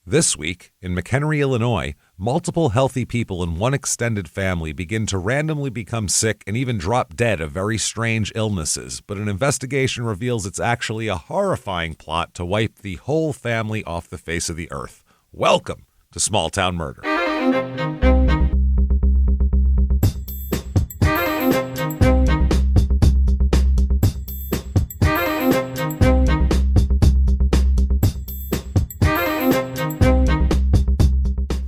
This week, in McHenry, Illinois, multiple healthy people in one extended family begin to randomly become sick and even drop dead of very strange illnesses, but an investigation reveals it's actually a horrifying plot to wipe the whole family off the face of the earth. Welcome to Small Town Murder.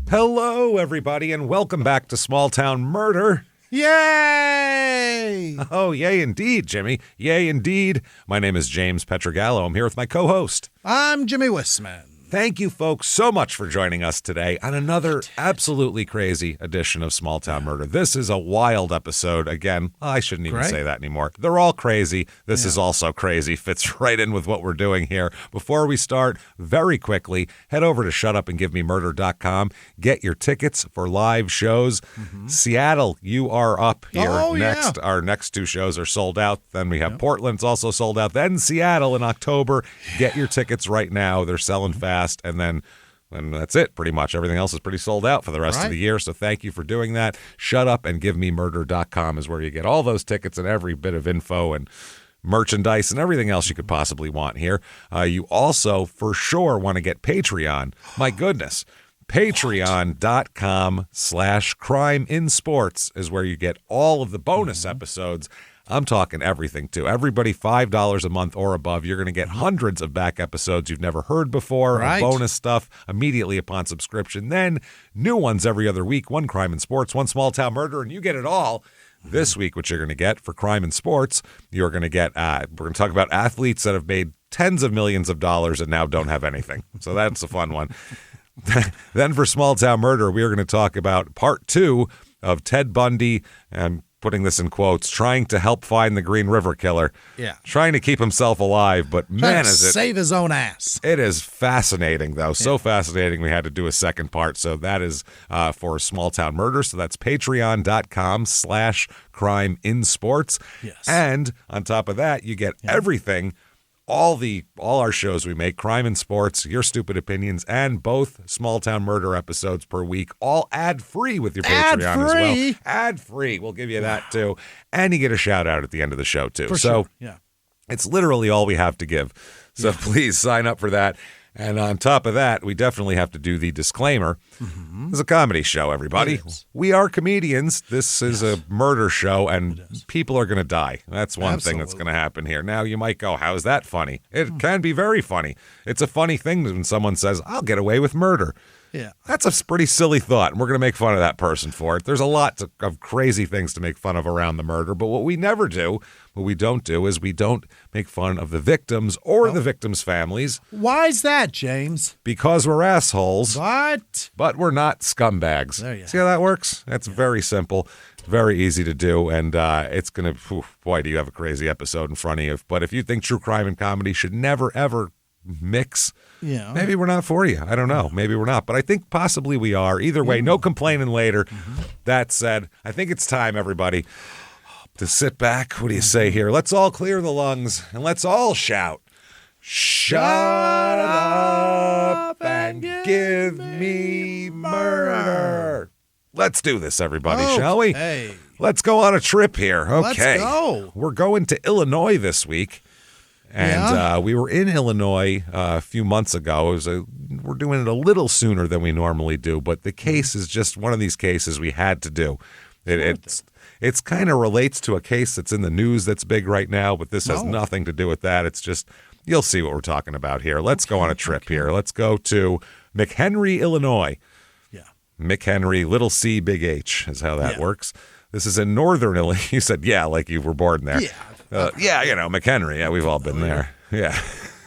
Hello, everybody, and welcome back to Small Town Murder. Yay! Oh, yay indeed, Jimmy. Yay indeed. My name is James Petrogallo. I'm here with my co-host. I'm Jimmy Wissman. Thank you, folks, so much for joining us today on another absolutely crazy edition of Small Town Murder. This is a wild episode. Again, I shouldn't even say that anymore. They're all crazy. This is also crazy. Fits right in with what we're doing here. Before we start, very quickly, head over to shutupandgivememurder.com. Get your tickets for live shows. Seattle, you are up here next. Our next two shows are sold out. Then we have Portland's also sold out. Then Seattle in October. Get your tickets right now. They're selling fast. And then that's it, pretty much. Everything else is pretty sold out for the rest of the year, so thank you for doing that. Shutupandgivememurder.com is where you get all those tickets and every bit of info and merchandise and everything else you could possibly want here. You also, for sure, want to get Patreon. My goodness. Patreon.com/crimeinsports is where you get all of the bonus episodes. I'm talking everything, too. Everybody, $5 a month or above, you're going to get hundreds of back episodes you've never heard before, bonus stuff immediately upon subscription. Then new ones every other week, one Crime and Sports, one Small Town Murder, and you get it all. This week, what you're going to get for Crime and Sports, you're going to get, we're going to talk about athletes that have made tens of millions of dollars and now don't have anything. So that's a fun one. Then for Small Town Murder, we are going to talk about part 2 of Ted Bundy and putting this in quotes, trying to help find the Green River Killer. Yeah. Trying to keep himself alive, but man, is it... save his own ass. It is fascinating, though. So fascinating, we had to do a second part. So that is for Small Town Murder. So that's patreon.com/crimeinsports. Yes. And on top of that, you get everything... All our shows we make, Crime and Sports, Your Stupid Opinions, and both Small Town Murder episodes per week, all ad-free with your Patreon as well. Ad-free. We'll give you that, too. And you get a shout-out at the end of the show, too. It's literally all we have to give. So please sign up for that. And on top of that, we definitely have to do the disclaimer. It's a comedy show, everybody. We are comedians. This is a murder show, and people are going to die. That's one thing that's going to happen here. Now, you might go, how is that funny? It can be very funny. It's a funny thing when someone says, I'll get away with murder. Yeah, that's a pretty silly thought, and we're going to make fun of that person for it. There's a lot of crazy things to make fun of around the murder, but what we never do, what we don't do, is we don't make fun of the victims or the victims' families. Why's that, James? Because we're assholes. What? But we're not scumbags. See how that works? That's very simple, very easy to do, and it's going to, boy, do you have a crazy episode in front of you. But if you think true crime and comedy should never, ever mix, maybe we're not for you. I don't know. Maybe we're not. But I think possibly we are. Either way, no complaining later. That said, I think it's time, everybody, to sit back. What do you say here? Let's all clear the lungs and let's all shout, shut up and give me murder. Let's do this, everybody, shall we? Let's go on a trip here. Okay. Let's go. We're going to Illinois this week. And we were in Illinois a few months ago. We're doing it a little sooner than we normally do, but the case is just one of these cases we had to do. It's kind of relates to a case that's in the news that's big right now, but this has nothing to do with that. It's just, you'll see what we're talking about here. Let's go on a trip here. Let's go to McHenry, Illinois. Yeah. McHenry, little C, big H is how that works. This is in northern Illinois. You said, like you were born there. McHenry. Yeah, we've all been there. Yeah,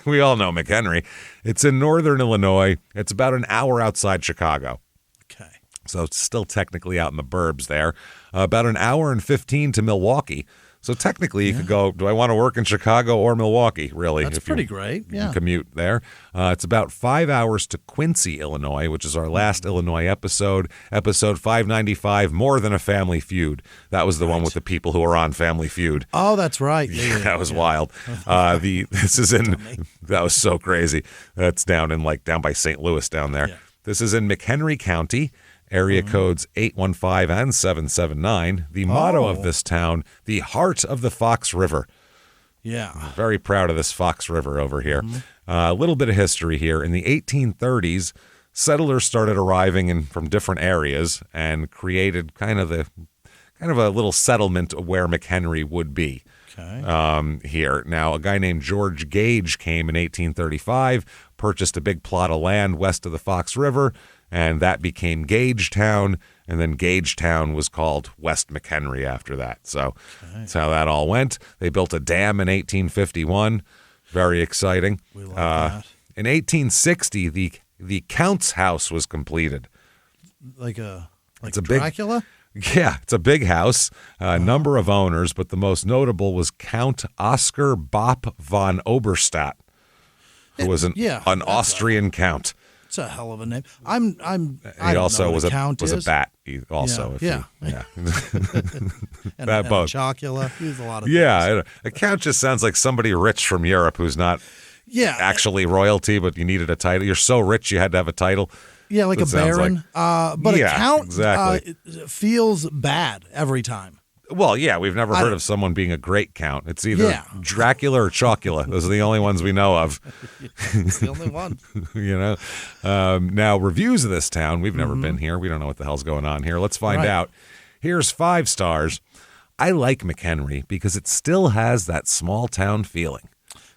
we all know McHenry. It's in northern Illinois. It's about an hour outside Chicago. Okay. So it's still technically out in the burbs there. About an hour and 15 to Milwaukee. So technically, you could go, do I want to work in Chicago or Milwaukee, really? That's pretty great, yeah. You commute there. It's about 5 hours to Quincy, Illinois, which is our last Illinois episode. Episode 595, More Than a Family Feud. That was the one with the people who are on Family Feud. Oh, that's right. Yeah, that was wild. This is in, that was so crazy. That's down by St. Louis down there. Yeah. This is in McHenry County. Area codes 815 and 779. The motto of this town, the heart of the Fox River. Yeah. Very proud of this Fox River over here. A little bit of history here. In the 1830s, settlers started arriving from different areas and created kind of a little settlement where McHenry would be. Okay. Here. Now, a guy named George Gage came in 1835, purchased a big plot of land west of the Fox River, and that became Gagetown, and then Gagetown was called West McHenry after that. So that's how that all went. They built a dam in 1851. Very exciting. We love that. In 1860, the Count's house was completed. Like It's a Dracula? Yeah, it's a big house, a number of owners, but the most notable was Count Oscar Bopp von Oberstadt, who was an Austrian count. It's a hell of a name. I He don't also know was what a count a is. bat. He also, Yeah. and And both. Chocula. He was a lot of Yeah, a count just sounds like somebody rich from Europe who's not Yeah. actually royalty, but you needed a title. You're so rich you had to have a title. Yeah, like That a sounds baron. But Yeah, a count exactly. feels bad every time. Well, yeah, we've never heard of someone being a great count. It's either Dracula or Chocula. Those are the only ones we know of. It's the only one. Now, reviews of this town, we've never been here. We don't know what the hell's going on here. Let's find out. Here's 5 stars. I like McHenry because it still has that small town feeling.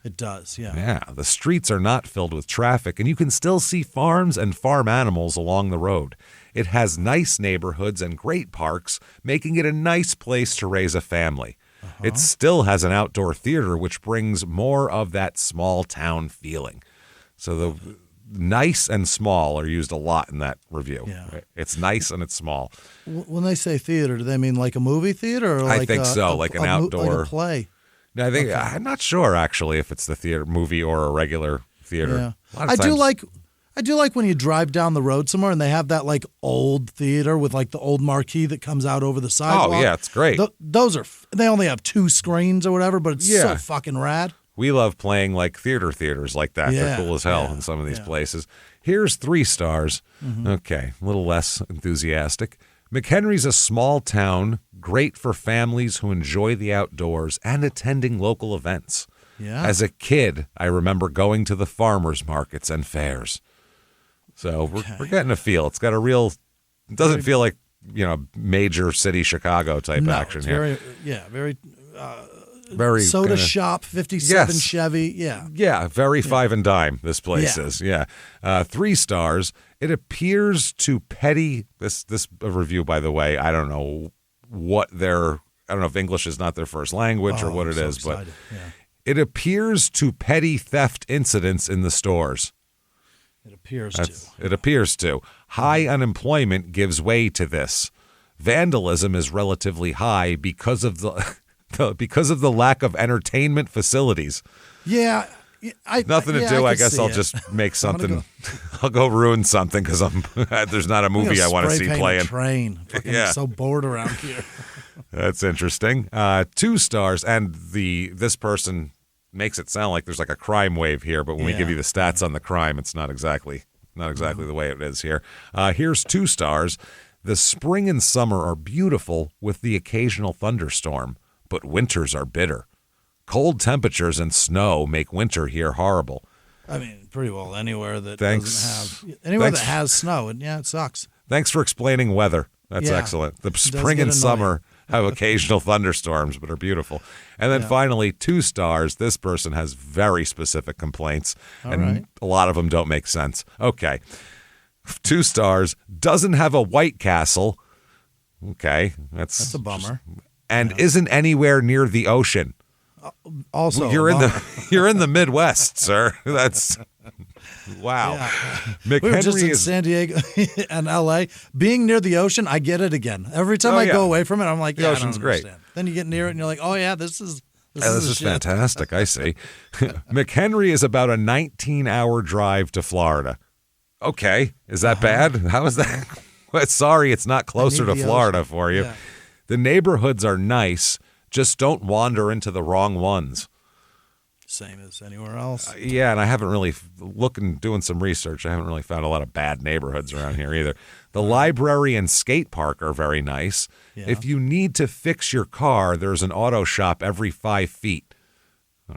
It does, yeah. Yeah, the streets are not filled with traffic, and you can still see farms and farm animals along the road. It has nice neighborhoods and great parks, making it a nice place to raise a family. It still has an outdoor theater, which brings more of that small town feeling. So the nice and small are used a lot in that review. Yeah. It's nice and it's small. When they say theater, do they mean like a movie theater? Or I like think so, like an outdoor like a play. I think I'm not sure actually if it's the theater movie or a regular theater. Yeah. A lot of I do times- like when you drive down the road somewhere and they have that like old theater with like the old marquee that comes out over the sidewalk. Oh yeah, it's great. Those are they only have 2 screens or whatever, but it's so Yeah. fucking rad. We love playing like theaters like that. Yeah, They're cool as hell yeah, in some of these yeah. places. Here's 3 stars. Okay, a little less enthusiastic. McHenry's a small town, great for families who enjoy the outdoors and attending local events. Yeah. As a kid, I remember going to the farmers markets and fairs. So we're getting a feel. It's got a real, it doesn't feel like, major city Chicago type action it's here. Very soda kinda- shop, 57 Yes. Chevy. Yeah. Yeah, very five and dime, this place Yeah. is. Yeah. 3 stars. It appears to petty, this review, by the way, I don't know if English is not their first language or what it is, but it appears to petty theft incidents in the stores. It appears It appears to. High unemployment gives way to this. Vandalism is relatively high because of the lack of entertainment facilities. Yeah. Nothing to do. I guess I'll it. just make something. I'll go ruin something because there's not a movie I want to see spray paint a playing. train. Fucking Yeah. so bored around here. That's interesting. 2 stars, and this person makes it sound like there's like a crime wave here, but when we give you the stats on the crime, it's not exactly the way it is here. Here's 2 stars. The spring and summer are beautiful with the occasional thunderstorm, but winters are bitter. Cold temperatures and snow make winter here horrible. I mean, pretty well anywhere that Thanks. that has snow, and it sucks. Thanks for explaining weather. That's Yeah. excellent. The It does spring get and annoying. summer have occasional thunderstorms, but are beautiful. And then finally, 2 stars. This person has very specific complaints, and a lot of them don't make sense. Okay. 2 stars. Doesn't have a White Castle. Okay. That's a bummer. And isn't anywhere near the ocean. Also, You're in the Midwest, sir. That's Wow. Yeah. McHenry We were just in is San Diego and L.A. Being near the ocean, I get it again. Every time I go away from it, I'm like, the yeah, ocean's I don't great. understand. Then you get near it and you're like, oh yeah, this is This is shit. fantastic. I see. McHenry is about a 19-hour drive to Florida. Okay. Is that bad? How is that? Well, sorry, it's not closer to the Florida ocean. for you. Yeah. The neighborhoods are nice. Just don't wander into the wrong ones. Same as anywhere else. Yeah, and I haven't really doing some research. I haven't really found a lot of bad neighborhoods around here either. The library and skate park are very nice. Yeah. If you need to fix your car, there's an auto shop every 5 feet.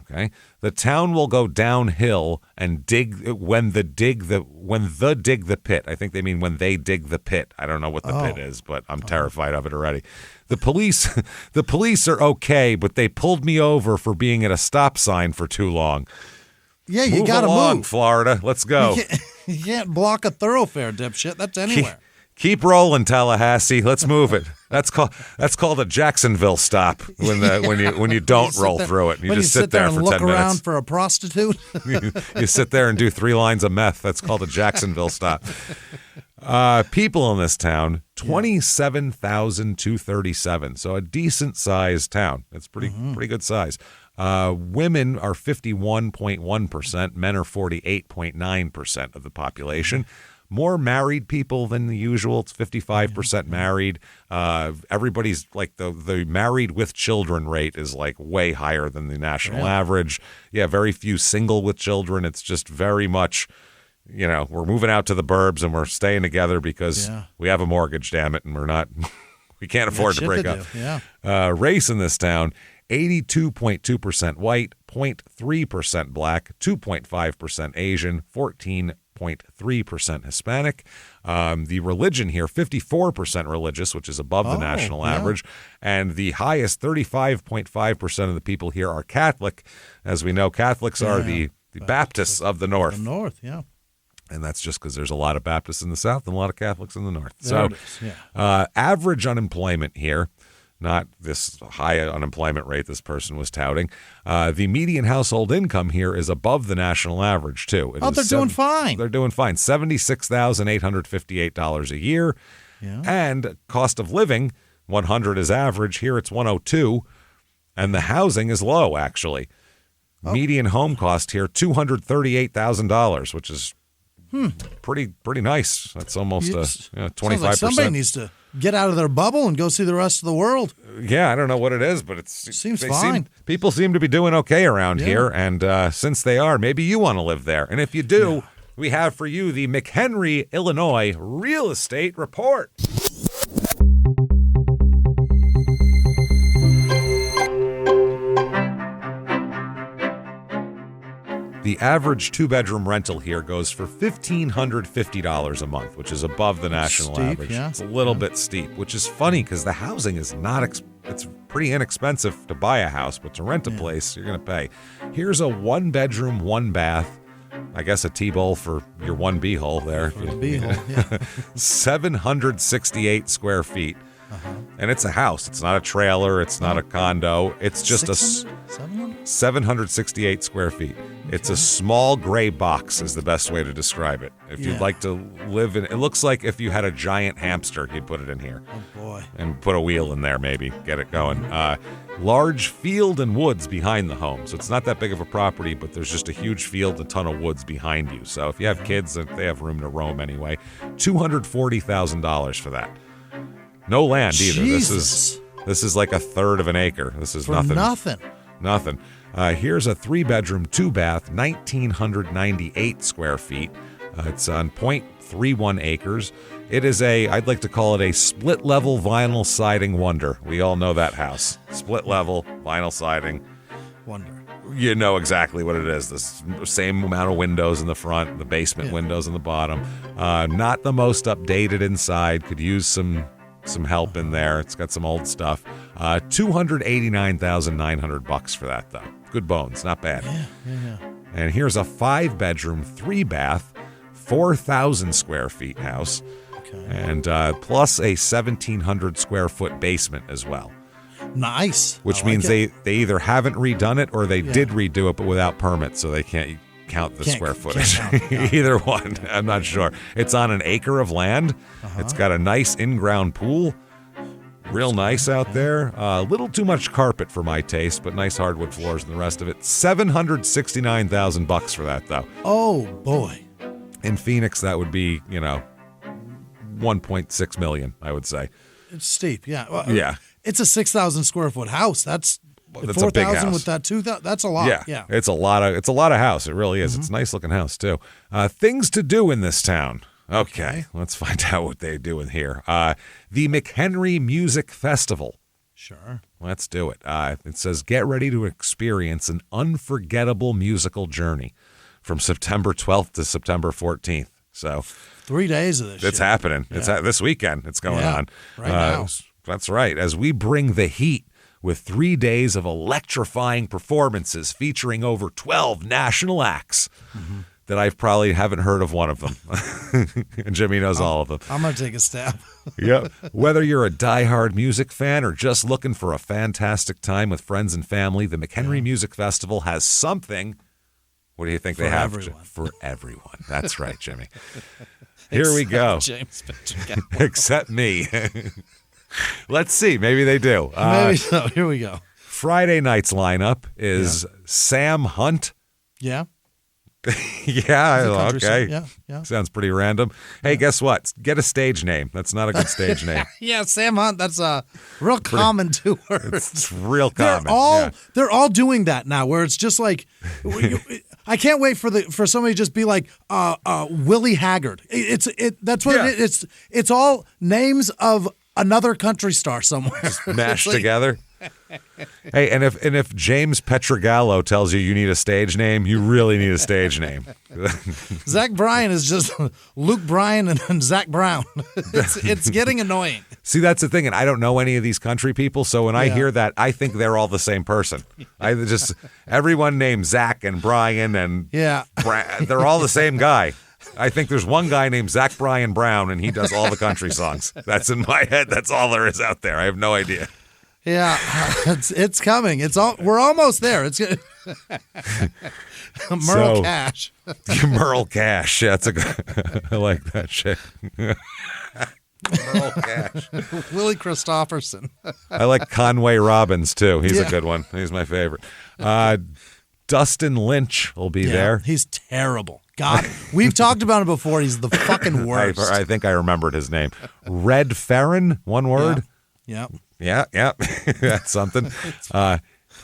Okay. The town will go downhill and dig when the dig the pit. I think they mean when they dig the pit. I don't know what the pit is, but I'm terrified of it already. The police are okay, but they pulled me over for being at a stop sign for too long. Yeah, you got to move. Florida. Let's go. You can't block a thoroughfare, dipshit. That's anywhere. Keep rolling, Tallahassee. Let's move it. That's called a Jacksonville stop when you don't roll through it. You just sit there and for look 10 minutes. around for a prostitute. You sit there and do 3 lines of meth. That's called a Jacksonville stop. People in this town, 27,237. So a decent sized town. It's pretty good size. Women are 51.1%. Men are 48.9% of the population. More married people than the usual. It's 55% married. Everybody's like the married with children rate is like way higher than the national average. Yeah, very few single with children. It's just very much, we're moving out to the burbs and we're staying together because we have a mortgage, damn it, and we can't afford to break up. Yeah. Race in this town, 82.2% white, 0.3% black, 2.5% Asian, 14.3% Hispanic. The religion here, 54% religious, which is above the national average. And the highest, 35.5% of the people here are Catholic. As we know, Catholics are the Baptists of the North. The North, yeah. And that's just because there's a lot of Baptists in the South and a lot of Catholics in the North. There So it is, yeah. average unemployment here, not this high unemployment rate this person was touting. The median household income here is above the national average, too. They're doing fine. They're doing fine. $76,858 a year. Yeah. And cost of living, 100 is average. Here it's 102. And the housing is low, actually. Median home cost here, $238,000, which is pretty nice. That's almost 25%. Like somebody needs to get out of their bubble and go see the rest of the world. Yeah, I don't know what it is, but it seems fine. People seem to be doing okay around here, and since they are, maybe you want to live there. And if you do, we have for you the McHenry, Illinois Real Estate Report. The average 2-bedroom rental here goes for $1,550 a month, which is above the national average. Yeah. It's a little bit steep, which is funny because the housing is it's pretty inexpensive to buy a house, but to rent a place, you're going to pay. Here's a 1-bedroom, 1-bath, I guess a T-bowl for your 1 B-hole there. For the B-hole, yeah. 768 square feet. And it's a house. It's not a trailer. It's not a condo. It's just 768 square feet. It's a small gray box is the best way to describe it. If you'd like to live in, it looks like if you had a giant hamster, you'd put it in here. Oh, boy. And put a wheel in there, maybe. Get it going. Large field and woods behind the home. So it's not that big of a property, but there's just a huge field, a ton of woods behind you. So if you have kids, they have room to roam anyway. $240,000 for that. No land either. Jesus. This is like a third of an acre. This is For nothing. Nothing. Here's a 3-bedroom, 2-bath, 1,998 square feet. It's on 0.31 acres. It is I'd like to call it a split-level vinyl siding wonder. We all know that house. Split-level vinyl siding. Wonder. You know exactly what it is. The same amount of windows in the front, the basement windows in the bottom. Not the most updated inside. Could use some help in there. It's got some old stuff. $289,900 for that, though. Good bones, not bad. Yeah. And here's a 5-bedroom, 3-bath, 4,000 square feet house, and plus a 1,700 square foot basement as well. Nice. Which means they either haven't redone it or they did redo it, but without permit, so they can't. count the square footage. Count. Either one. I'm not sure. It's on an acre of land. It's got a nice in-ground pool. Real nice out there. A little too much carpet for my taste, but nice hardwood floors and the rest of it. $769,000 for that, though. Oh, boy. In Phoenix, that would be, $1.6 million, I would say. It's steep, yeah. Well, yeah. It's a 6,000 square foot house. That's a big house. with that 2,000. That's a lot. Yeah. It's a lot of house. It really is. It's a nice looking house too. Things to do in this town. Okay, let's find out what they do in here. The McHenry Music Festival. Sure. Let's do it. It says, get ready to experience an unforgettable musical journey from September 12th to September 14th. So 3 days of this It's happening. Yeah. It's this weekend. It's going on. Right now. That's right. As we bring the heat with 3 days of electrifying performances featuring over 12 national acts. That I probably haven't heard of one of them. And Jimmy knows all of them. I'm going to take a stab. Yep. Whether you're a diehard music fan or just looking for a fantastic time with friends and family, the McHenry Music Festival has something. What do you think they have? Everyone. For everyone. That's right, Jimmy. Here we go. James Except me. Let's see. Maybe they do. Maybe so. Here we go. Friday night's lineup is Sam Hunt. Yeah. Yeah, okay. Yeah. Sounds pretty random. Hey, guess what? Get a stage name. That's not a good stage name. Yeah, Sam Hunt, that's a real common two words. It's real common. They're all doing that now, where it's just like, I can't wait for somebody to just be like Willie Haggard. That's what it is. It's all names of another country star somewhere. Just mashed together. Hey, and if James Petrogallo tells you need a stage name, you really need a stage name. Zach Bryan is just Luke Bryan and Zach Brown. It's getting annoying. See, that's the thing, and I don't know any of these country people, so when I hear that, I think they're all the same person. Everyone named Zack and Bryan and they're all the same guy. I think there's one guy named Zack Bryan Brown, and he does all the country songs. That's in my head. That's all there is out there. I have no idea. Yeah, it's coming. We're almost there. It's Merle Cash. Merle Cash. Yeah, I like that shit. Merle Cash. Willie Christopherson. I like Conway Robbins too. He's a good one. He's my favorite. Dustin Lynch will be there. He's terrible. God, we've talked about him before. He's the fucking worst. I think I remembered his name. Red Farron, one word. Yeah. Yeah. That's something.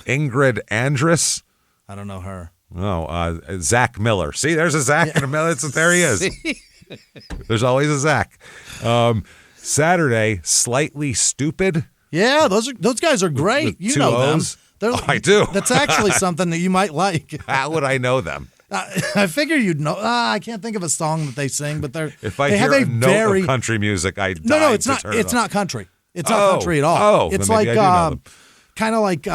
Ingrid Andress. I don't know her. Oh, Zach Miller. See, there's a Zach and a Miller. There he is. There's always a Zach. Saturday, Slightly Stupid. Yeah, those guys are great. You know O's. them. I do. That's actually something that you might like. How would I know them? I figure you'd know. I can't think of a song that they sing, but if I hear a note of country music, no, it's not. It's not country. It's not country at all. It's like kind of like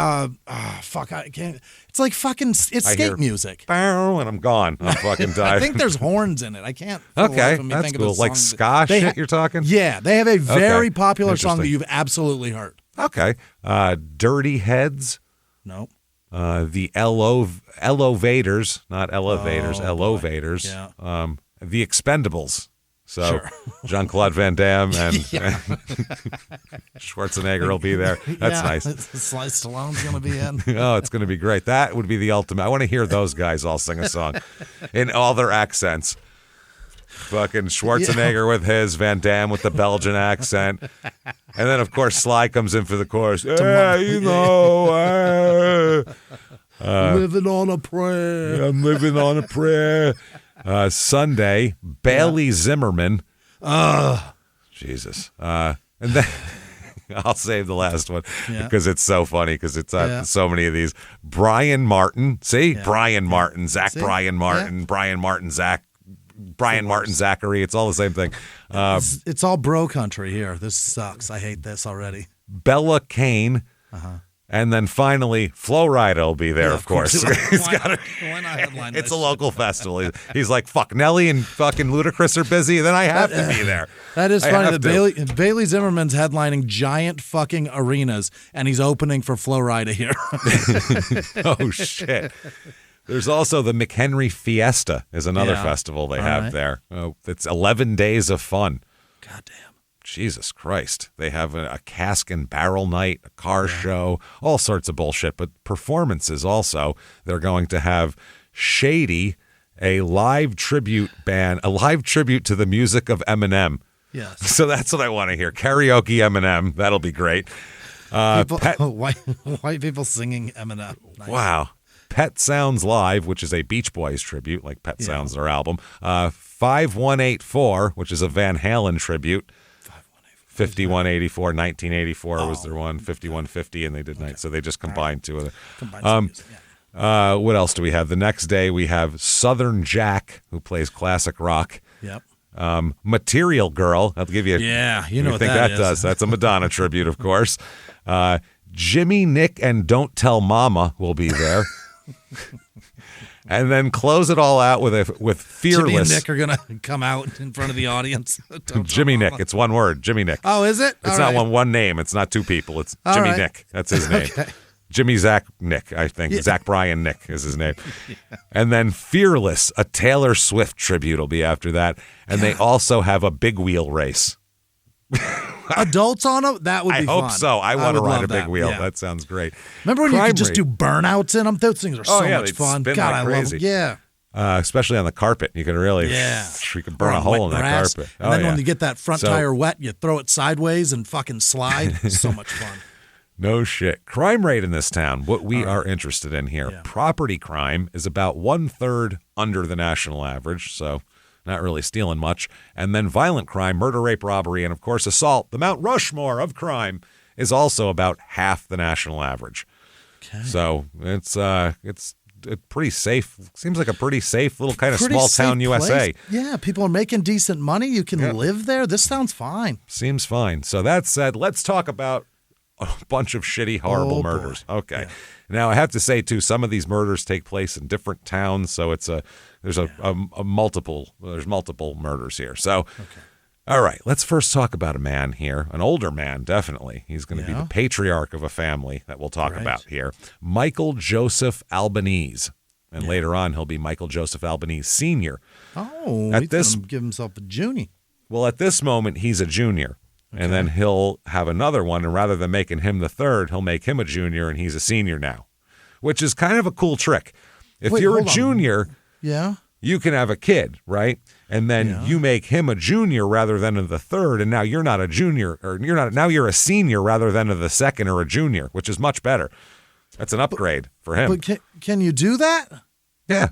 fuck. I can't. It's like fucking. It's skate music. Bow, and I'm gone. I'm fucking dying. I think there's horns in it. I can't. Okay, that's cool. Like ska shit you're talking. Yeah, they have a very popular song that you've absolutely heard. Okay, Dirty Heads. Nope. The Elevators, not elevators, Elevators. Yeah. The Expendables. So Jean-Claude Van Damme and Schwarzenegger will be there. That's nice. Slice Stallone's going to be in. Oh, it's going to be great. That would be the ultimate. I want to hear those guys all sing a song in all their accents. Fucking Schwarzenegger with his, Van Damme with the Belgian accent. And then, of course, Sly comes in for the chorus. Living on a prayer. I'm living on a prayer. Sunday, Bailey Zimmerman. Jesus. And then I'll save the last one because it's so funny because it's so many of these. Brian Martin. See? Yeah. Brian Martin. Zach Brian Martin. Brian Martin Zach. Brian Martin Zachary. It's all the same thing. It's all bro country here. This sucks. I hate this already. Bella Kane. And then finally, Flo Rida will be there, of course. It's a local festival. He's like, fuck, Nelly and fucking Ludacris are busy, then I have to be there. That is funny. Bailey Zimmerman's headlining giant fucking arenas, and he's opening for Flo Rida here. Oh, shit. There's also the McHenry Fiesta is another festival they have there. It's 11 days of fun. Goddamn. Jesus Christ. They have a cask and barrel night, a car show, all sorts of bullshit, but performances also. They're going to have Shady, a live tribute band, a live tribute to the music of Eminem. Yes. So that's what I want to hear. Karaoke Eminem. That'll be great. White people singing Eminem. Nice. Wow. Pet Sounds Live, which is a Beach Boys tribute, like Pet Sounds, their album. 5184, which is a Van Halen tribute. 5184, 1984 was their one, 5150, and they did night. So they just combined two of them. What else do we have? The next day we have Southern Jack, who plays classic rock. Yep. Material Girl. I'll give you. You know what that is. Does. That's a Madonna tribute, of course. Jimmy, Nick, and Don't Tell Mama will be there. And then close it all out with Fearless. Jimmy and Nick are going to come out in front of the audience. Jimmy Nick. It's one word. Jimmy Nick. Oh, is it? It's not one name. It's not two people. It's Jimmy Nick. That's his name. Okay. Jimmy Zack Nick, I think. Yeah. Zack Bryan Nick is his name. And then Fearless, a Taylor Swift tribute will be after that. And they also have a big wheel race. Adults on them? That would be fun. I hope so. I want to ride a big wheel. Yeah. That sounds great. Remember when you could just do burnouts in them? Those things are so much fun. God, I love them. Yeah. Especially on the carpet. You can really you can burn a hole in that carpet. And then when you get that front tire wet, you throw it sideways and fucking slide. So much fun. No shit. Crime rate in this town, what we are interested in here. Yeah. Property crime is about 1/3 under the national average, so not really stealing much. And then violent crime, murder, rape, robbery, and of course assault, the Mount Rushmore of crime, is also about half the national average. Okay. So it's pretty safe. Seems like a pretty safe little kind of small town USA. Yeah, people are making decent money. You can live there. This sounds fine. Seems fine. So that said, let's talk about a bunch of shitty, horrible murders. Okay. Yeah. Now, I have to say, too, some of these murders take place in different towns, so there's multiple murders here. So, all right, let's first talk about a man here, an older man, definitely. He's going to be the patriarch of a family that we'll talk about here. Michael Joseph Albanese. And later on, he'll be Michael Joseph Albanese Sr. Oh, he's going to give himself a junior. Well, at this moment, he's a junior. Okay. And then he'll have another one, and rather than making him the third, he'll make him a junior, and he's a senior now, which is kind of a cool trick. If you're a junior, you can have a kid, right? And then you make him a junior rather than the third, and now you're not a junior, or now you're a senior rather than the second or a junior, which is much better. That's an upgrade for him. But can you do that? Yeah.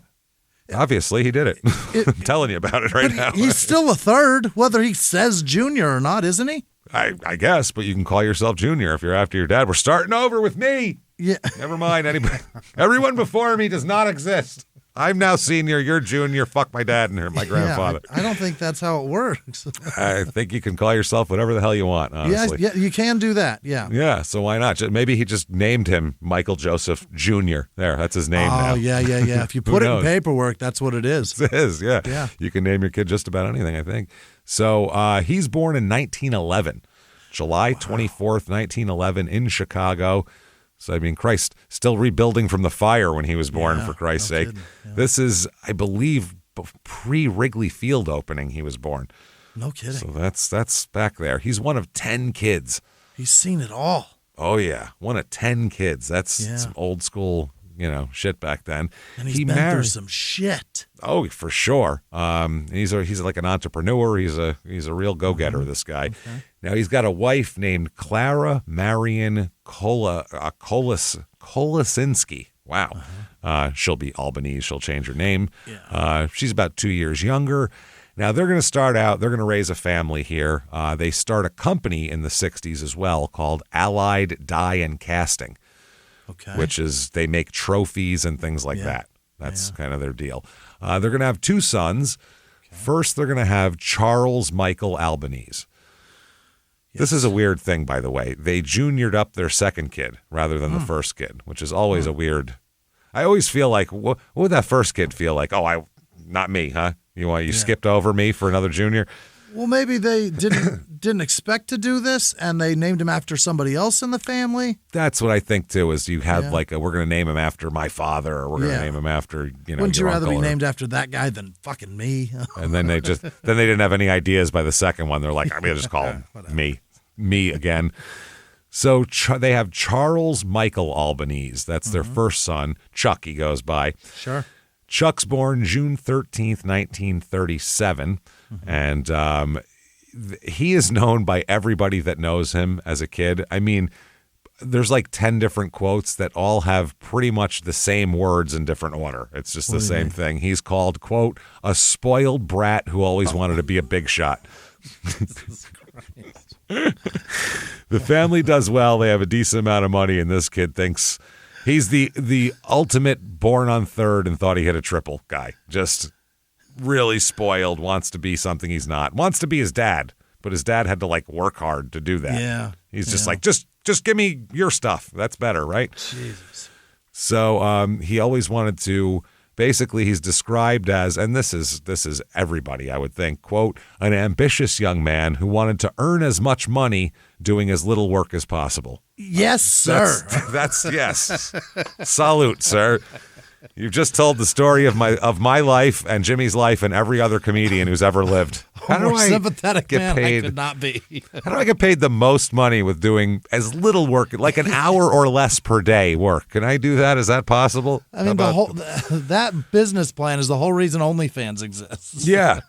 Obviously, he did it. I'm telling you about it right now. He's still a third, whether he says junior or not, isn't he? I guess, but you can call yourself junior if you're after your dad. We're starting over with me. Yeah. Never mind. Anybody. Everyone before me does not exist. I'm now senior, you're junior, fuck my dad and my grandfather. I don't think that's how it works. I think you can call yourself whatever the hell you want, honestly. Yeah, you can do that, yeah. Yeah, so why not? Maybe he just named him Michael Joseph Jr. There, that's his name now. Oh, yeah. If you put it in paperwork, that's what it is. It is, yeah. You can name your kid just about anything, I think. So he's born in 1911, July 24th, 1911 in Chicago. So, I mean, Christ, still rebuilding from the fire when he was born, for Christ's sake. Yeah. This is, I believe, pre-Wrigley Field opening he was born. No kidding. So that's back there. He's one of 10 kids. He's seen it all. Oh, yeah. One of 10 kids. That's some old school, shit back then. And he's been through some shit. Oh, for sure. He's like an entrepreneur. He's a real go-getter, this guy. Okay. Now, he's got a wife named Clara Marion Kolasinski. Wow. She'll be Albanese. She'll change her name. Yeah. She's about 2 years younger. Now, they're going to start out, they're going to raise a family here. They start a company in the 60s as well called Allied Die and Casting, which is they make trophies and things like that. That's kind of their deal. They're going to have two sons. Okay. First, they're going to have Charles Michael Albanese. This is a weird thing, by the way. They juniored up their second kid rather than the first kid, which is always a weird. I always feel like, what would that first kid feel like? Oh, not me, huh? You skipped over me for another junior? Well, maybe they didn't expect to do this, and they named him after somebody else in the family. That's what I think too. Is you have we're going to name him after my father, or we're going to name him after Wouldn't you rather be uncle named after that guy than fucking me? And then they didn't have any ideas by the second one. They're like, I'm going to just call him me again. So they have Charles Michael Albanese. That's their first son. Chuck, he goes by. Sure. Chuck's born June 13th, 1937. And he is known by everybody that knows him as a kid. I mean, there's like 10 different quotes that all have pretty much the same words in different order. It's just the same thing. He's called, quote, a spoiled brat who always wanted to be a big shot. Jesus Christ. The family does well. They have a decent amount of money, and this kid thinks he's the ultimate born on third and thought he hit a triple guy. Just really spoiled, wants to be something he's not. Wants to be his dad, but his dad had to like work hard to do that. Yeah. He's just like, just give me your stuff. That's better, right? Jesus. So he always wanted to. Basically, he's described as, and this is everybody, I would think, quote, an ambitious young man who wanted to earn as much money doing as little work as possible. Yes, sir. That's yes. Salute, sir. You've just told the story of my life and Jimmy's life and every other comedian who's ever lived. How do I sympathetic get man paid? I could not be. How do I get paid the most money with doing as little work, like an hour or less per day work? Can I do that? Is that possible? I mean, that business plan is the whole reason OnlyFans exists. Yeah,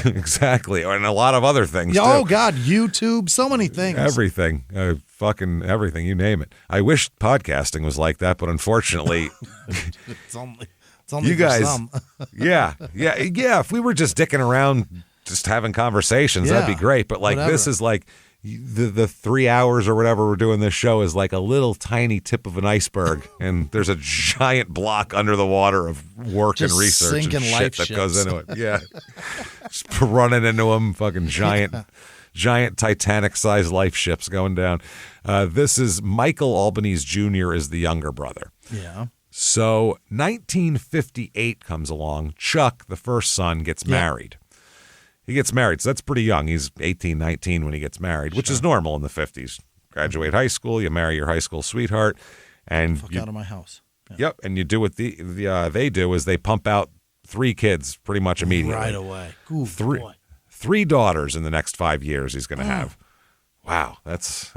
exactly. And a lot of other things, oh, God, YouTube, so many things. Everything. Fucking everything, you name it. I wish podcasting was like that, but unfortunately... It's only you guys, some. yeah. If we were just dicking around, just having conversations, that'd be great. But like, this is like the 3 hours or whatever we're doing this show is like a little tiny tip of an iceberg, and there's a giant block under the water of work just and research and shit that goes into it. Yeah, just running into them, fucking giant Titanic-sized life ships going down. This is Michael Albanese Jr. is the younger brother. Yeah. So 1958 comes along. Chuck, the first son, gets married. He gets married, so that's pretty young. He's 18, 19 when he gets married, which is normal in the 50s. Graduate high school, you marry your high school sweetheart. And fuck out of my house. Yeah. Yep, and you do what they do is they pump out 3 kids pretty much immediately. Right away. Ooh, 3 daughters in the next 5 years he's going to have. Wow, that's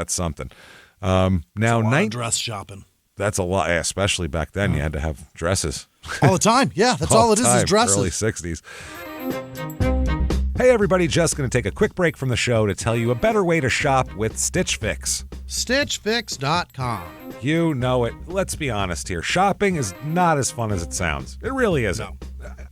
something. Now, dress shopping. That's a lot, especially back then. You had to have dresses. All the time. Yeah, that's all it is dresses. Early 60s. Hey, everybody, just going to take a quick break from the show to tell you a better way to shop with Stitch Fix. StitchFix.com. You know it. Let's be honest here. Shopping is not as fun as it sounds. It really isn't. No.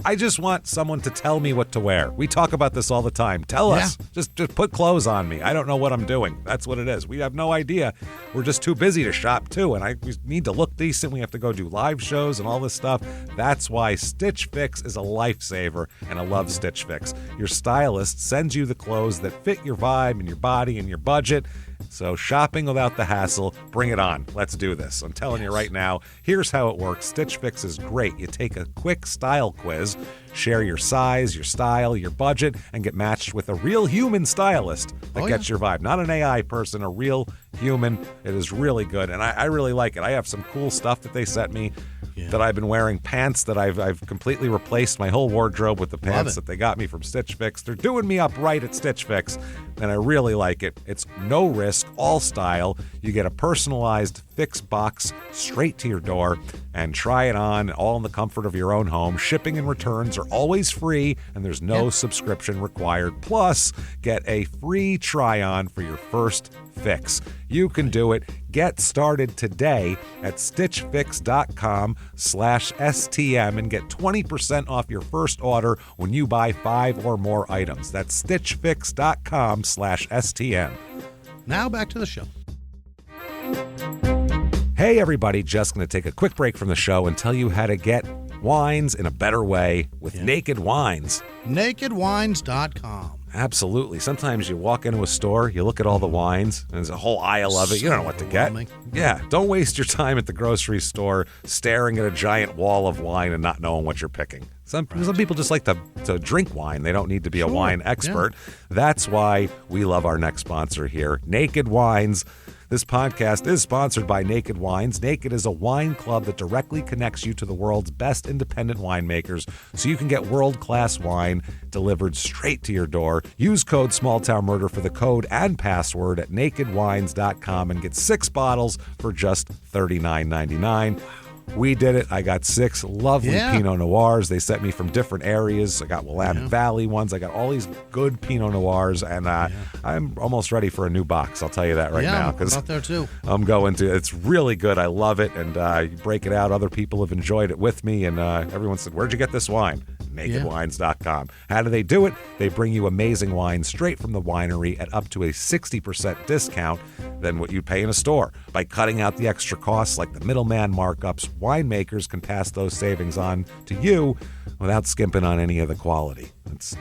I just want someone to tell me what to wear. We talk about this all the time. Tell us. Just put clothes on me. I don't know what I'm doing. That's what it is. We have no idea. We're just too busy to shop, too. And we need to look decent. We have to go do live shows and all this stuff. That's why Stitch Fix is a lifesaver, and I love Stitch Fix. Your stylist sends you the clothes that fit your vibe and your body and your budget. So shopping without the hassle, bring it on. Let's do this. I'm telling you right now, here's how it works. Stitch Fix is great. You take a quick style quiz, share your size, your style, your budget, and get matched with a real human stylist that gets your vibe. Not an AI person, a real human. It is really good, and I really like it. I have some cool stuff that they sent me that I've been wearing, pants that I've completely replaced my whole wardrobe with the pants that they got me from Stitch Fix. They're doing me up right at Stitch Fix, and I really like it. It's no risk, all style. You get a personalized Fix box straight to your door and try it on all in the comfort of your own home. Shipping and returns are always free, and there's no subscription required. Plus, get a free try-on for your first fix. You can do it. Get started today at stitchfix.com/STM and get 20% off your first order when you buy 5 or more items. That's stitchfix.com/STM. Now back to the show. Hey, everybody, just going to take a quick break from the show and tell you how to get wines in a better way with Naked Wines. NakedWines.com. Absolutely. Sometimes you walk into a store, you look at all the wines, and there's a whole aisle of it. You don't know what to get. Yeah, don't waste your time at the grocery store staring at a giant wall of wine and not knowing what you're picking. Some people just like to drink wine. They don't need to be a wine expert. Yeah. That's why we love our next sponsor here, Naked Wines. This podcast is sponsored by Naked Wines. Naked is a wine club that directly connects you to the world's best independent winemakers so you can get world-class wine delivered straight to your door. Use code SmallTownMurder for the code and password at nakedwines.com and get 6 bottles for just $39.99. We did it. I got 6 lovely Pinot Noirs. They sent me from different areas. I got Willamette Valley ones. I got all these good Pinot Noirs, and I'm almost ready for a new box. I'll tell you that right now. I'm out there too. I'm going to. It's really good. I love it, and you break it out. Other people have enjoyed it with me, and everyone said, "Where'd you get this wine?" NakedWines.com. How do they do it? They bring you amazing wine straight from the winery at up to a 60% discount than what you'd pay in a store. By cutting out the extra costs like the middleman markups, winemakers can pass those savings on to you without skimping on any of the quality.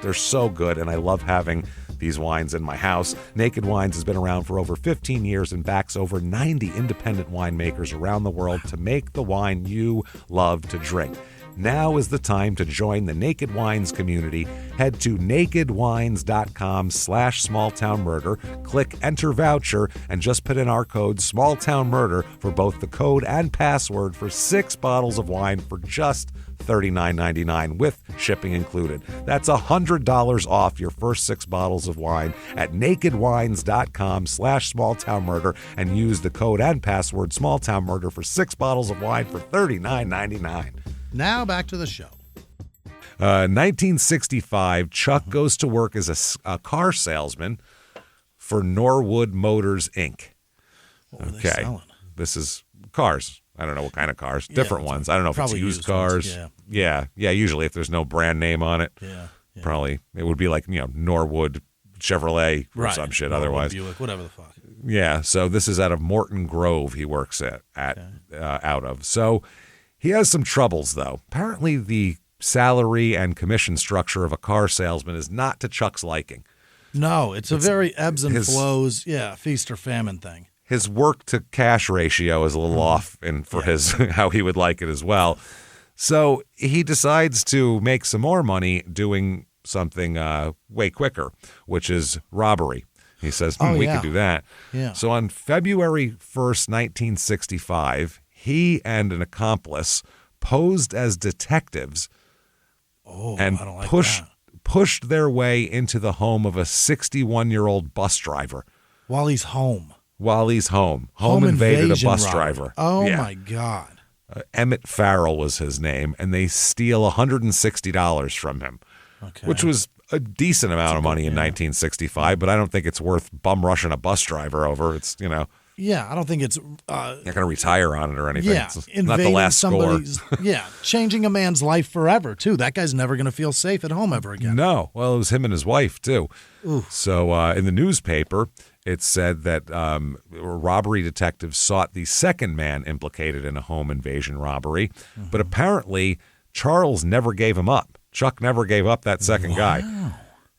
They're so good, and I love having these wines in my house. Naked Wines has been around for over 15 years and backs over 90 independent winemakers around the world to make the wine you love to drink. Now is the time to join the Naked Wines community. Head to nakedwines.com/smalltownmurder, click enter voucher, and just put in our code SmallTownMurder for both the code and password for 6 bottles of wine for just $39.99 with shipping included. That's $100 off your first 6 bottles of wine at nakedwines.com/smalltownmurder and use the code and password SmallTownMurder for 6 bottles of wine for $39.99. Now back to the show. 1965, Chuck goes to work as a car salesman for Norwood Motors, Inc. What were they selling? This is cars. I don't know what kind of cars. Different ones. I don't know if it's used cars. Yeah. Usually if there's no brand name on it. Probably it would be like, Norwood Chevrolet or some shit otherwise. Buick, whatever the fuck. Yeah, so this is out of Morton Grove he works out of. So he has some troubles, though. Apparently, the salary and commission structure of a car salesman is not to Chuck's liking. No, it's a very ebbs and flows, feast or famine thing. His work-to-cash ratio is a little off for his how he would like it as well. So he decides to make some more money doing something way quicker, which is robbery. He says, we could do that. Yeah. So on February 1st, 1965... he and an accomplice posed as detectives and pushed their way into the home of a 61-year-old bus driver. While he's home. Home invaded a bus driver. Oh, my God. Emmett Farrell was his name, and they steal $160 from him, which was a decent amount of money in 1965, but I don't think it's worth bum rushing a bus driver over. It's, Yeah, I don't think it's... not going to retire on it or anything. Yeah, it's not the last score. Changing a man's life forever, too. That guy's never going to feel safe at home ever again. No. Well, it was him and his wife, too. Ooh. So in the newspaper, it said that robbery detectives sought the second man implicated in a home invasion robbery, but apparently Charles never gave him up. Chuck never gave up that second guy.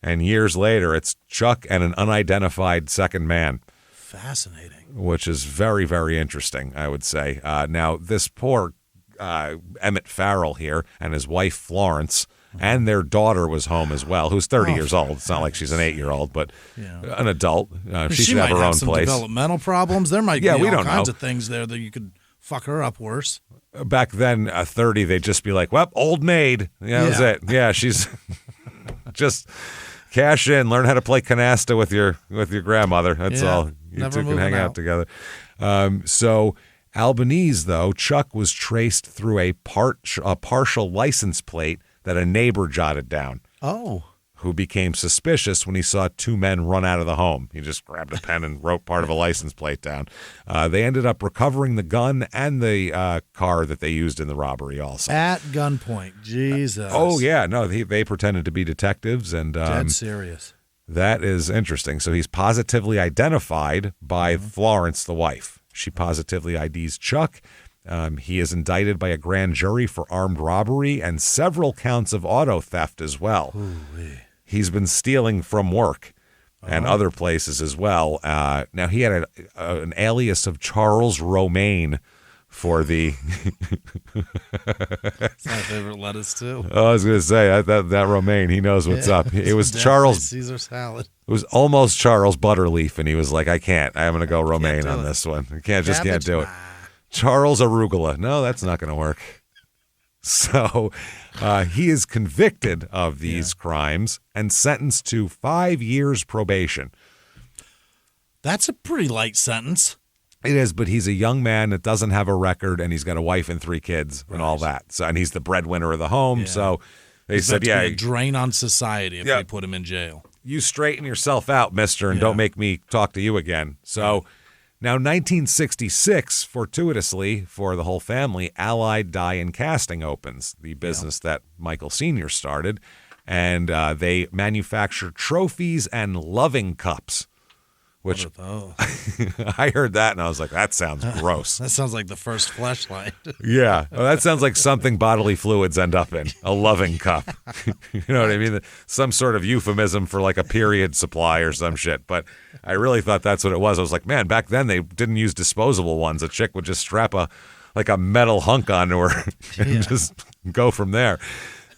And years later, it's Chuck and an unidentified second man. Fascinating. Which is very, very interesting, I would say. Now, this poor Emmett Farrell here and his wife Florence and their daughter was home as well, who's 30 years old. It's not like she's an 8-year-old, but an adult. She should have her own some place. Developmental problems. There might be all kinds of things there that you could fuck her up worse. Back then, 30, they'd just be like, well, old maid. Yeah, that was it. Yeah, she's just cash in, learn how to play canasta with your grandmother. That's all. You two can hang out together. So Albanese, though, Chuck was traced through a partial license plate that a neighbor jotted down. Oh. Who became suspicious when he saw 2 men run out of the home. He just grabbed a pen and wrote part of a license plate down. They ended up recovering the gun and the car that they used in the robbery also. At gunpoint. Jesus. No, they pretended to be detectives. And dead serious. That is interesting. So he's positively identified by Florence, the wife. She positively IDs Chuck. He is indicted by a grand jury for armed robbery and several counts of auto theft as well. Ooh-wee. He's been stealing from work and other places as well. Now, he had an alias of Charles Romaine for the. It's my favorite lettuce too. I was going to say that romaine. He knows what's up. It was Charles Caesar salad. It was almost Charles Butterleaf, and he was like, "I can't. I'm going to go romaine on this one. I can't do it." Charles Arugula. No, that's not going to work. So he is convicted of these crimes and sentenced to 5 years probation. That's a pretty light sentence. It is, but he's a young man that doesn't have a record, and he's got a wife and 3 kids and all that. So, and he's the breadwinner of the home. Yeah. So they said, "Yeah, a drain on society if they put him in jail. You straighten yourself out, mister, and don't make me talk to you again." So now 1966, fortuitously for the whole family, Allied Die and Casting opens, the business that Michael Sr. started, and they manufacture trophies and loving cups. Which I heard that and I was like, that sounds gross. That sounds like the first fleshlight. Yeah. Well, that sounds like something bodily fluids end up in, a loving cup. You know what I mean? Some sort of euphemism for like a period supply or some shit. But I really thought that's what it was. I was like, man, back then they didn't use disposable ones. A chick would just strap a metal hunk onto her and just go from there.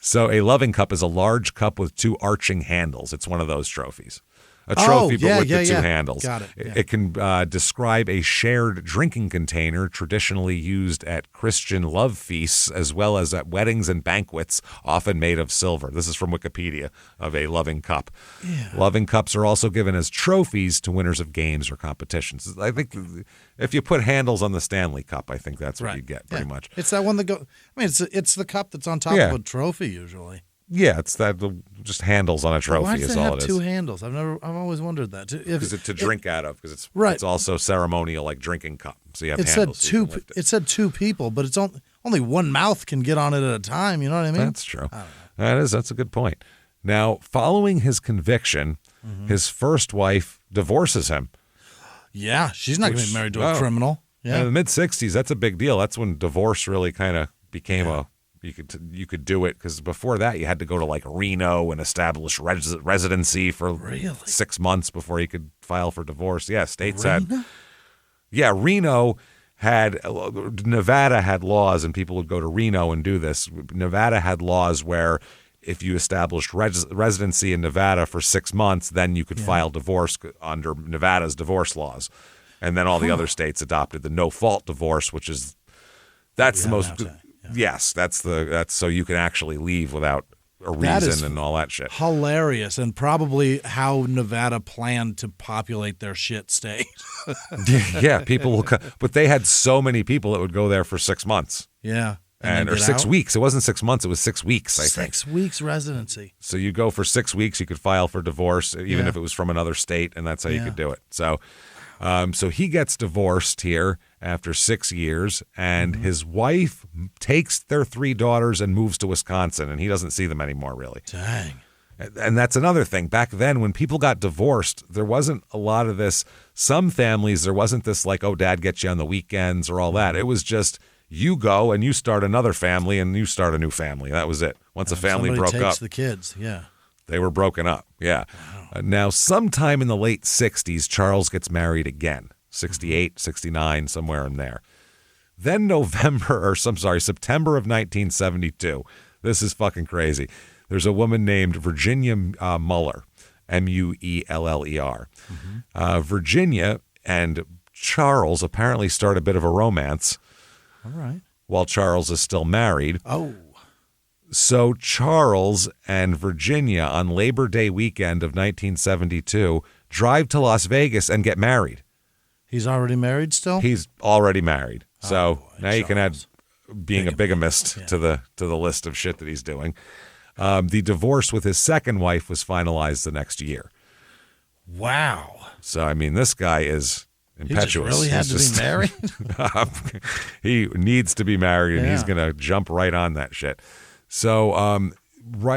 So a loving cup is a large cup with 2 arching handles. It's one of those trophies. A trophy, but with the 2 handles. Got it. Yeah. It can describe a shared drinking container traditionally used at Christian love feasts as well as at weddings and banquets, often made of silver. This is from Wikipedia of a loving cup. Yeah. Loving cups are also given as trophies to winners of games or competitions. I think if you put handles on the Stanley Cup, I think that's what you get pretty much. It's that one that goes. I mean, it's the cup that's on top of a trophy usually. Yeah, it's that just handles on a trophy. Why does is it all have it is. 2 handles? I've always wondered that. Because it's to drink out of. Because it's also ceremonial, like drinking cup. So you have handles. It said 2 people, but it's only one mouth can get on it at a time. You know what I mean? That's true. That's a good point. Now, following his conviction, his first wife divorces him. Yeah, she's not going to be married to a criminal. Yeah, in the mid '60s, that's a big deal. That's when divorce really kind of became you could do it, because before that you had to go to like Reno and establish residency for 6 months before you could file for divorce. Yeah, states had. Yeah, Reno had Nevada had laws, and people would go to Reno and do this. Nevada had laws where if you established residency in Nevada for 6 months, then you could file divorce under Nevada's divorce laws, and then all the other states adopted the no-fault divorce, which is that's the most. Yes, that's so you can actually leave without a reason and all that shit. Hilarious, and probably how Nevada planned to populate their shit state. Yeah, people will come, but they had so many people that would go there for 6 months. Yeah. Or 6 weeks. It wasn't 6 months, it was 6 weeks, I think. 6 weeks residency. So you go for 6 weeks, you could file for divorce, even if it was from another state, and that's how you could do it. So so he gets divorced here after 6 years, and his wife takes their 3 daughters and moves to Wisconsin, and he doesn't see them anymore, really. Dang. And that's another thing. Back then, when people got divorced, there wasn't a lot of this. Some families, there wasn't this like, oh, dad gets you on the weekends or all that. It was just you go and you start another family and you start a new family. That was it. Once a family broke up. The kids, they were broken up. Yeah. Wow. Now, sometime in the late 60s, Charles gets married again. 68, 69, somewhere in there. Then September of 1972. This is fucking crazy. There's a woman named Virginia Muller, Mueller. Virginia and Charles apparently start a bit of a romance. All right. While Charles is still married. Oh. So Charles and Virginia on Labor Day weekend of 1972 drive to Las Vegas and get married. He's already married still? He's already married. So now you can add being a bigamist to the list of shit that he's doing. The divorce with his second wife was finalized the next year. Wow. So, I mean, this guy is impetuous. He just really had to be married? He needs to be married, and he's going to jump right on that shit. So,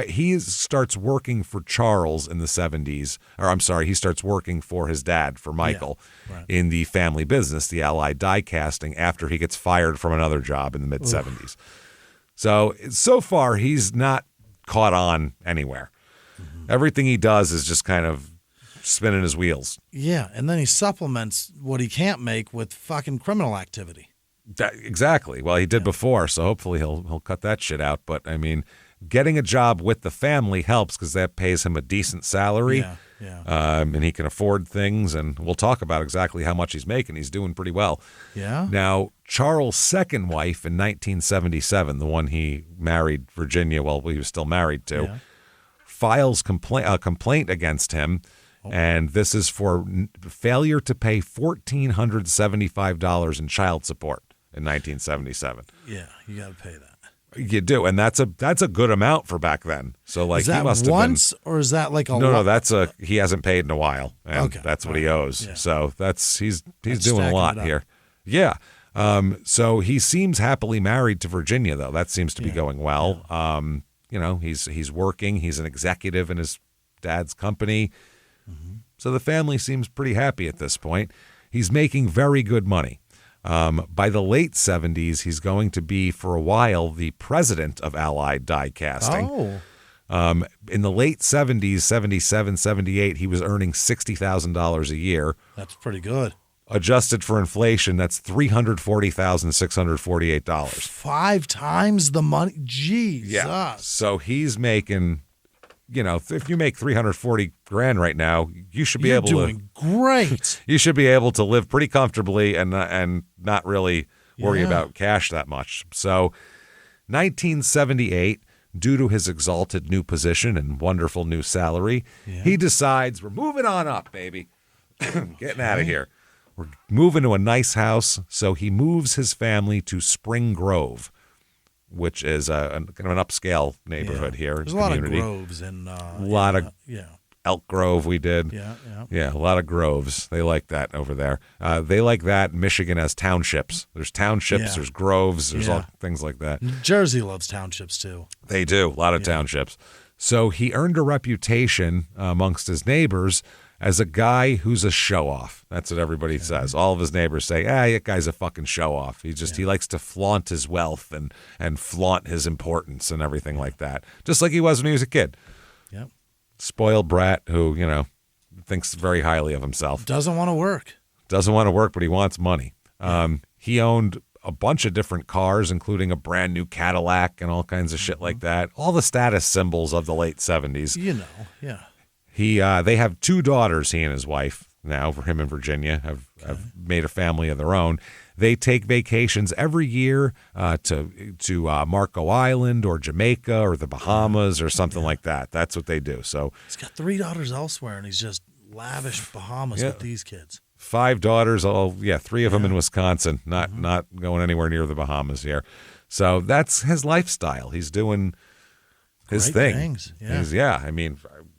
he starts working for Charles in the 70s. He starts working for his dad, for Michael, in the family business, the Allied Die Casting, after he gets fired from another job in the mid-70s. So far, he's not caught on anywhere. Everything he does is just kind of spinning his wheels. Yeah, and then he supplements what he can't make with fucking criminal activity. Exactly. Well, he did before, so hopefully he'll cut that shit out. But I mean, getting a job with the family helps because that pays him a decent salary. And he can afford things, and we'll talk about exactly how much he's making. He's doing pretty well. Yeah. Now, Charles' second wife in 1977, the one he married, Virginia, while he was still married to, files a complaint against him, and this is for failure to pay $1,475 in child support in 1977. Yeah, you got to pay that. You do, and that's a good amount for back then. So like, is that he must once, have been, or is that like a no? That's he hasn't paid in a while, and that's what he owes. Yeah. So he's doing a lot here. Yeah. So he seems happily married to Virginia, though. That seems to be going well. Yeah. He's working. He's an executive in his dad's company. Mm-hmm. So the family seems pretty happy at this point. He's making very good money. By the late 70s, he's going to be, for a while, the president of Allied Die Casting. In the late 70s, 77, 78, he was earning $60,000 a year. That's pretty good. Adjusted for inflation, that's $340,648. 5 times the money. Jesus. Yeah. So he's making, if you make $340,000 right now, you should be You're able to. doing great. You should be able to live pretty comfortably and not really worry about cash that much. So, 1978, due to his exalted new position and wonderful new salary, he decides we're moving on up, baby. Getting out of here. We're moving to a nice house. So he moves his family to Spring Grove, which is kind of an upscale neighborhood here. There's a lot of groves and a lot of Elk Grove we did. Yeah, a lot of groves. They like that over there. They like that. Michigan has townships. There's townships, there's groves, there's all things like that. Jersey loves townships too. They do, a lot of townships. So he earned a reputation amongst his neighbors as a guy who's a show-off. That's what everybody says. All of his neighbors say, that guy's a fucking show-off. He likes to flaunt his wealth and flaunt his importance and everything like that. Just like he was when he was a kid. Yep. Spoiled brat who, thinks very highly of himself. Doesn't want to work. Doesn't want to work, but he wants money. He owned a bunch of different cars, including a brand new Cadillac and all kinds of shit like that. All the status symbols of the late 70s. They have 2 daughters, he and his wife, now, for him and Virginia, have made a family of their own. They take vacations every year to Marco Island or Jamaica or the Bahamas or something like that. That's what they do. So he's got 3 daughters elsewhere, and he's just lavish Bahamas with these kids. 5 daughters, 3 of them in Wisconsin, not going anywhere near the Bahamas here. So that's his lifestyle. He's doing his Great thing. Things.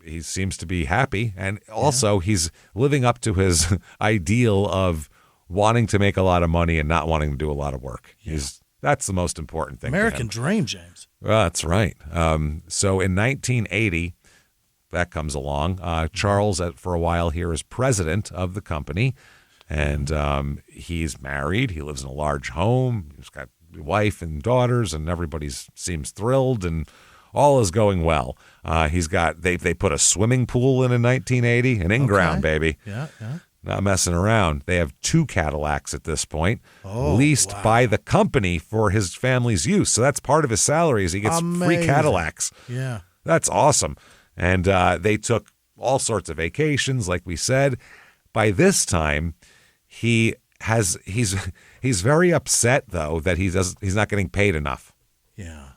He seems to be happy, and also he's living up to his ideal of wanting to make a lot of money and not wanting to do a lot of work. That's the most important thing. American dream, James. Well, that's right. So in 1980, that comes along. Charles, for a while here, is president of the company, and he's married. He lives in a large home. He's got a wife and daughters, and everybody seems thrilled, and all is going well. They put a swimming pool in 1980, an in-ground baby. Yeah. Not messing around. They have 2 Cadillacs at this point, leased by the company for his family's use. So that's part of his salary is he gets free Cadillacs. Yeah. That's awesome. And they took all sorts of vacations, like we said. By this time, he's very upset, though, that he's not getting paid enough. Yeah.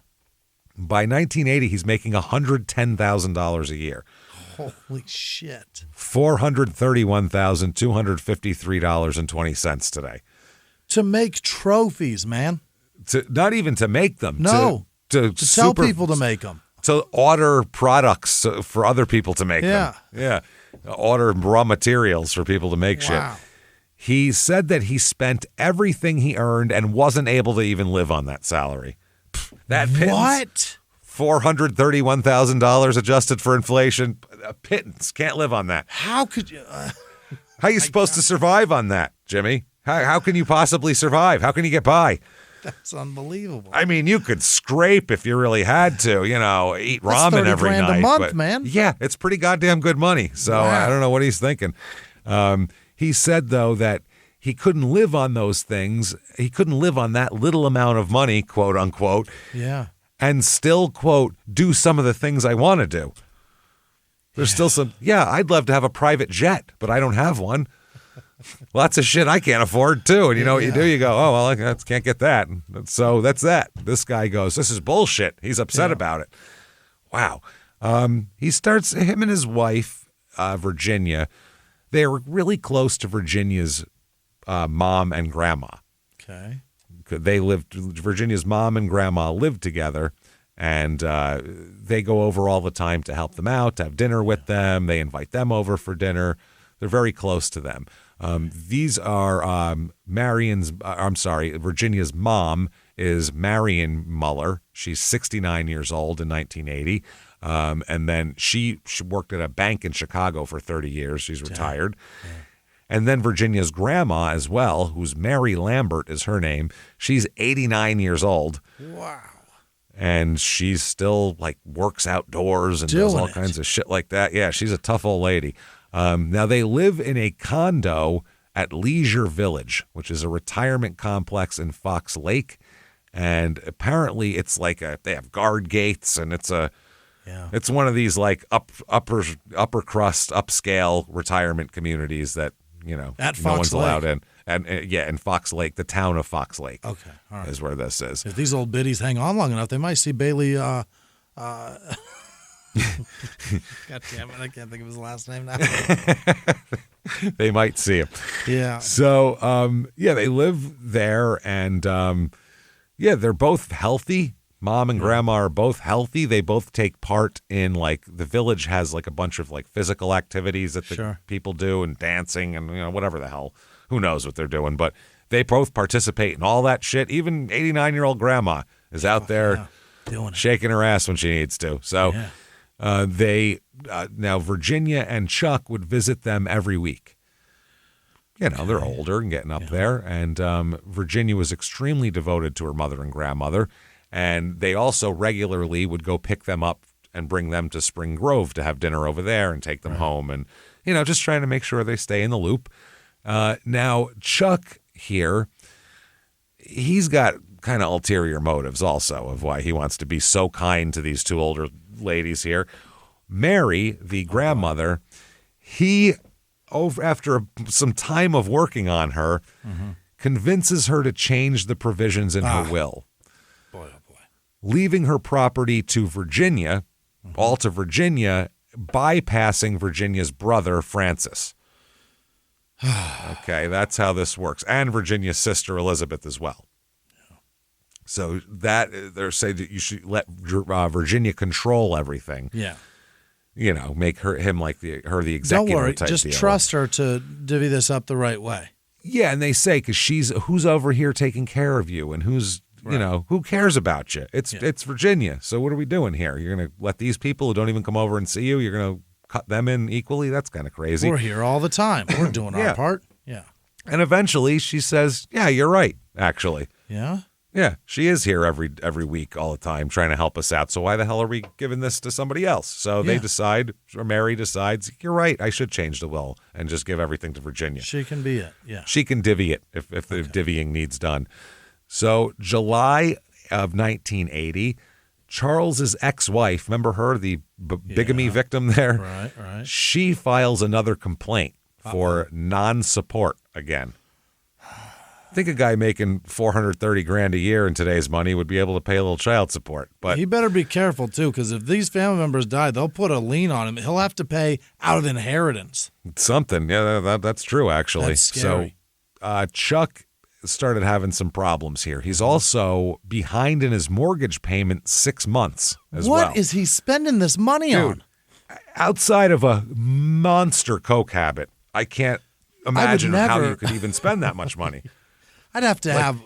By 1980, he's making $110,000 a year. Holy shit. $431,253.20 today. To make trophies, man. Not even to make them. No. To tell people to make them. To order products for other people to make them. Yeah. Order raw materials for people to make shit. He said that he spent everything he earned and wasn't able to even live on that salary. That pittance, what? $431,000 adjusted for inflation. A pittance. Can't live on that. How could you? How are you supposed to survive on that, Jimmy? How can you possibly survive? How can you get by? That's unbelievable. I mean, you could scrape if you really had to, eat ramen every night. $30,000 a month, man. Yeah, it's pretty goddamn good money. So I don't know what he's thinking. He said, though, that he couldn't live on those things. He couldn't live on that little amount of money, quote unquote. Yeah. And still, quote, do some of the things I want to do. There's still some, I'd love to have a private jet, but I don't have one. Lots of shit I can't afford, too. And you know what you do? You go, oh, well, I can't get that. So that's that. This guy goes, this is bullshit. He's upset about it. Wow. He starts, him and his wife, Virginia, they were really close to Virginia's mom and grandma. Okay. Virginia's mom and grandma lived together, and they go over all the time to help them out, to have dinner with them. They invite them over for dinner. They're very close to them. These are Virginia's mom is Marion Muller. She's 69 years old in 1980. And then she worked at a bank in Chicago for 30 years. She's retired. Yeah. And then Virginia's grandma as well, who's Mary Lambert is her name. She's 89 years old. Wow. And she's still like works outdoors and does all kinds of shit like that. Yeah, she's a tough old lady. Now they live in a condo at Leisure Village, which is a retirement complex in Fox Lake. And apparently it's like they have guard gates, and it's one of these like upper crust, upscale retirement communities that, you know, at no one's Lake. allowed in. And in Fox Lake, the town of Fox Lake. Okay, all right. Is where this is. If these old biddies hang on long enough, they might see Bailey. God damn it! I can't think of his last name now. They might see him. Yeah. So, they live there, and they're both healthy. Mom and grandma are both healthy. They both take part in, like, the village has like a bunch of like physical activities that the people do, and dancing and, you know, whatever the hell. Who knows what they're doing, but they both participate in all that shit. Even 89-year-old grandma is out there shaking her ass when she needs to. So now Virginia and Chuck would visit them every week. You know, they're older and getting up there. And Virginia was extremely devoted to her mother and grandmother. And they also regularly would go pick them up and bring them to Spring Grove to have dinner over there and take them home. And, you know, just trying to make sure they stay in the loop. Now, Chuck here, he's got kind of ulterior motives also of why he wants to be so kind to these two older ladies here. Mary, the grandmother, after some time of working on her, convinces her to change the provisions in her will. Boy, oh boy. Leaving her property to Virginia, all to Virginia, bypassing Virginia's brother, Francis. Okay, that's how this works. And Virginia's sister, Elizabeth, as well. Yeah. So they're saying that you should let Virginia control everything. Yeah. You know, make him like the executor. Don't worry, type just deal. trust her to divvy this up the right way. Yeah, and they say, because who's over here taking care of you, and who's, you know, who cares about you? It's Virginia. So what are we doing here? You're going to let these people who don't even come over and see you, you're going to cut them in equally? That's kind of crazy. We're here all the time. We're doing our part. Yeah. And eventually she says, yeah, you're right, actually. Yeah? Yeah, she is here every week all the time trying to help us out. So why the hell are we giving this to somebody else? So they decide, or Mary decides, you're right, I should change the will and just give everything to Virginia. She can be it, yeah. She can divvy it if the divvying needs done. So July of 1980, Charles's ex-wife, remember her, the bigamy victim there? Right. She files another complaint for non-support again. I think a guy making $430,000 a year in today's money would be able to pay a little child support. But he better be careful, too, because if these family members die, they'll put a lien on him. He'll have to pay out of inheritance. Something. Yeah, that's true, actually. That's scary. So Chuck started having some problems here. He's also behind in his mortgage payment 6 months as well. What is he spending this money on? Outside of a monster coke habit, I can't imagine how you could even spend that much money. I'd have to have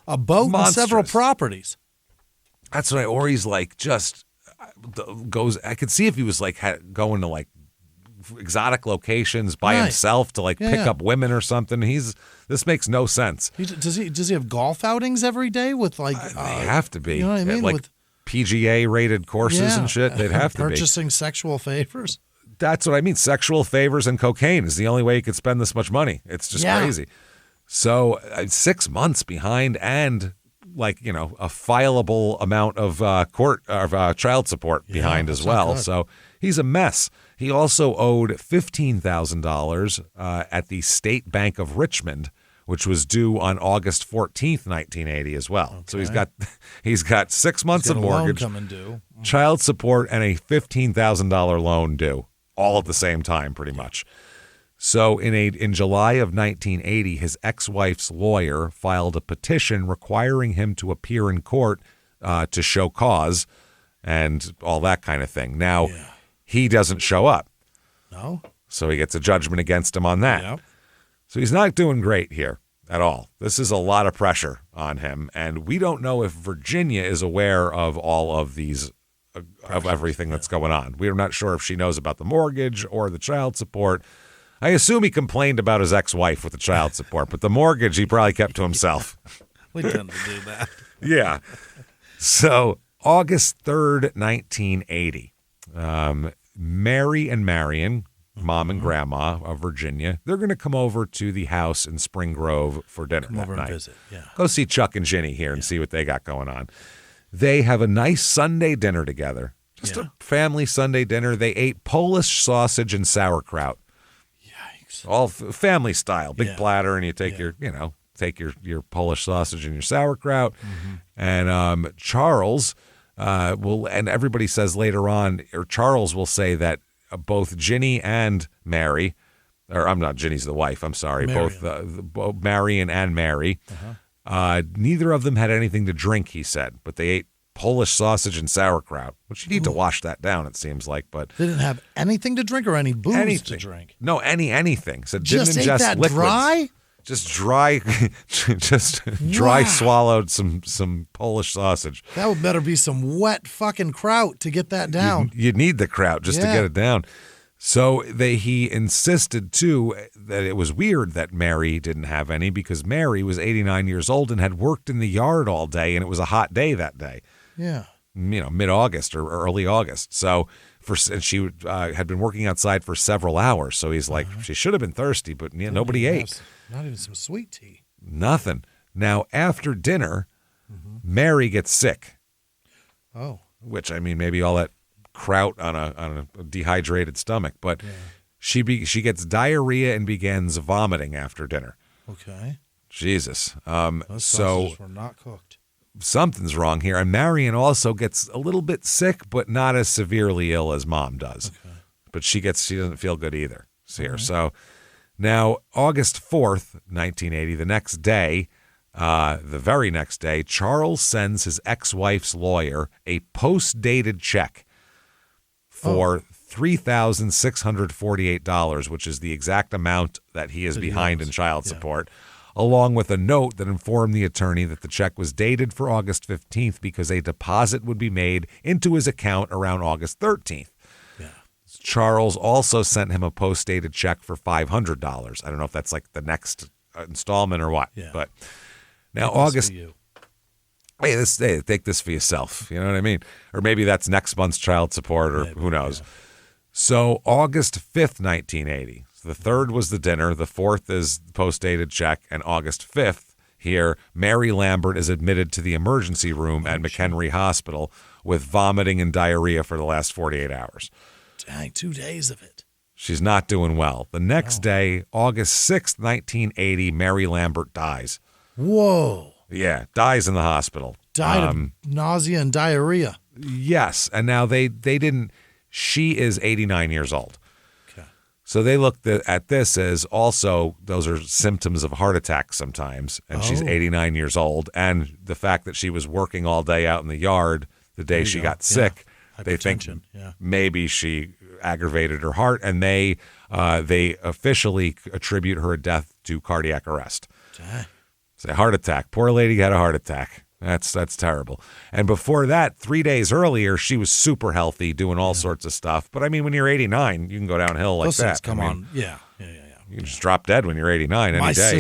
a boat and several properties. That's right. Or he's like just goes. I could see if he was like going to like exotic locations by himself to like pick up women or something. This makes no sense. Does he have golf outings every day with like? They have to be. You know what I mean? Like PGA rated courses and shit. They'd have to be purchasing sexual favors. That's what I mean. Sexual favors and cocaine is the only way you could spend this much money. It's just crazy. So 6 months behind and a fileable amount of child support behind as well. So he's a mess. He also owed $15,000 at the State Bank of Richmond, which was due on August 14th, 1980 as well. Okay. So he's got 6 months of mortgage, loan coming due, child support, and a $15,000 loan due, all at the same time, pretty much. So in July of 1980, his ex-wife's lawyer filed a petition requiring him to appear in court to show cause and all that kind of thing. Now, he doesn't show up. No. So he gets a judgment against him on that. Yep. So he's not doing great here at all. This is a lot of pressure on him, and we don't know if Virginia is aware of all of these, of everything that's going on. We're not sure if she knows about the mortgage or the child support. I assume he complained about his ex-wife with the child support, but the mortgage he probably kept to himself. We tend to do that. Yeah. So August 3rd, 1980, Mary and Marion, mom and grandma of Virginia, they're going to come over to the house in Spring Grove for dinner that night. And visit. Yeah. Go see Chuck and Ginny here and see what they got going on. They have a nice Sunday dinner together, just a family Sunday dinner. They ate Polish sausage and sauerkraut. Yikes. All family style, big platter, and you take your Polish sausage and your sauerkraut. Mm-hmm. And Charles and everybody says later on, or Charles will say that both Ginny and Mary, or I'm not, Ginny's the wife, I'm sorry, Marion. both Marion and Mary, neither of them had anything to drink, he said, but they ate Polish sausage and sauerkraut, which you need to wash that down, it seems like. But they didn't have anything to drink or any booze to drink? No, anything. So just didn't ate that liquids. Dry? Just dry, dry swallowed some Polish sausage. That would better be some wet fucking kraut to get that down. You need the kraut just to get it down. So he insisted, too, that it was weird that Mary didn't have any because Mary was 89 years old and had worked in the yard all day, and it was a hot day that day. Yeah. Mid-August or early August. So and she had been working outside for several hours. So he's like, she should have been thirsty, but nobody ate. Not even some sweet tea. Nothing. Now, after dinner, Mary gets sick. Oh. Which, I mean, maybe all that kraut on a dehydrated stomach. But she gets diarrhea and begins vomiting after dinner. Okay. Jesus. Those sausages were not cooked. Something's wrong here. And Marion also gets a little bit sick, but not as severely ill as Mom does. Okay. But she doesn't feel good either here. Right. So now, August 4th, 1980, the next day, the very next day, Charles sends his ex-wife's lawyer a post-dated check for $3,648, which is the exact amount that he is behind in child support, along with a note that informed the attorney that the check was dated for August 15th because a deposit would be made into his account around August 13th. Yeah. Charles also sent him a post-dated check for $500. I don't know if that's like the next installment or what. Yeah. But now August. Hey, take this for yourself. You know what I mean? Or maybe that's next month's child support, or who knows. Yeah. So August 5th, 1980. The 3rd was the dinner. The 4th is the post-dated check. And August 5th, here, Mary Lambert is admitted to the emergency room at McHenry Hospital with vomiting and diarrhea for the last 48 hours. Dang, 2 days of it. She's not doing well. The next day, August 6th, 1980, Mary Lambert dies. Whoa. Yeah, dies in the hospital. Died of nausea and diarrhea. Yes, and now they didn't. She is 89 years old. So they looked at this as also those are symptoms of heart attack sometimes, and she's 89 years old, and the fact that she was working all day out in the yard the day she got sick, they think maybe she aggravated her heart, and they officially attribute her death to cardiac arrest. It's a heart attack. Poor lady had a heart attack. That's terrible. And before that, 3 days earlier, she was super healthy, doing all sorts of stuff. But I mean, when you're 89, you can go downhill like that. Come on. Yeah. You can just drop dead when you're 89 any day.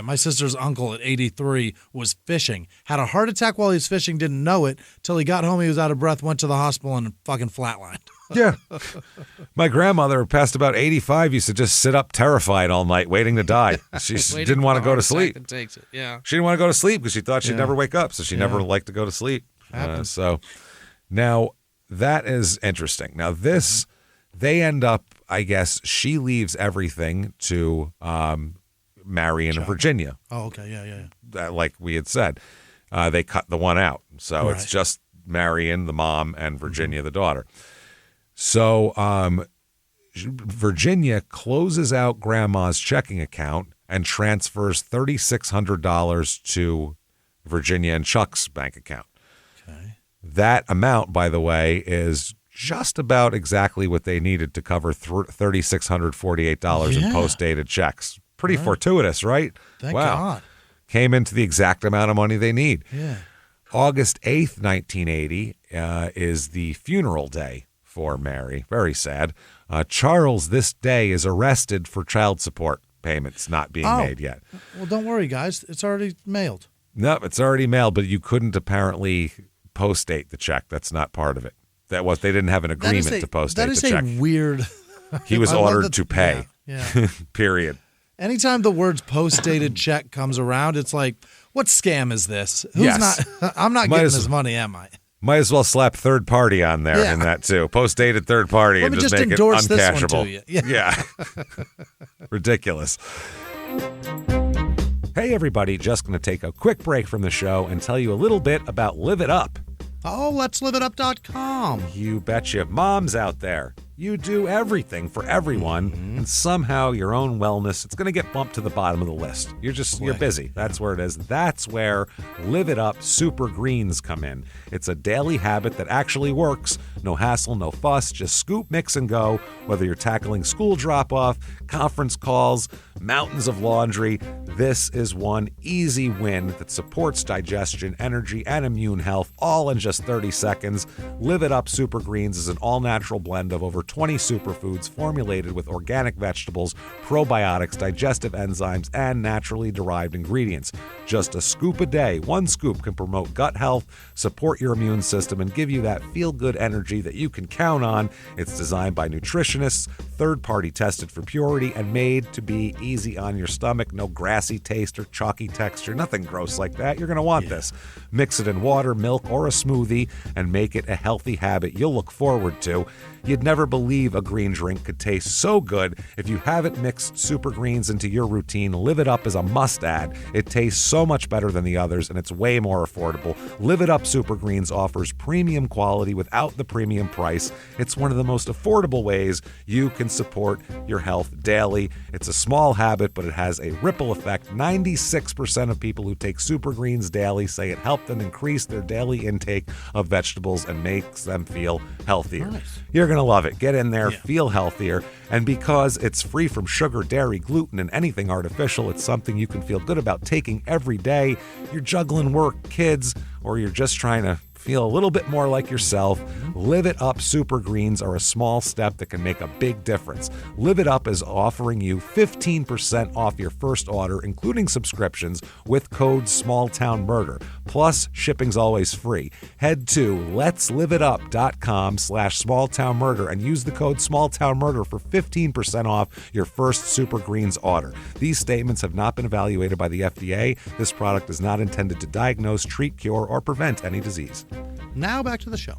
My sister's uncle at 83 was fishing, had a heart attack while he was fishing, didn't know it, till he got home, he was out of breath, went to the hospital and fucking flatlined. Yeah. My grandmother, past about 85, used to just sit up terrified all night waiting to die. She didn't want to go to sleep. Yeah. She didn't want to go to sleep because she thought she'd never wake up, so she never liked to go to sleep. So now that is interesting. Now this, they end up, I guess, she leaves everything to Marion and Virginia. Oh, okay. Yeah. Like we had said. They cut the one out. So it's just Marion, the mom, and Virginia, the daughter. So Virginia closes out Grandma's checking account and transfers $3,600 to Virginia and Chuck's bank account. Okay. That amount, by the way, is just about exactly what they needed to cover $3,648 in post-dated checks. Pretty fortuitous, right? Thank God. Came into the exact amount of money they need. Yeah. August 8th, 1980 is the funeral day for Mary. Very sad. Charles, this day, is arrested for child support payments not being made yet. Well, don't worry, guys. It's already mailed. No, it's already mailed, but you couldn't apparently post-date the check. That's not part of it. They didn't have an agreement to post-date the check. That is a weird... He was ordered to pay. Yeah. Period. Anytime the words post-dated check comes around, it's like, what scam is this? I'm not getting his money, am I? Might as well slap third party on there in that too. Post-dated third party and just make it uncashable. This one to you. Yeah. Ridiculous. Hey, everybody. Just going to take a quick break from the show and tell you a little bit about Live It Up. Oh, let's liveitup.com. You betcha. Moms out there, you do everything for everyone, and somehow your own wellness, it's going to get bumped to the bottom of the list. You're busy. That's where it is. That's where Live It Up Super Greens come in. It's a daily habit that actually works. No hassle, no fuss, just scoop, mix, and go. Whether you're tackling school drop-off, conference calls, mountains of laundry, this is one easy win that supports digestion, energy, and immune health, all in just 30 seconds. Live It Up Super Greens is an all-natural blend of over 20 superfoods formulated with organic vegetables, probiotics, digestive enzymes, and naturally derived ingredients. Just a scoop a day. One scoop can promote gut health, support your immune system, and give you that feel-good energy that you can count on. It's designed by nutritionists, third-party tested for purity, and made to be easy on your stomach. No grassy taste or chalky texture. Nothing gross like that. You're going to want this. Mix it in water, milk, or a smoothie, and make it a healthy habit you'll look forward to. You'd never believe a green drink could taste so good. If you haven't mixed Super Greens into your routine, Live It Up is a must-add. It tastes so much better than the others, and it's way more affordable. Live It Up Super Greens offers premium quality without the premium price. It's one of the most affordable ways you can support your health daily. It's a small habit, but it has a ripple effect. 96% of people who take Super Greens daily say it helped them increase their daily intake of vegetables and makes them feel healthier. Nice. You're going to love it. Get in there, feel healthier. And because it's free from sugar, dairy, gluten, and anything artificial, it's something you can feel good about taking every day. You're juggling work, kids, or you're just trying to feel a little bit more like yourself. Live It Up Super Greens are a small step that can make a big difference. Live It Up is offering you 15% off your first order, including subscriptions, with code SmallTownMurder. Plus, shipping's always free. Head to letsliveitup.com/smalltownmurder and use the code SmallTownMurder for 15% off your first Super Greens order. These statements have not been evaluated by the FDA. This product is not intended to diagnose, treat, cure, or prevent any disease. Now back to the show.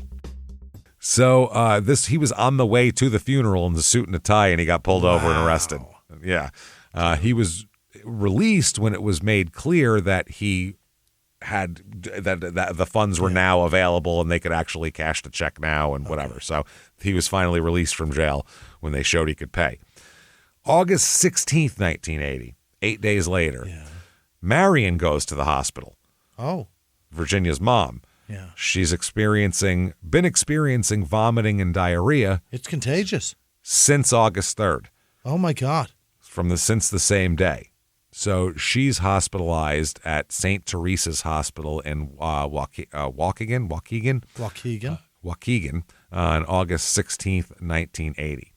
So he was on the way to the funeral in the suit and a tie, and he got pulled over and arrested. Yeah. He was released when it was made clear that he had that the funds were now available and they could actually cash the check now and whatever. So he was finally released from jail when they showed he could pay. August 16th, 1980, 8 days later, Marion goes to the hospital. Oh. Virginia's mom. Yeah. She's been experiencing vomiting and diarrhea. It's contagious. Since August 3rd. Oh my God. Since the same day. So she's hospitalized at St. Teresa's Hospital in Waukegan on August 16th, 1980.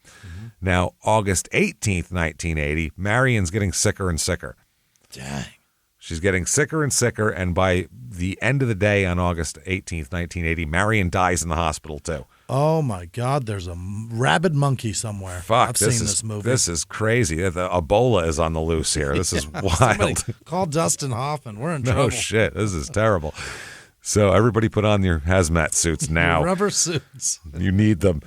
Now, August 18th, 1980, Marion's getting sicker and sicker. Dang. She's getting sicker and sicker, and by the end of the day on August 18th, 1980, Marion dies in the hospital too. Oh my God! There's a rabid monkey somewhere. Fuck, I've seen this movie. This is crazy. The Ebola is on the loose here. This is wild. Call Dustin Hoffman. We're in trouble. trouble. No shit. This is terrible. So everybody put on your hazmat suits now. Rubber suits. You need them.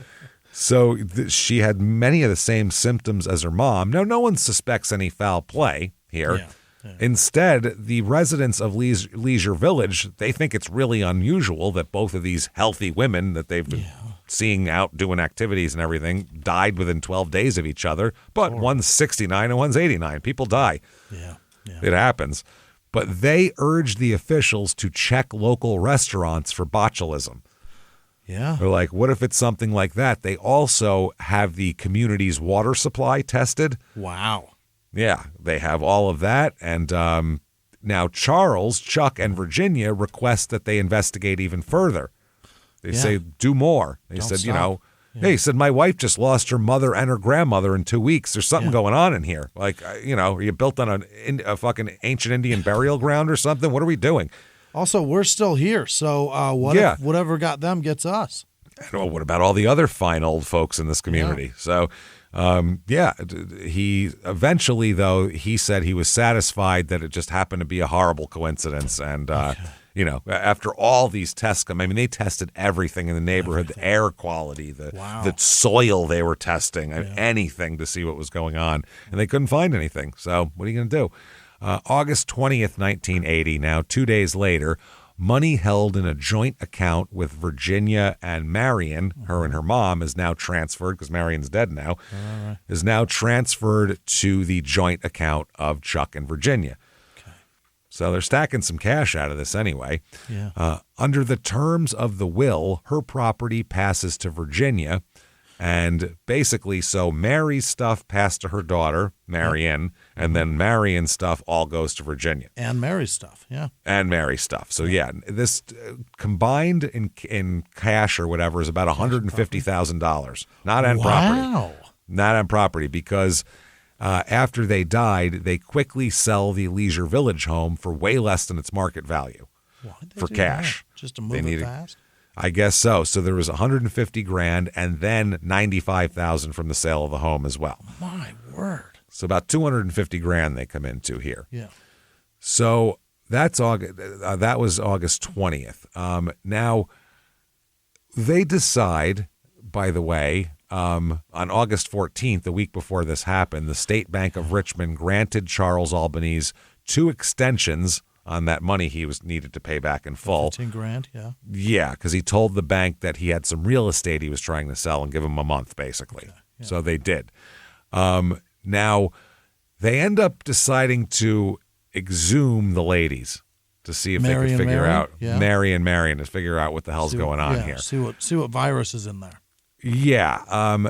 So she had many of the same symptoms as her mom. Now, no one suspects any foul play here. Yeah. Instead, the residents of Leisure Village, they think it's really unusual that both of these healthy women that they've been seeing out doing activities and everything died within 12 days of each other. But one's 69 and one's 89. People die. Yeah. It happens. But they urged the officials to check local restaurants for botulism. Yeah. They're like, what if it's something like that? They also have the community's water supply tested. Wow. Yeah, they have all of that. And now Charles, Chuck, and Virginia request that they investigate even further. They say, do more. They said, stop. Hey, he said, my wife just lost her mother and her grandmother in 2 weeks. There's something going on in here. Like, are you built on a fucking ancient Indian burial ground or something? What are we doing? Also, we're still here. So if whatever got them gets us? And what about all the other fine old folks in this community? So... he eventually, though, he said he was satisfied that it just happened to be a horrible coincidence. And, after all these tests come, I mean, they tested everything in the neighborhood, the air quality, the soil they were testing, anything to see what was going on. And they couldn't find anything. So what are you going to do? August 20th, 1980, now 2 days later, money held in a joint account with Virginia and Marion, her and her mom, is now transferred, because Marion's dead now, is now transferred to the joint account of Chuck and Virginia. Okay. So they're stacking some cash out of this anyway. Yeah. Under the terms of the will, her property passes to Virginia. And basically, so Mary's stuff passed to her daughter, Marion, and then Marion's stuff all goes to Virginia. And Mary's stuff, yeah. And Mary's stuff. So, this combined in cash or whatever is about $150,000. Not on property. Wow. Not on property, because after they died, they quickly sell the Leisure Village home for way less than its market value for cash. That? Just to move it fast? I guess so. So there was $150,000 and then $95,000 from the sale of the home as well. My word. So about $250,000 they come into here. Yeah. So that's August. That was August 20th. Now they decide, by the way, on August 14th, the week before this happened, the State Bank of Richmond granted Charles Albanese 2 extensions on that money he was needed to pay back in full. $15,000, yeah. Yeah, because he told the bank that he had some real estate he was trying to sell and give him a month, basically. Okay, yeah. So they did. Now, they end up deciding to exhume the ladies to see if they could figure out Mary and Marion to figure out what the hell's going on here. See what virus is in there. Yeah.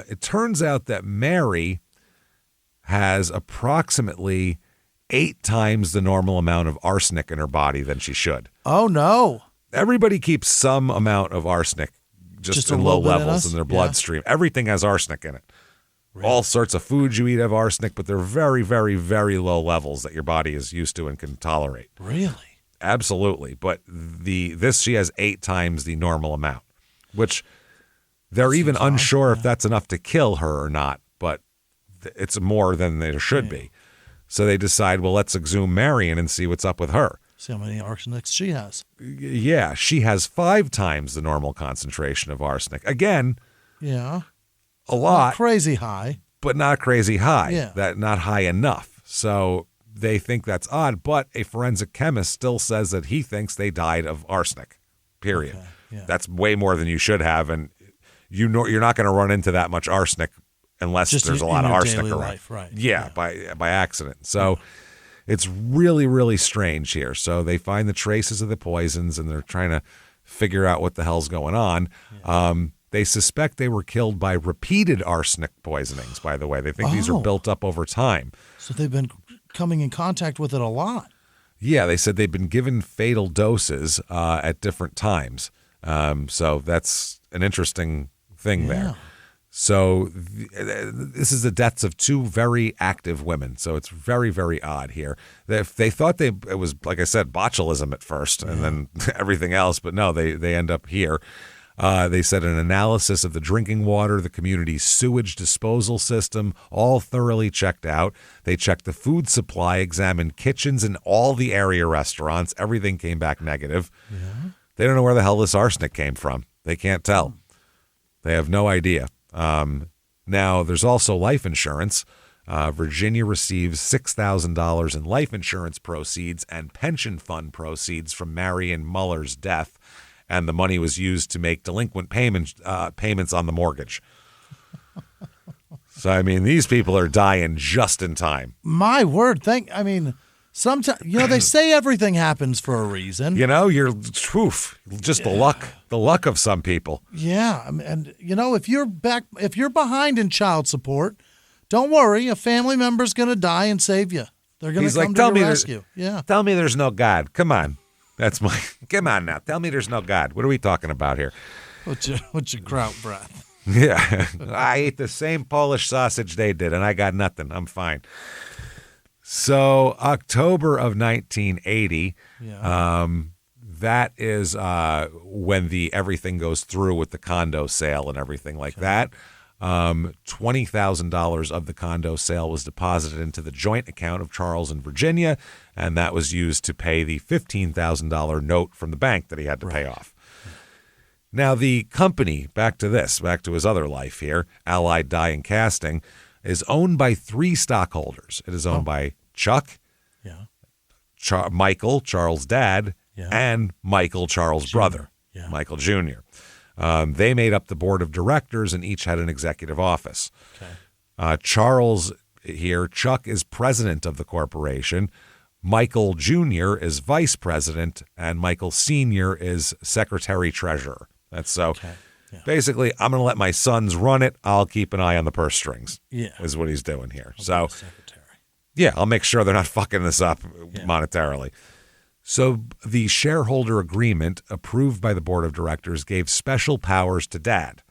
It turns out that Mary has approximately 8 times the normal amount of arsenic in her body than she should. Oh, no. Everybody keeps some amount of arsenic just in low levels in their bloodstream. Yeah. Everything has arsenic in it. Really? All sorts of foods you eat have arsenic, but they're very, very, very low levels that your body is used to and can tolerate. Really? Absolutely. But she has 8 times the normal amount, which they're even unsure if that's enough to kill her or not, but it's more than there should be. So they decide, well, let's exhume Marion and see what's up with her. See how many arsenics she has. Yeah, she has 5 times the normal concentration of arsenic. Again, a lot. Not crazy high. But not crazy high. Yeah. Not high enough. So they think that's odd, but a forensic chemist still says that he thinks they died of arsenic, period. Okay, yeah. That's way more than you should have, and you're not going to run into that much arsenic unless there's a lot of arsenic around. Life, right. Yeah, by accident. So it's really, really strange here. So they find the traces of the poisons, and they're trying to figure out what the hell's going on. Yeah. They suspect they were killed by repeated arsenic poisonings, by the way. They think these are built up over time. So they've been coming in contact with it a lot. Yeah, they said they've been given fatal doses at different times. So that's an interesting thing there. So this is the deaths of 2 very active women. So it's very, very odd here. They thought it was, like I said, botulism at first and then everything else. But no, they end up here. They said an analysis of the drinking water, the community's sewage disposal system, all thoroughly checked out. They checked the food supply, examined kitchens in all the area restaurants. Everything came back negative. Yeah. They don't know where the hell this arsenic came from. They can't tell. They have no idea. Now, there's also life insurance. Virginia receives $6,000 in life insurance proceeds and pension fund proceeds from Marion Muller's death, and the money was used to make delinquent payments on the mortgage. So, I mean, these people are dying just in time. My word. Sometimes, they say everything happens for a reason. You're just the luck of some people. Yeah. And, if you're behind in child support, don't worry. A family member's going to die and save you. They're going to come to your rescue. Yeah. Tell me there's no God. Come on. Come on now. Tell me there's no God. What are we talking about here? What's your kraut breath? Yeah. I ate the same Polish sausage they did, and I got nothing. I'm fine. So October of 1980, that is when everything goes through with the condo sale and everything like that. $20,000 of the condo sale was deposited into the joint account of Charles and Virginia, and that was used to pay the $15,000 note from the bank that he had to pay off. Now, the company, back to his other life here, Allied Die and Casting, is owned by 3 stockholders. It is owned by Chuck, Michael, Charles' dad, and Michael, Charles' brother, Michael Jr. They made up the board of directors and each had an executive office. Okay. Chuck is president of the corporation. Michael Jr. is vice president, and Michael Sr. is secretary treasurer. That's so. Okay. Yeah. Basically, I'm going to let my sons run it. I'll keep an eye on the purse strings. Yeah, is what he's doing here. I'll make sure they're not fucking this up monetarily. So the shareholder agreement approved by the board of directors gave special powers to Dad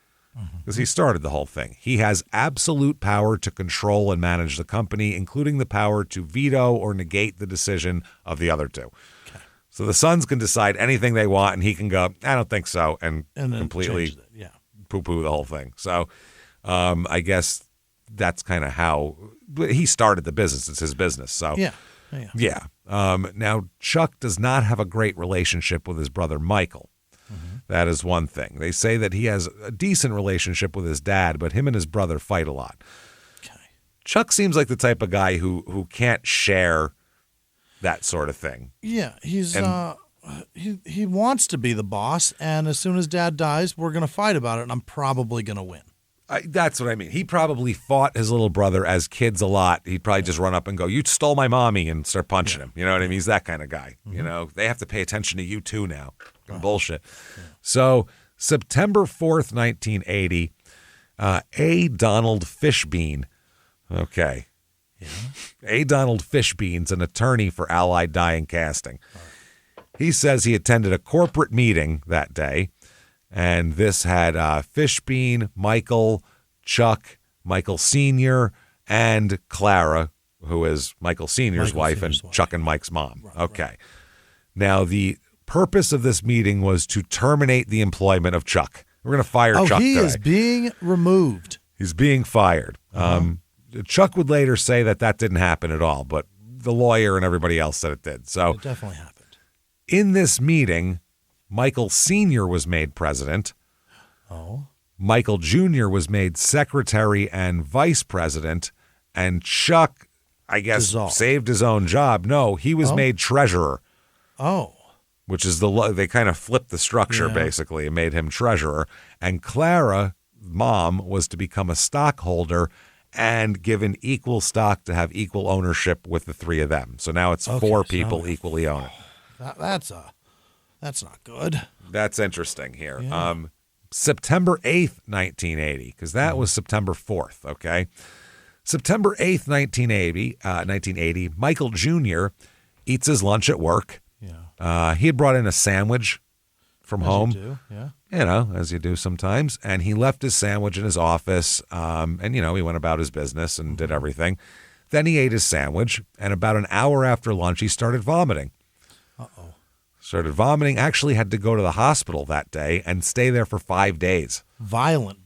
because he started the whole thing. He has absolute power to control and manage the company, including the power to veto or negate the decision of the other 2. Okay. So the sons can decide anything they want, and he can go, I don't think so, and completely poo-poo the whole thing. So I guess that's kind of how he started the business. It's his business. So now, Chuck does not have a great relationship with his brother Michael. That is one thing. They say that he has a decent relationship with his dad, but him and his brother fight a lot. Okay. Chuck seems like the type of guy who can't share that sort of thing. Yeah, he wants to be the boss, and as soon as Dad dies, we're going to fight about it, and I'm probably going to win. That's what I mean. He probably fought his little brother as kids a lot. He'd probably just run up and go, "You stole my mommy," and start punching him. You know what I mean? He's that kind of guy. They have to pay attention to you too now. Bullshit. Yeah. So September 4th, 1980, A. Donald Fishbein. Okay. Yeah. A. Donald Fishbein's an attorney for Allied Die and Casting. He says he attended a corporate meeting that day. And this had Fishbein, Michael, Chuck, Michael Sr., and Clara, who is Michael Sr.'s wife and Chuck and Mike's mom. Right, okay. Right. Now, the purpose of this meeting was to terminate the employment of Chuck. We're going to fire Chuck today. He is being removed. He's being fired. Chuck would later say that didn't happen at all, but the lawyer and everybody else said it did. So it definitely happened. In this meeting, Michael Sr. was made president. Oh. Michael Jr. was made secretary and vice president. And Chuck, I guess, saved his own job. No, he was made treasurer. Oh. Which is they kind of flipped the structure, basically, and made him treasurer. And Clara, mom, was to become a stockholder and given equal stock to have equal ownership with the 3 of them. So now it's 4 people equally own it. That's not good. That's interesting here. Yeah. September 8th, 1980, because that was September 4th, okay? September 8th, 1980, Michael Jr. eats his lunch at work. Yeah. He had brought in a sandwich from home. As you do sometimes. And he left his sandwich in his office, and, he went about his business and did everything. Then he ate his sandwich, and about an hour after lunch, he started vomiting. Uh-oh. Started vomiting. Actually had to go to the hospital that day and stay there for 5 days. Violent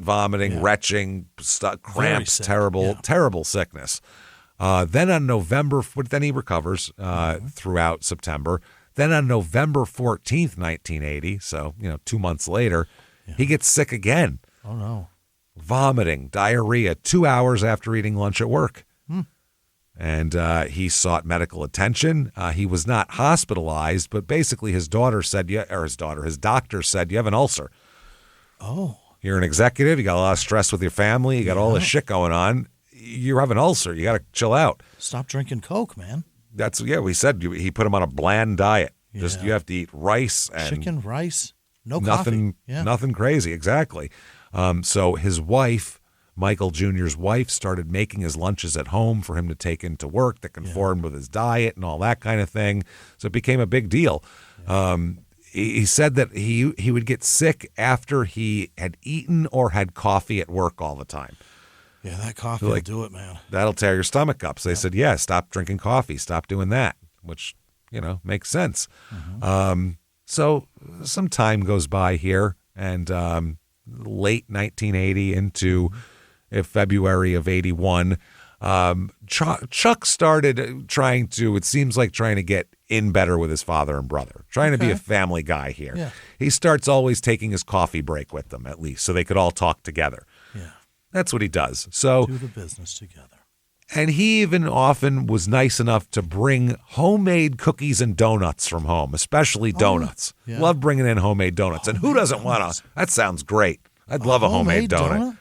vomiting, retching, cramps, terrible sickness. Then on November, then he recovers throughout September. Then on November 14th, 1980, so 2 months later, he gets sick again. Oh no! Vomiting, diarrhea, 2 hours after eating lunch at work. And he sought medical attention. He was not hospitalized, but basically his doctor said, you have an ulcer. Oh. You're an executive. You got a lot of stress with your family. You got all this shit going on. You have an ulcer. You got to chill out. Stop drinking Coke, man. We said he put him on a bland diet. Yeah. Just you have to eat rice and chicken, rice, no nothing, coffee. Nothing crazy. Exactly. So his wife, Michael Jr.'s wife, started making his lunches at home for him to take into work that conformed with his diet and all that kind of thing. So it became a big deal. Yeah. He said that he would get sick after he had eaten or had coffee at work all the time. Yeah, that coffee will do it, man. That'll tear your stomach up. So they said, stop drinking coffee, stop doing that, which, makes sense. Mm-hmm. So some time goes by here, and late 1980 into February of 81, Chuck started trying to get in better with his father and brother, trying to be a family guy here. Yeah. He starts always taking his coffee break with them, at least, so they could all talk together. Yeah. That's what he does. So do the business together. And he even often was nice enough to bring homemade cookies and donuts from home, especially donuts. Yeah. Love bringing in homemade donuts. And who doesn't want to? That sounds great. I'd love a homemade donut.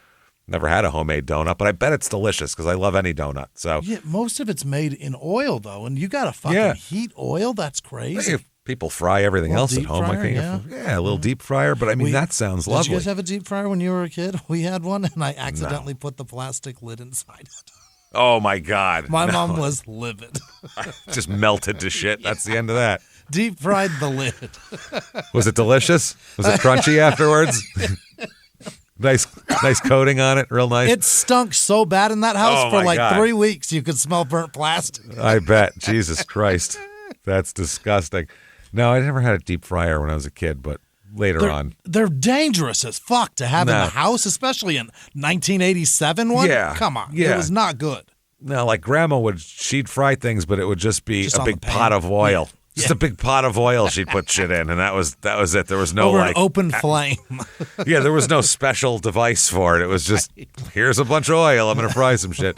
Never had a homemade donut, but I bet it's delicious because I love any donut. So most of it's made in oil though, and you got to fucking heat oil. That's crazy. If people fry everything else at home. Fryer, a little deep fryer. But I mean, that sounds lovely. Did you guys have a deep fryer when you were a kid? We had one, and I accidentally put the plastic lid inside it. Oh my God! My mom was livid. Just melted to shit. That's the end of that. Deep fried the lid. Was it delicious? Was it crunchy afterwards? Nice coating on it, real nice. It stunk so bad in that house for like 3 weeks. You could smell burnt plastic. I bet. Jesus Christ, that's disgusting. No, I never had a deep fryer when I was a kid, but later on, they're dangerous as fuck to have in the house, especially in 1987. Yeah, come on, it was not good. No, like Grandma she'd fry things, but it would just be a big pot of oil. Just a big pot of oil she'd put shit in, and that was it. There was no an open flame. There was no special device for it. It was just, here's a bunch of oil. I'm going to fry some shit.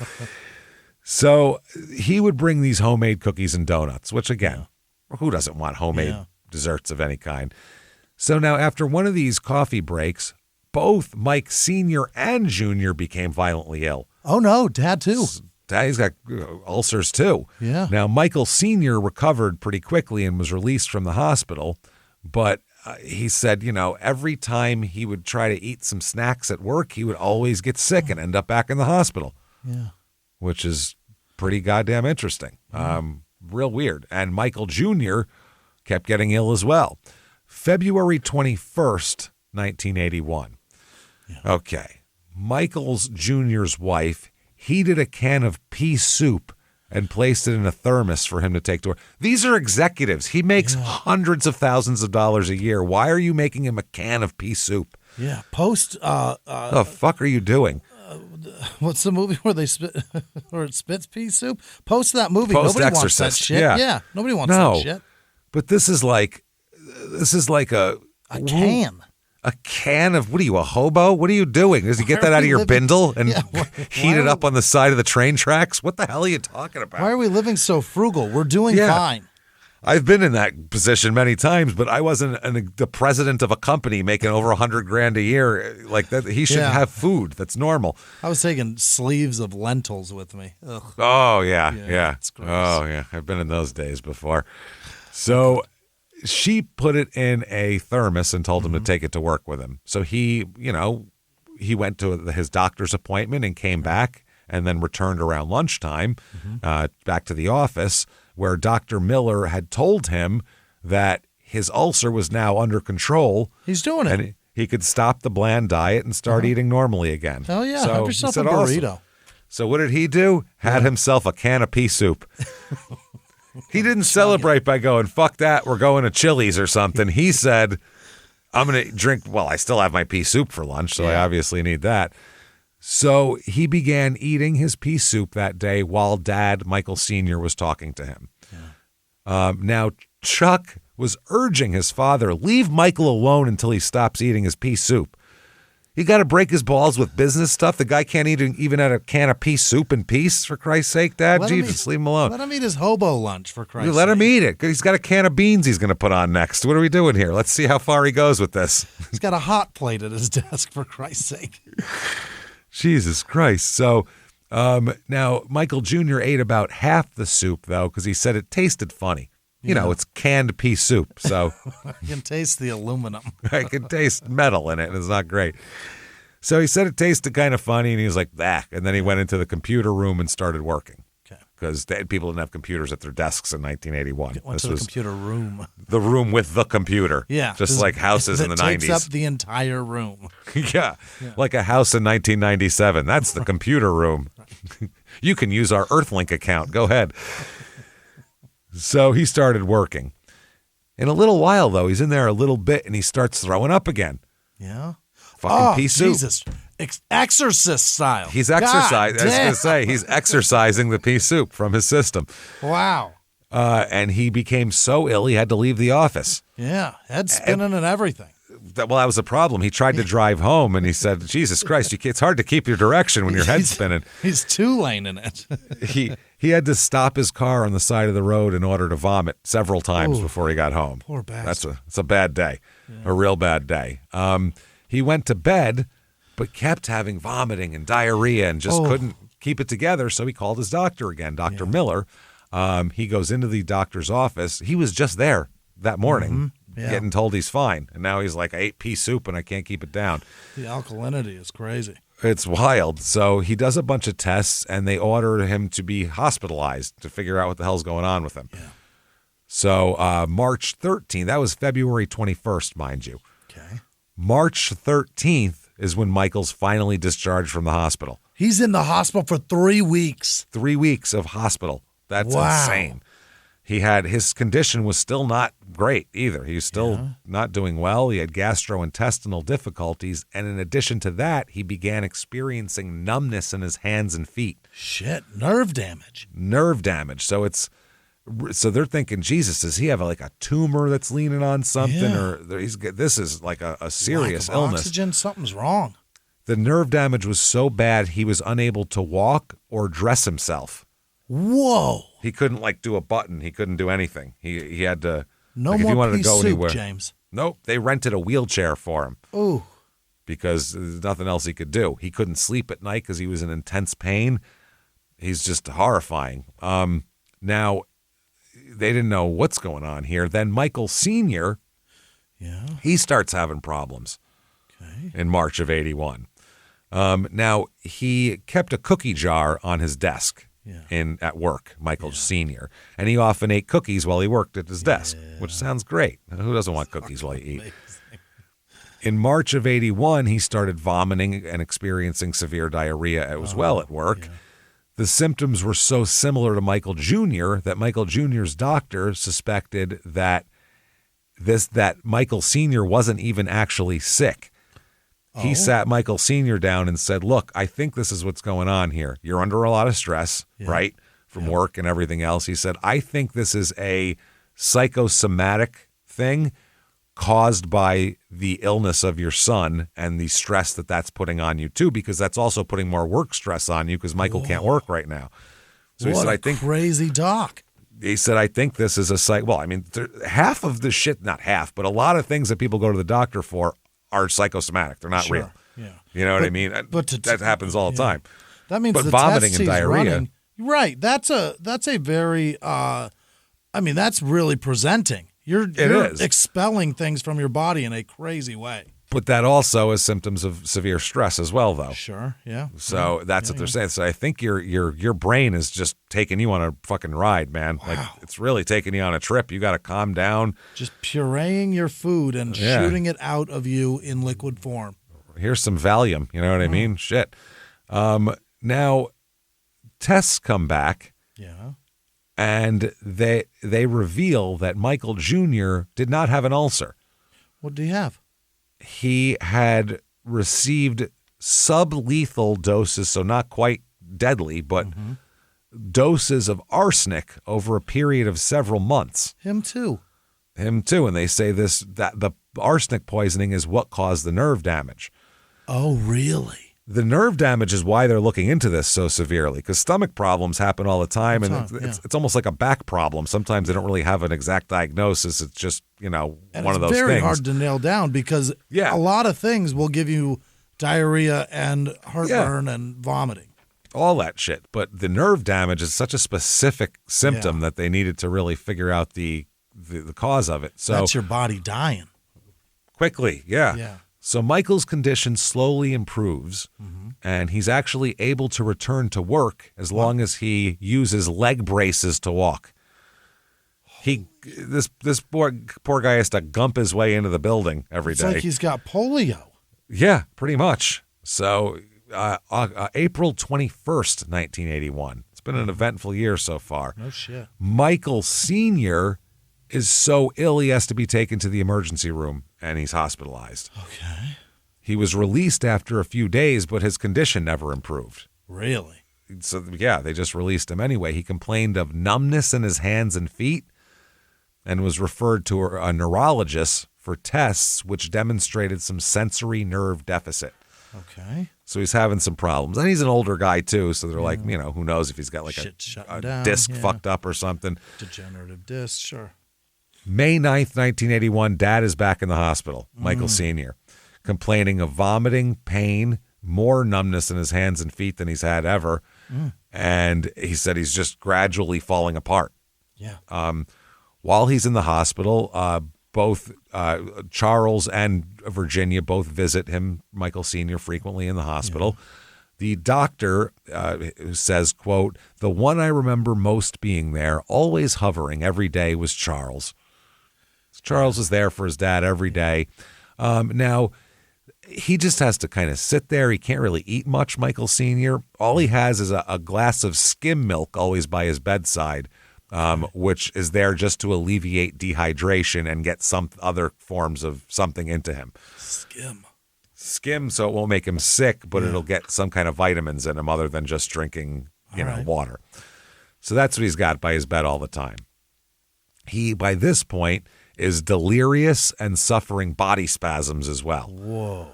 So he would bring these homemade cookies and donuts, which again, who doesn't want homemade desserts of any kind? So now after one of these coffee breaks, both Mike Sr. and Jr. became violently ill. Oh no, Dad too. Daddy's got ulcers too. Yeah. Now, Michael Sr. recovered pretty quickly and was released from the hospital, but he said, every time he would try to eat some snacks at work, he would always get sick and end up back in the hospital. Yeah. Which is pretty goddamn interesting. Real weird. And Michael Jr. kept getting ill as well. February 21st, 1981. Yeah. Okay. Michael's Jr.'s wife heated a can of pea soup and placed it in a thermos for him to take to work. These are executives. He makes hundreds of thousands of dollars a year. Why are you making him a can of pea soup? Yeah. Post. The fuck are you doing? What's the movie where they spit or it spits pea soup? Post that movie. Post Nobody Exorcist. wants that shit. Yeah. Nobody wants that shit. But this is like a can. A can of, what are you, a hobo? What are you doing? Does he get that out of your bindle and heat it up on the side of the train tracks? What the hell are you talking about? Why are we living so frugal? We're doing fine. I've been in that position many times, but I wasn't the president of a company making over $100,000 a year like that. He should have food. That's normal. I was taking sleeves of lentils with me. Ugh. Oh, yeah. It's gross. Oh, yeah. I've been in those days before. So she put it in a thermos and told him to take it to work with him. So he went to his doctor's appointment and came back and then returned around lunchtime back to the office where Dr. Miller had told him that his ulcer was now under control. He's doing it. And he could stop the bland diet and start eating normally again. Hell yeah. So have yourself a burrito. Awesome. So what did he do? Had himself a can of pea soup. He didn't celebrate by going, fuck that, we're going to Chili's or something. He said, I'm going to drink, well, I still have my pea soup for lunch, so I obviously need that. So he began eating his pea soup that day while Dad, Michael Sr., was talking to him. Yeah. Now, Chuck was urging his father, leave Michael alone until he stops eating his pea soup. You got to break his balls with business stuff. The guy can't even have a can of pea soup in peace, for Christ's sake, Dad. Jesus, leave him alone. Let him eat his hobo lunch, for Christ's sake. Let him eat it. He's got a can of beans he's going to put on next. What are we doing here? Let's see how far he goes with this. He's got a hot plate at his desk, for Christ's sake. Jesus Christ. So now Michael Jr. ate about half the soup, though, because he said it tasted funny. You know, it's canned pea soup, so. I can taste the aluminum. I can taste metal in it, and it's not great. So he said it tasted kind of funny, and he was like, bah. And then he went into the computer room and started working. Because people didn't have computers at their desks in 1981. Went to the computer room. The room with the computer. Yeah. Just like houses in the 90s. Takes up the entire room. Yeah. Like a house in 1997. That's the computer room. You can use our Earthlink account. Go ahead. So he started working. In a little while, though, he's in there a little bit, and he starts throwing up again. Yeah. Fucking pea soup. Jesus. Exorcist style. He's exercising. I was going to say, he's exercising the pea soup from his system. Wow. And he became so ill, he had to leave the office. Yeah. Head spinning and everything. That was a problem. He tried to drive home, and he said, Jesus Christ, it's hard to keep your direction when your head's spinning. He's two-laning it. He had to stop his car on the side of the road in order to vomit several times before he got home. Poor bastard. It's a bad day, a real bad day. He went to bed, but kept having vomiting and diarrhea and just couldn't keep it together, so he called his doctor again, Dr. Miller. He goes into the doctor's office. He was just there that morning. Getting told he's fine. And now he's like, I ate pea soup and I can't keep it down. The alkalinity is crazy. It's wild. So he does a bunch of tests, and they order him to be hospitalized to figure out what the hell's going on with him. Yeah. So March 13th, that was February 21st, mind you. Okay. March 13th is when Michael's finally discharged from the hospital. He's in the hospital for 3 weeks. 3 weeks of hospital. That's insane. His condition was still not great either. He was still not doing well. He had gastrointestinal difficulties. And in addition to that, he began experiencing numbness in his hands and feet. Shit, nerve damage. So they're thinking, Jesus, does he have like a tumor that's leaning on something? Or this is like a serious illness. Oxygen, something's wrong. The nerve damage was so bad, he was unable to walk or dress himself. Whoa. He couldn't do a button. He couldn't do anything. He had to. No if more he wanted to go soup, anywhere. James. Nope. They rented a wheelchair for him. Ooh. Because there's nothing else he could do. He couldn't sleep at night because he was in intense pain. He's just horrifying. Now, they didn't know what's going on here. Then Michael Sr., he starts having problems in March of 81. Now, he kept a cookie jar on his desk. At work, Michael Sr., and he often ate cookies while he worked at his desk, which sounds great. Who doesn't want cookies while you eat? In March of 81, he started vomiting and experiencing severe diarrhea as well at work. Yeah. The symptoms were so similar to Michael Jr. that Michael Jr.'s doctor suspected that Michael Sr. wasn't even actually sick. He sat Michael Sr. down and said, look, I think this is what's going on here. You're under a lot of stress, right, from work and everything else. He said, I think this is a psychosomatic thing caused by the illness of your son and the stress that's putting on you, too, because that's also putting more work stress on you because Michael can't work right now. So he said, I think crazy doc. He said, I think this is half of the shit, not half, but a lot of things that people go to the doctor for are psychosomatic. They're not real. Yeah. You know what I mean? But that happens all the time. That means vomiting and diarrhea. Right. That's a very that's really presenting. You're expelling things from your body in a crazy way. But that also is symptoms of severe stress as well, though. Sure, yeah. So that's what they're saying. So I think your brain is just taking you on a fucking ride, man. Wow. Like it's really taking you on a trip. You got to calm down. Just pureeing your food and shooting it out of you in liquid form. Here's some Valium. You know what I mean? Shit. Now, tests come back. Yeah. And they reveal that Michael Jr. did not have an ulcer. What did he have? He had received sublethal doses, so not quite deadly, but doses of arsenic over a period of several months. Him too. And they say that the arsenic poisoning is what caused the nerve damage. Oh, really? The nerve damage is why they're looking into this so severely, because stomach problems happen all the time, and it's almost like a back problem. Sometimes they don't really have an exact diagnosis. It's just, one of those things. It's very hard to nail down because a lot of things will give you diarrhea and heartburn and vomiting. All that shit. But the nerve damage is such a specific symptom that they needed to really figure out the cause of it. So that's your body dying. Quickly, yeah. So Michael's condition slowly improves, and he's actually able to return to work as long as he uses leg braces to walk. This poor guy has to gump his way into the building every day. It's like he's got polio. Yeah, pretty much. So April 21st, 1981. It's been an eventful year so far. No shit. Michael Sr. is so ill he has to be taken to the emergency room, and he's hospitalized. Okay. He was released after a few days, but his condition never improved. Really? So, they just released him anyway. He complained of numbness in his hands and feet and was referred to a neurologist for tests which demonstrated some sensory nerve deficit. Okay. So he's having some problems. And he's an older guy, too, so they're like, who knows if he's got like a disc fucked up or something. Degenerative disc, sure. May 9th, 1981, Dad is back in the hospital, Michael Sr., complaining of vomiting, pain, more numbness in his hands and feet than he's had ever. And he said he's just gradually falling apart. Yeah. While he's in the hospital, both Charles and Virginia both visit him, Michael Sr., frequently in the hospital. Yeah. The doctor says, quote, "The one I remember most being there, always hovering every day, was Charles." Charles was there for his dad every day. Now, he just has to kind of sit there. He can't really eat much, Michael Sr. All he has is a glass of skim milk always by his bedside, which is there just to alleviate dehydration and get some other forms of something into him. Skim so it won't make him sick, but it'll get some kind of vitamins in him other than just drinking, water. So that's what he's got by his bed all the time. He, by this point, is delirious and suffering body spasms as well. Whoa.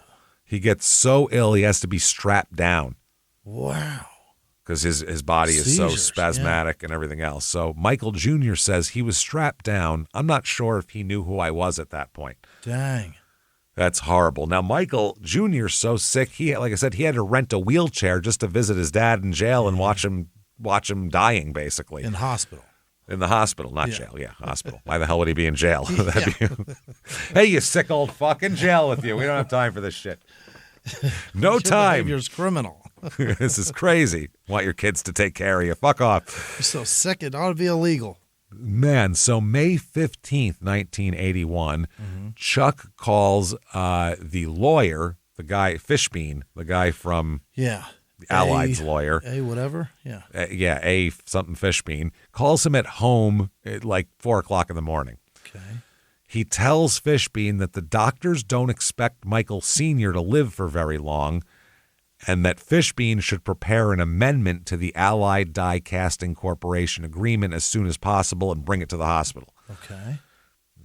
He gets so ill he has to be strapped down. Wow. Because his body is so spasmodic and everything else. So Michael Jr. says he was strapped down. I'm not sure if he knew who I was at that point. Dang. That's horrible. Now, Michael Jr. is so sick, like I said, he had to rent a wheelchair just to visit his dad in jail and watch him dying, basically. In hospital. In the hospital, not jail. Yeah, hospital. Why the hell would he be in jail? Hey, you sick old fuck, in jail with you. We don't have time for this shit. No time. Behavior's criminal. This is crazy. Want your kids to take care of you. Fuck off. You're so sick, it ought to be illegal. Man, so May 15th, 1981, Chuck calls the lawyer, the guy, Fishbein, the guy from... The Allied's lawyer. Whatever? Yeah. Something Fishbein. Calls him at home at like 4 o'clock in the morning. Okay. He tells Fishbein that the doctors don't expect Michael Sr. to live for very long and that Fishbein should prepare an amendment to the Allied Die Casting Corporation agreement as soon as possible and bring it to the hospital. Okay.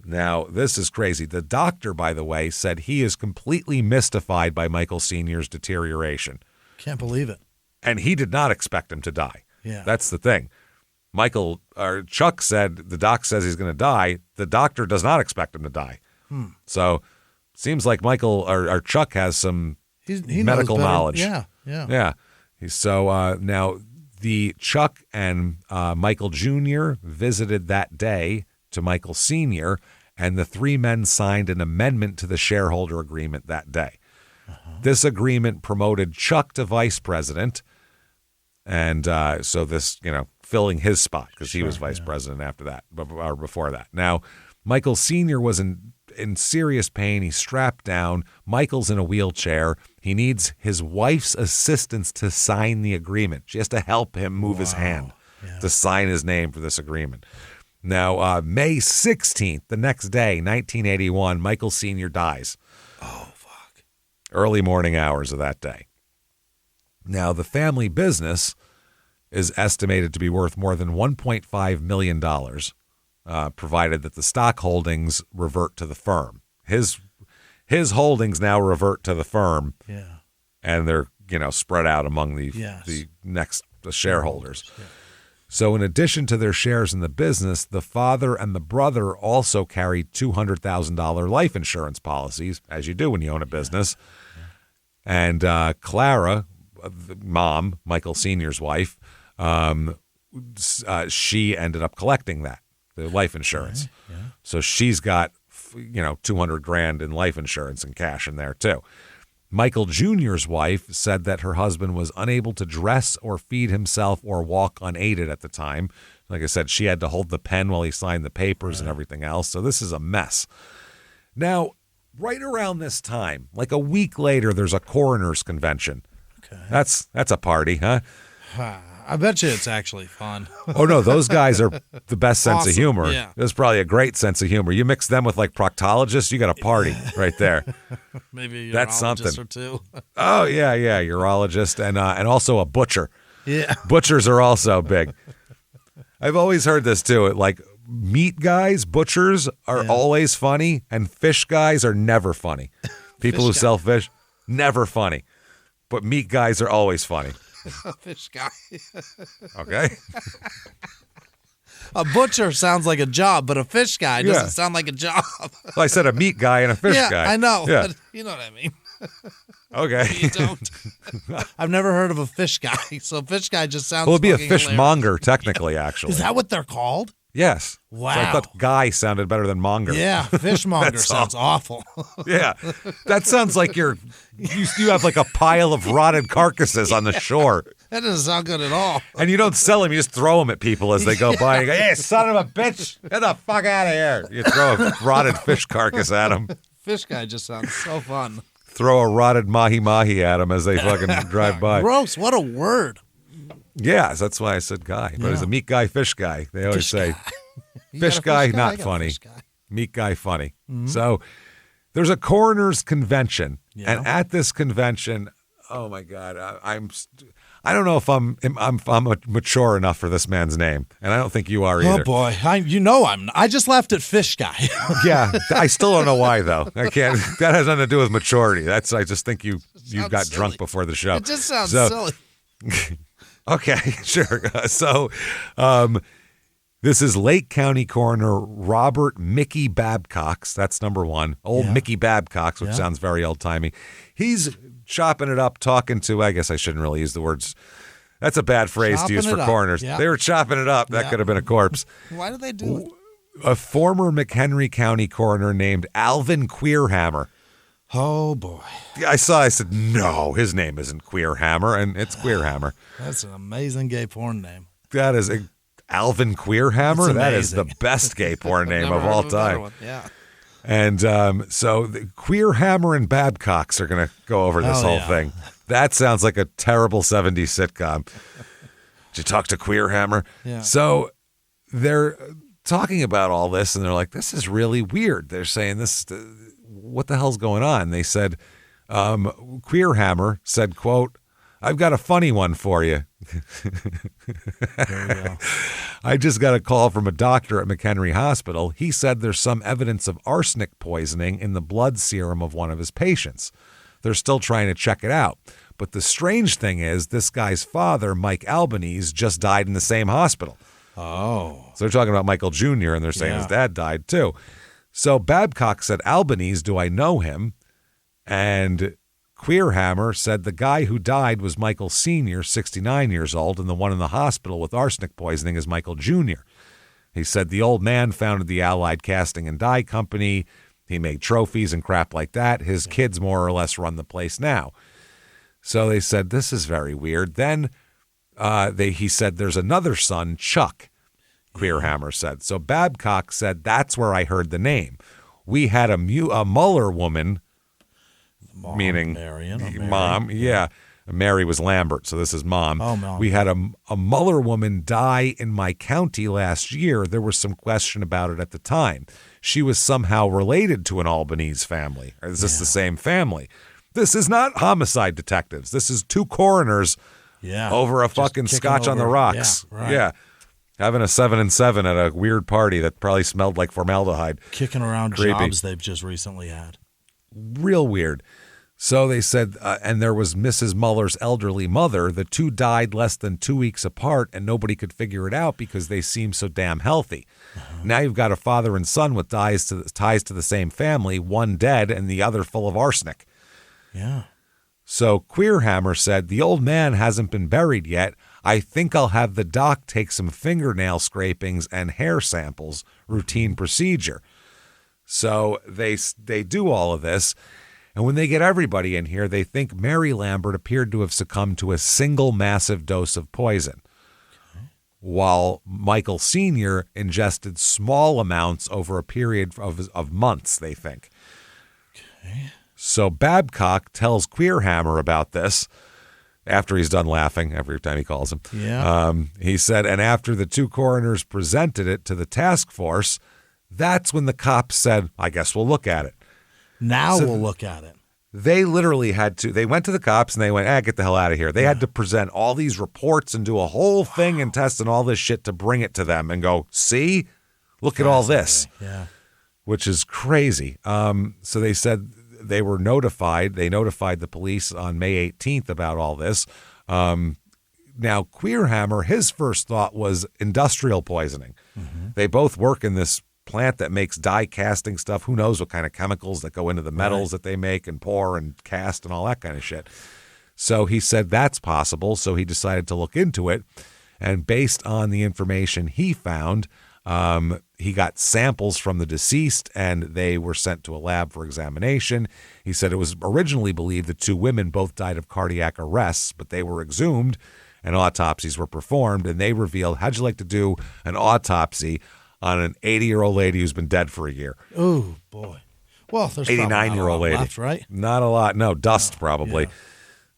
Now, this is crazy. The doctor, by the way, said he is completely mystified by Michael Sr.'s deterioration. Can't believe it. And he did not expect him to die. Yeah. That's the thing. Chuck said, the doc says he's going to die. The doctor does not expect him to die. So seems like Michael or Chuck has some he medical knowledge. Yeah. So now the Chuck and Michael Jr. visited that day to Michael Sr., and the three men signed an amendment to the shareholder agreement that day. This agreement promoted Chuck to vice president, and so this, filling his spot because he was vice president after that, or before that. Now, Michael Sr. was in serious pain. He's strapped down. Michael's in a wheelchair. He needs his wife's assistance to sign the agreement. She has to help him move his hand. to sign his name for this agreement. Now, May 16th, the next day, 1981, Michael Sr. dies. Oh, fuck. Early morning hours of that day. Now, the family business is estimated to be worth more than $1.5 million, provided that the stock holdings revert to the firm. His holdings now revert to the firm, and they're spread out among the next shareholders. Yeah. So in addition to their shares in the business, the father and the brother also carried $200,000 life insurance policies, as you do when you own a business. Yeah. And Clara, the mom, Michael Sr.'s wife, she ended up collecting the life insurance. Yeah. So she's got $200,000 in life insurance and cash in there too. Michael Jr.'s wife said that her husband was unable to dress or feed himself or walk unaided at the time. Like I said, she had to hold the pen while he signed the papers and everything else. So this is a mess. Now, right around this time, like a week later, there's a coroner's convention. Okay. That's a party, huh? I bet you it's actually fun. Oh, no, those guys are the best sense of humor. Yeah. There's probably a great sense of humor. You mix them with like proctologists, you got a party right there. Maybe a that's something. Or two. Oh, yeah, urologist and also a butcher. Yeah. Butchers are also big. I've always heard this too. Like meat guys, butchers are always funny, and fish guys are never funny. People who sell fish, never funny. But meat guys are always funny. A fish guy. Okay. A butcher sounds like a job, but a fish guy doesn't sound like a job. Well, I said a meat guy and a fish guy. I know. Yeah. But you know what I mean. Okay. You don't. I've never heard of a fish guy, so a fish guy just sounds. Well, it'd be a fishmonger, hilarious. technically, actually. Is that what they're called? Yes. Wow. So I thought guy sounded better than monger. Yeah, fishmonger sounds awful. Yeah. That sounds like you have like a pile of rotted carcasses on the shore. That doesn't sound good at all. And you don't sell them, you just throw them at people as they go by. You go, hey, son of a bitch, get the fuck out of here. You throw a rotted fish carcass at them. Fish guy just sounds so fun. Throw a rotted mahi-mahi at them as they fucking drive by. Gross, what a word. Yeah, that's why I said guy. But it's a meat guy, fish guy. They always say fish guy, not funny. Meat guy, funny. Mm-hmm. So there's a coroner's convention. Yeah. And at this convention, oh my God, I don't know if I'm mature enough for this man's name, and I don't think you are either. Oh boy, I just laughed at fish guy. Yeah, I still don't know why though. I can't. That has nothing to do with maturity. I just think you got silly. Drunk before the show. It just sounds silly. Okay, sure. So, this is Lake County Coroner Robert Mickey Babcox. That's number one. Mickey Babcox, which sounds very old-timey. He's chopping it up, talking to, I guess I shouldn't really use the words. That's a bad phrase chopping to use for coroners. Yeah. They were chopping it up. That could have been a corpse. Why do they do it? A former McHenry County coroner named Alvin Queerhammer. Oh, boy. I said, no, his name isn't Queerhammer, and it's Queerhammer. That's an amazing gay porn name. That is Alvin Queerhammer? That is the best gay porn name of all time. Yeah. And so the Queerhammer and Babcox are going to go over this whole thing. That sounds like a terrible 70s sitcom. Did you talk to Queerhammer? Yeah. So they're talking about all this, and they're like, this is really weird. They're saying this... what the hell's going on? They said, Queerhammer said, quote, I've got a funny one for you. There you go. I just got a call from a doctor at McHenry Hospital. He said there's some evidence of arsenic poisoning in the blood serum of one of his patients. They're still trying to check it out. But the strange thing is this guy's father, Mike Albanese, just died in the same hospital. Oh. So they're talking about Michael Jr., and they're saying his dad died too. So Babcock said, Albanese, do I know him? And Queerhammer said the guy who died was Michael Sr., 69 years old, and the one in the hospital with arsenic poisoning is Michael Jr. He said the old man founded the Allied Casting and Dye Company. He made trophies and crap like that. His kids more or less run the place now. So they said, this is very weird. Then he said there's another son, Chuck. Queerhammer said. So Babcock said, that's where I heard the name. We had a Muller woman, Mom, meaning Marion, mom, Mary was Lambert, so this is Mom. Oh, Mom. We had a Muller woman die in my county last year. There was some question about it at the time. She was somehow related to an Albanese family. Or is this the same family? This is not homicide detectives. This is two coroners over a fucking scotch on the rocks. Yeah, right. Yeah. Having a 7 and 7 at a weird party that probably smelled like formaldehyde. Kicking around Creepy. jobs they've just recently had. Real weird. So they said, and there was Mrs. Muller's elderly mother. The two died less than 2 weeks apart, and nobody could figure it out because they seemed so damn healthy. Now you've got a father and son with ties to the same family, one dead and the other full of arsenic. Yeah. So Queerhammer said, the old man hasn't been buried yet. I think I'll have the doc take some fingernail scrapings and hair samples, routine procedure. So they do all of this. And when they get everybody in here, they think Mary Lambert appeared to have succumbed to a single massive dose of poison, while Michael Sr. ingested small amounts over a period of months, they think. Okay. So Babcock tells Queerhammer about this after he's done laughing every time he calls him. Yeah. He said, and after the two coroners presented it to the task force, that's when the cops said, I guess we'll look at it. Now we'll look at it. They literally had to, they went to the cops and they went, get the hell out of here. They had to present all these reports and do a whole thing and test and all this shit to bring it to them and go, see, look at all this. Yeah. Which is crazy. So they said they were notified. They notified the police on May 18th about all this. Now, Queerhammer, his first thought was industrial poisoning. Mm-hmm. They both work in this plant that makes die casting stuff. Who knows what kind of chemicals that go into the metals that they make and pour and cast and all that kind of shit. So he said that's possible. So he decided to look into it. And based on the information he found, he got samples from the deceased and they were sent to a lab for examination. He said it was originally believed the two women both died of cardiac arrests, but they were exhumed and autopsies were performed. And they revealed, how'd you like to do an autopsy on an 80-year-old lady who's been dead for a year? Oh, boy. Well, there's 89-year-old lady. left, right? Not a lot. No, dust probably. Yeah.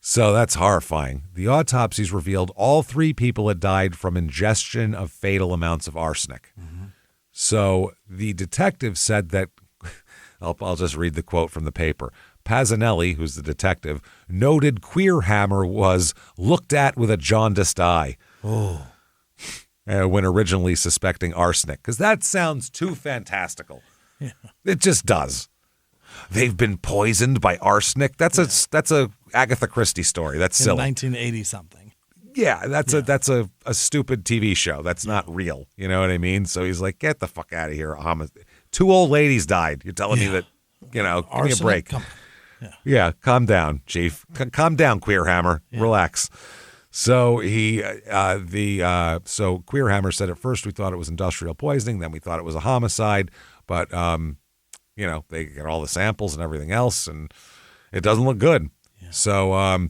So that's horrifying. The autopsies revealed all three people had died from ingestion of fatal amounts of arsenic. Mm-hmm. So the detective said that, I'll just read the quote from the paper. Pazzanelli, who's the detective, noted Queerhammer was looked at with a jaundiced eye. Oh. When originally suspecting arsenic, because that sounds too fantastical. Yeah. It just does. They've been poisoned by arsenic. That's a Agatha Christie story. That's silly. In 1980 something. Yeah, that's a stupid TV show. That's not real. You know what I mean? So he's like, get the fuck out of here. Two old ladies died. You're telling me that, give me a break. Yeah, calm down, Chief. Calm down, Queerhammer. Yeah. Relax. So so Queerhammer said at first we thought it was industrial poisoning, then we thought it was a homicide, but they get all the samples and everything else, and it doesn't look good. Yeah. So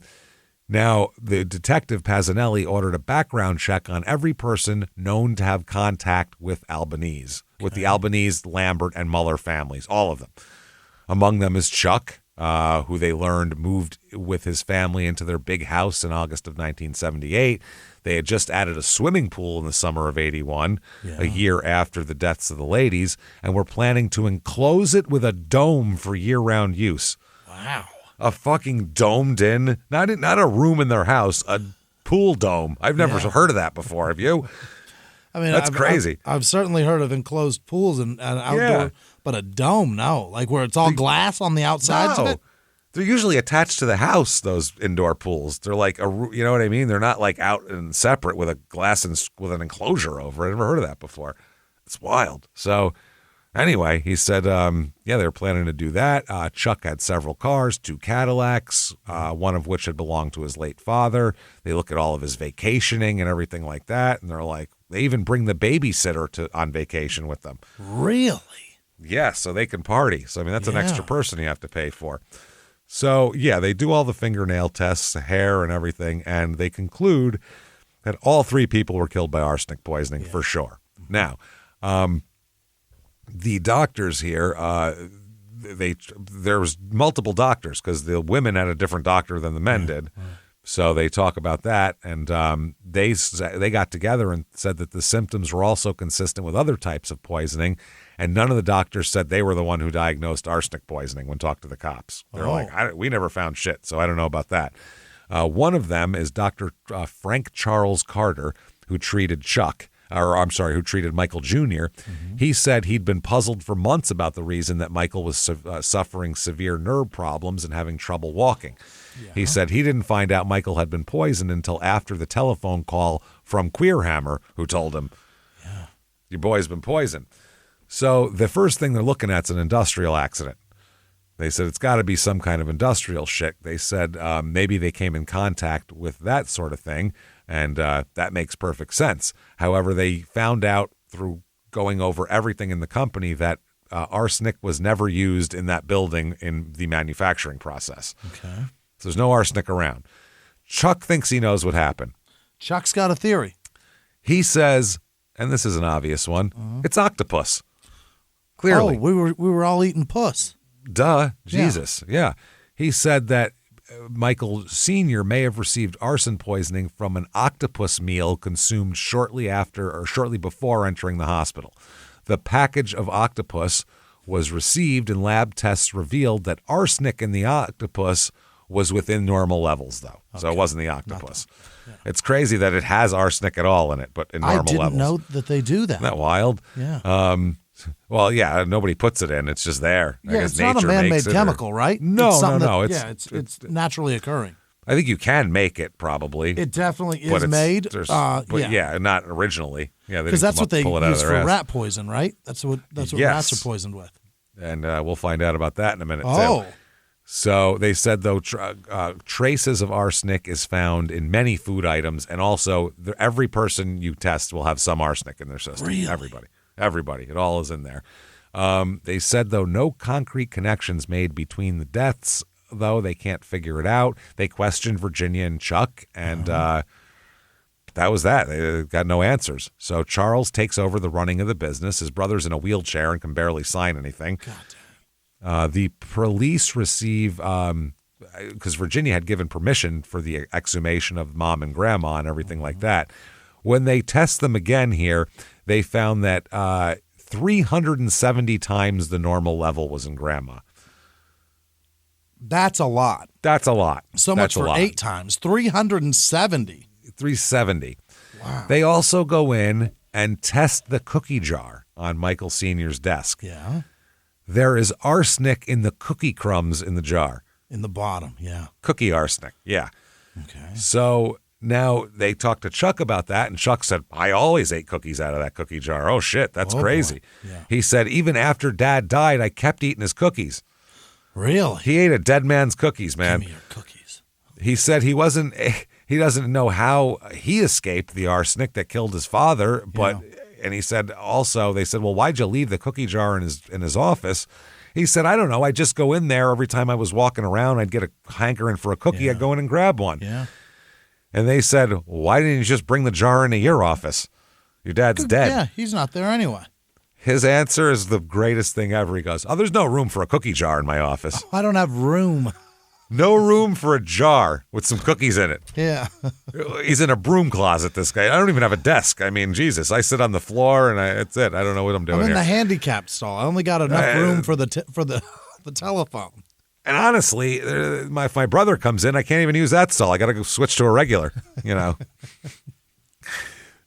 now the detective Pazzanelli ordered a background check on every person known to have contact with Albanese, with the Albanese, Lambert, and Muller families, all of them. Among them is Chuck, who they learned moved with his family into their big house in August of 1978. They had just added a swimming pool in the summer of 81, a year after the deaths of the ladies, and were planning to enclose it with a dome for year-round use. Wow. A fucking domed in, not a room in their house, a pool dome. I've never heard of that before. Have you? I mean, that's crazy. I've certainly heard of enclosed pools and outdoor, but a dome, no. Like where it's all glass on the outsides of it? They're usually attached to the house, those indoor pools. They're like, you know what I mean? They're not like out and separate with a glass and with an enclosure over it. I've never heard of that before. It's wild. So anyway, he said, they were planning to do that. Chuck had several cars, 2 Cadillacs, one of which had belonged to his late father. They look at all of his vacationing and everything like that, and they're like, they even bring the babysitter on vacation with them. Really? Yeah, so they can party. So, I mean, that's an extra person you have to pay for. So, they do all the fingernail tests, hair and everything, and they conclude that all 3 people were killed by arsenic poisoning for sure. Now, the doctors here, there was multiple doctors because the women had a different doctor than the men did. So they talk about that, and they got together and said that the symptoms were also consistent with other types of poisoning, and none of the doctors said they were the one who diagnosed arsenic poisoning when talked to the cops. They're like, we never found shit, so I don't know about that. One of them is Dr. Frank Charles Carter, who treated who treated Michael Jr. Mm-hmm. He said he'd been puzzled for months about the reason that Michael was suffering severe nerve problems and having trouble walking. Yeah. He said he didn't find out Michael had been poisoned until after the telephone call from Queerhammer, who told him, your boy's been poisoned. So the first thing they're looking at is an industrial accident. They said it's got to be some kind of industrial shit. They said maybe they came in contact with that sort of thing, and that makes perfect sense. However, they found out through going over everything in the company that arsenic was never used in that building in the manufacturing process. Okay. So there's no arsenic around. Chuck thinks he knows what happened. Chuck's got a theory. He says, and this is an obvious one, it's octopus. Clearly. Oh, we were all eating puss. Duh. Jesus. Yeah. He said that Michael Sr. may have received arson poisoning from an octopus meal consumed shortly after or shortly before entering the hospital. The package of octopus was received, and lab tests revealed that arsenic in the octopus was within normal levels, though. Okay. So it wasn't the octopus. It's crazy that it has arsenic at all in it, but in normal levels. I didn't know that they do that. Isn't that wild? Yeah. Well, yeah, nobody puts it in. It's just there. Yeah, it's not a man-made chemical, right? No. It's naturally occurring. I think you can make it, probably. It definitely is made. Not originally. Yeah, because that's what they use for rat poison, right? That's what rats are poisoned with. And we'll find out about that in a minute, too. So they said, though, traces of arsenic is found in many food items, and also every person you test will have some arsenic in their system. Really? Everybody. It all is in there. They said, though, no concrete connections made between the deaths, though. They can't figure it out. They questioned Virginia and Chuck, and that was that. They got no answers. So Charles takes over the running of the business. His brother's in a wheelchair and can barely sign anything. God damn. The police receive, because Virginia had given permission for the exhumation of Mom and Grandma and everything like that. When they test them again here, they found that 370 times the normal level was in Grandma. That's a lot. So much for 8 times. 370. 370. Wow. They also go in and test the cookie jar on Michael Sr.'s desk. Yeah. There is arsenic in the cookie crumbs in the jar. In the bottom, yeah. Cookie arsenic, yeah. Okay. So now they talked to Chuck about that, and Chuck said, I always ate cookies out of that cookie jar. Oh, shit, that's crazy. Yeah. He said, even after Dad died, I kept eating his cookies. Really? He ate a dead man's cookies, man. Give me your cookies. He said he doesn't know how he escaped the arsenic that killed his father, but... Yeah. And he said also, they said, well, why'd you leave the cookie jar in his office? He said, I don't know. I just go in there every time I was walking around. I'd get a hankering for a cookie. I'd go in and grab one. Yeah. And they said, why didn't you just bring the jar into your office? Your dad's dead. Yeah, he's not there anyway. His answer is the greatest thing ever. He goes, there's no room for a cookie jar in my office. I don't have room. No room for a jar with some cookies in it. Yeah. He's in a broom closet, this guy. I don't even have a desk. I mean, Jesus, I sit on the floor and that's it. I don't know what I'm doing I'm in here. the handicapped stall. I only got enough room for the telephone. And honestly, if my brother comes in, I can't even use that stall. I got to go switch to a regular,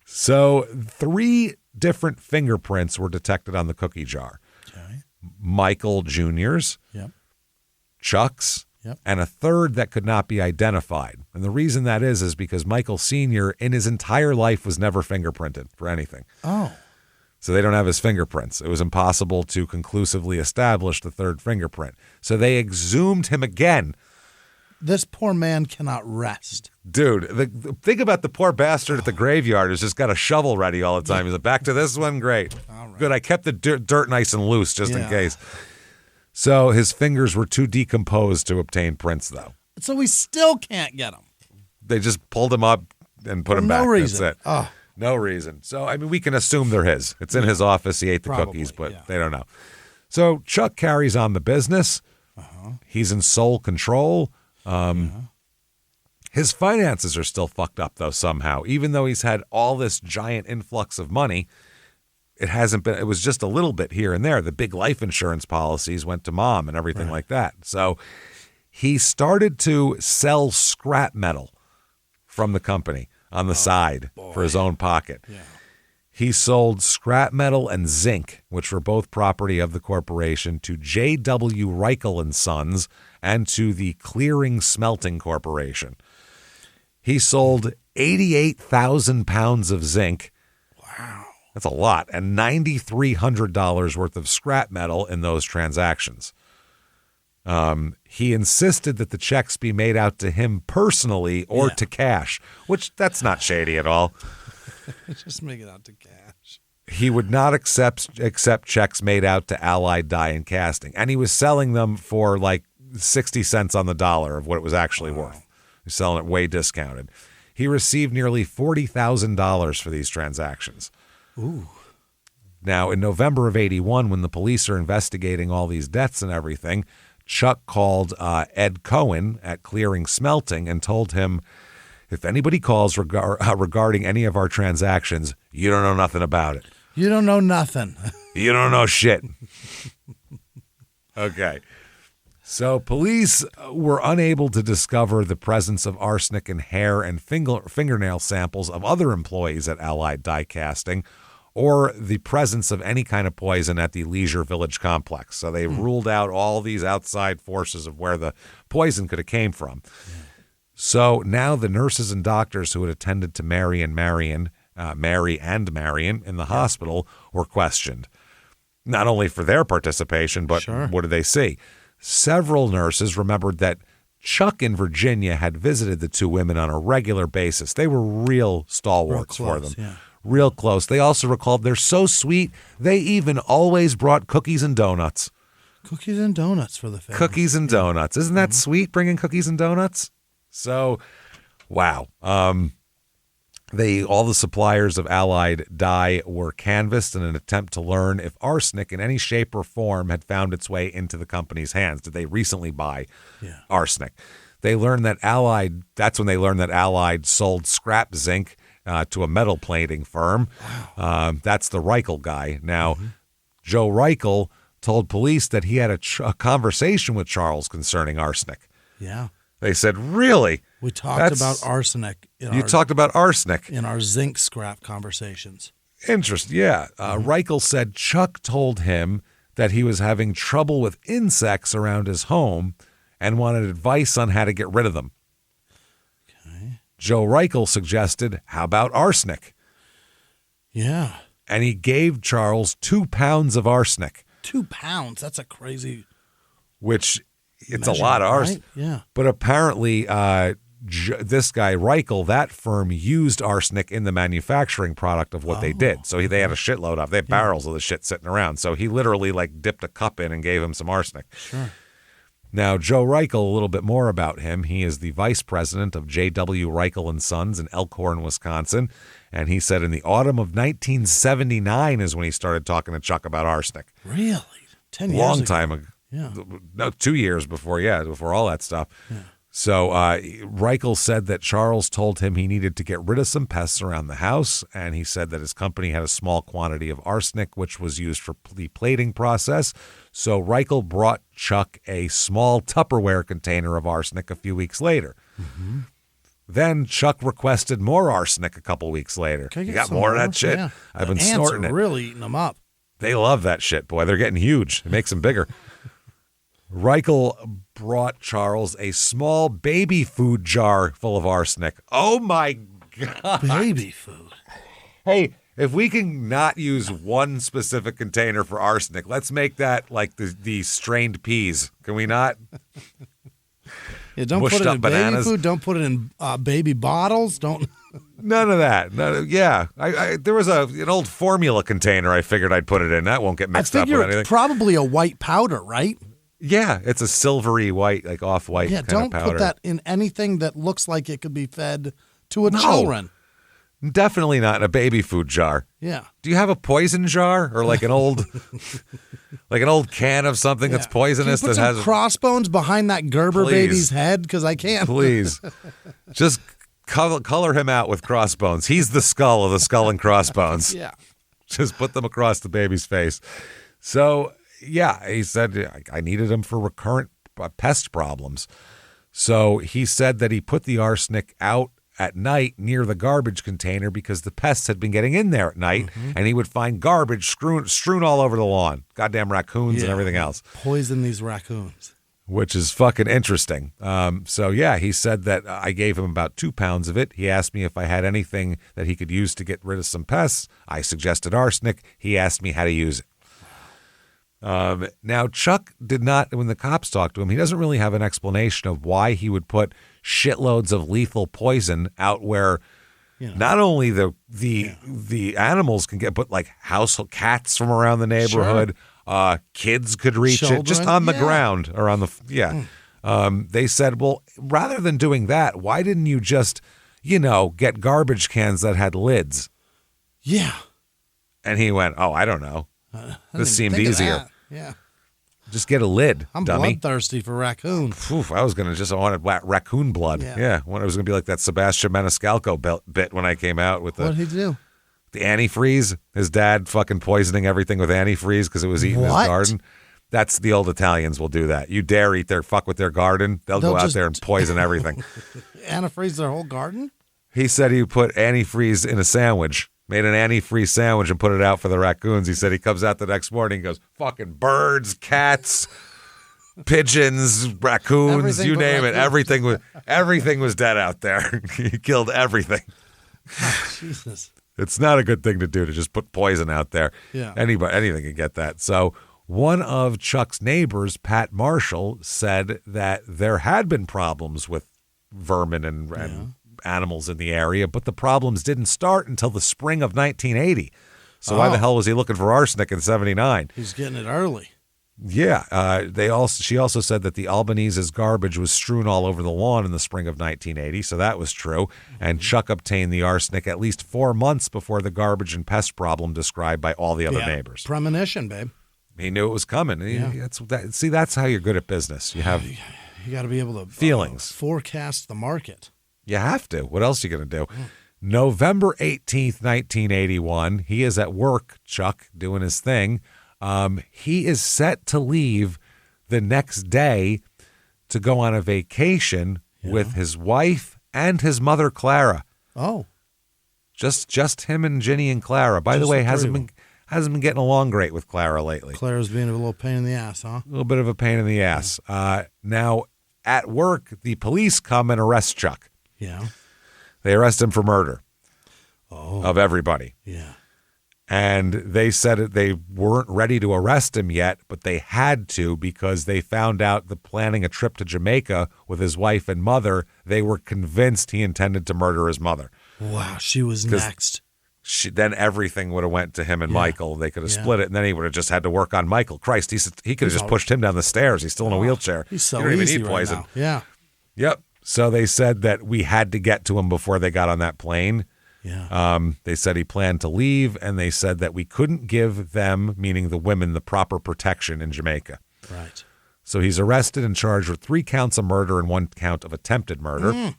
So 3 different fingerprints were detected on the cookie jar. Okay. Michael Jr.'s, Chuck's, and a third that could not be identified. And the reason that is because Michael Sr. in his entire life was never fingerprinted for anything. Oh. So they don't have his fingerprints. It was impossible to conclusively establish the third fingerprint. So they exhumed him again. This poor man cannot rest. Dude, think about the poor bastard at the graveyard who's just got a shovel ready all the time. He's like, back to this one? Great. All right. Good, I kept the dirt nice and loose just in case. So his fingers were too decomposed to obtain prints, though. So we still can't get them. They just pulled him up and put him back. No reason. That's it. Oh. No reason. So, I mean, we can assume they're his. It's in his office. He ate the cookies, but they don't know. So Chuck carries on the business. He's in sole control. His finances are still fucked up, though, somehow. Even though he's had all this giant influx of money, it was just a little bit here and there. The big life insurance policies went to mom and everything like that. So he started to sell scrap metal from the company on the side for his own pocket. Yeah. He sold scrap metal and zinc, which were both property of the corporation, to J.W. Reichel and Sons and to the Clearing Smelting Corporation. He sold 88,000 pounds of zinc. Wow. That's a lot. And $9,300 worth of scrap metal in those transactions. He insisted that the checks be made out to him personally or to cash, which that's not shady at all. Just make it out to cash. He would not accept checks made out to Allied Die and Casting. And he was selling them for like 60 cents on the dollar of what it was actually worth. He was selling it way discounted. He received nearly $40,000 for these transactions. Ooh. Now, in November of 81, when the police are investigating all these deaths and everything, Chuck called Ed Cohen at Clearing Smelting and told him, if anybody calls regarding any of our transactions, you don't know nothing about it. You don't know nothing. You don't know shit. Okay. So police were unable to discover the presence of arsenic in hair and fingernail samples of other employees at Allied Die Casting, or the presence of any kind of poison at the Leisure Village complex. So they ruled out all these outside forces of where the poison could have came from. Yeah. So now the nurses and doctors who had attended to Mary and Marion in the hospital were questioned. Not only for their participation, but what did they see? Several nurses remembered that Chuck in Virginia had visited the two women on a regular basis. They were real stalwarts for them. Yeah. Real close. They also recalled they're so sweet, they even always brought cookies and donuts. Cookies and donuts for the family. Cookies and donuts. Isn't that sweet, bringing cookies and donuts? So, wow. All the suppliers of Allied dye were canvassed in an attempt to learn if arsenic in any shape or form had found its way into the company's hands. Did they recently buy arsenic? That's when they learned that Allied sold scrap zinc to a metal plating firm. Wow. That's the Reichel guy. Now, Joe Reichel told police that he had a conversation with Charles concerning arsenic. Yeah. They said, really? We talked about arsenic. Talked about arsenic in our zinc scrap conversations. Interesting, yeah. Reichel said Chuck told him that he was having trouble with insects around his home and wanted advice on how to get rid of them. Okay. Joe Reichel suggested, how about arsenic? Yeah. And he gave Charles 2 pounds of arsenic. 2 pounds? That's a crazy... Which... It's a lot of arsenic. Right? Yeah. But apparently, this guy, Reichel, that firm used arsenic in the manufacturing product of what they did. So they had a shitload of. They had barrels of the shit sitting around. So he literally dipped a cup in and gave him some arsenic. Sure. Now, Joe Reichel, a little bit more about him. He is the vice president of J.W. Reichel and Sons in Elkhorn, Wisconsin. And he said in the autumn of 1979 is when he started talking to Chuck about arsenic. Really? 10 years Long ago. time ago. Yeah. No, 2 years before all that stuff. Yeah. So Reichel said that Charles told him he needed to get rid of some pests around the house, and he said that his company had a small quantity of arsenic, which was used for the plating process. So Reichel brought Chuck a small Tupperware container of arsenic a few weeks later. Mm-hmm. Then Chuck requested more arsenic a couple weeks later. You got more of that shit? Yeah. I've been snorting it. Ants are really eating them up. They love that shit, boy. They're getting huge. It makes them bigger. Reichel brought Charles a small baby food jar full of arsenic. Oh, my God. Baby food. Hey, if we can not use one specific container for arsenic, let's make that like the strained peas. Can we not? Yeah, don't put it in bananas. Baby food. Don't put it in baby bottles. Don't. None of that. Yeah. There was an old formula container I figured I'd put it in. That won't get mixed up with anything. Probably a white powder, right? Yeah, it's a silvery white, like off-white kind of powder. Yeah, don't put that in anything that looks like it could be fed to children. Definitely not in a baby food jar. Yeah. Do you have a poison jar or like an old can of something that's poisonous? Can you put some crossbones behind that Gerber baby's head? Because I can't. Please. Just color him out with crossbones. He's the skull of the skull and crossbones. Yeah. Just put them across the baby's face. So, yeah, he said I needed him for recurrent pest problems. So he said that he put the arsenic out at night near the garbage container because the pests had been getting in there at night, and he would find garbage strewn all over the lawn. Goddamn raccoons and everything else. Poison these raccoons. Which is fucking interesting. So, yeah, he said that I gave him about 2 pounds of it. He asked me if I had anything that he could use to get rid of some pests. I suggested arsenic. He asked me how to use it. Now, Chuck did not, when the cops talked to him, he doesn't really have an explanation of why he would put shitloads of lethal poison out where not only the animals can get, but like household cats from around the neighborhood, kids could reach it just on the ground or on the, they said, well, rather than doing that, why didn't you just, get garbage cans that had lids? Yeah. And he went, oh, I don't know. This seemed easier. Yeah. Just get a lid, I'm dummy. bloodthirsty for raccoon. Oof, I wanted raccoon blood. Yeah. When it was going to be like that Sebastian Maniscalco bit when I came out with What did he do? The antifreeze. His dad fucking poisoning everything with antifreeze because it was eating his garden. That's the old Italians will do that. You dare fuck with their garden, they'll go out there and poison everything. Antifreeze their whole garden? He said he put antifreeze in a sandwich. Made an antifreeze sandwich and put it out for the raccoons. He said he comes out the next morning and goes, fucking birds, cats, pigeons, raccoons, you name it. Everything was dead out there. He killed everything. Oh, Jesus. It's not a good thing to do to just put poison out there. Yeah. Anything can get that. So one of Chuck's neighbors, Pat Marshall, said that there had been problems with vermin and animals in the area, but the problems didn't start until the spring of 1980. So why the hell was he looking for arsenic in 79? He's getting it early. Yeah. She also said that the Albanese's garbage was strewn all over the lawn in the spring of 1980, so that was true. And Chuck obtained the arsenic at least 4 months before the garbage and pest problem described by all the other neighbors. Premonition, babe. He knew it was coming. That's how you're good at business. You got to be able to feelings. Forecast the market. You have to. What else are you going to do? November 18th, 1981, he is at work, Chuck, doing his thing. He is set to leave the next day to go on a vacation with his wife and his mother, Clara. Oh. Just him and Ginny and Clara. By the way, hasn't been getting along great with Clara lately. Clara's being a little pain in the ass, huh? A little bit of a pain in the ass. Now, at work, the police come and arrest Chuck. Yeah. They arrest him for murder of everybody. Yeah. And they said they weren't ready to arrest him yet, but they had to because they found out that planning a trip to Jamaica with his wife and mother, they were convinced he intended to murder his mother. Wow, she was next. Then everything would have went to him and Michael. They could have split it, and then he would have just had to work on Michael. Christ, he could have just pushed him down the stairs. He's still in a wheelchair. He's so you don't easy even need poison. Right now. Yeah. Yep. So they said that we had to get to him before they got on that plane. Yeah. They said he planned to leave, and they said that we couldn't give them, meaning the women, the proper protection in Jamaica. Right. So he's arrested and charged with 3 counts of murder and 1 count of attempted murder.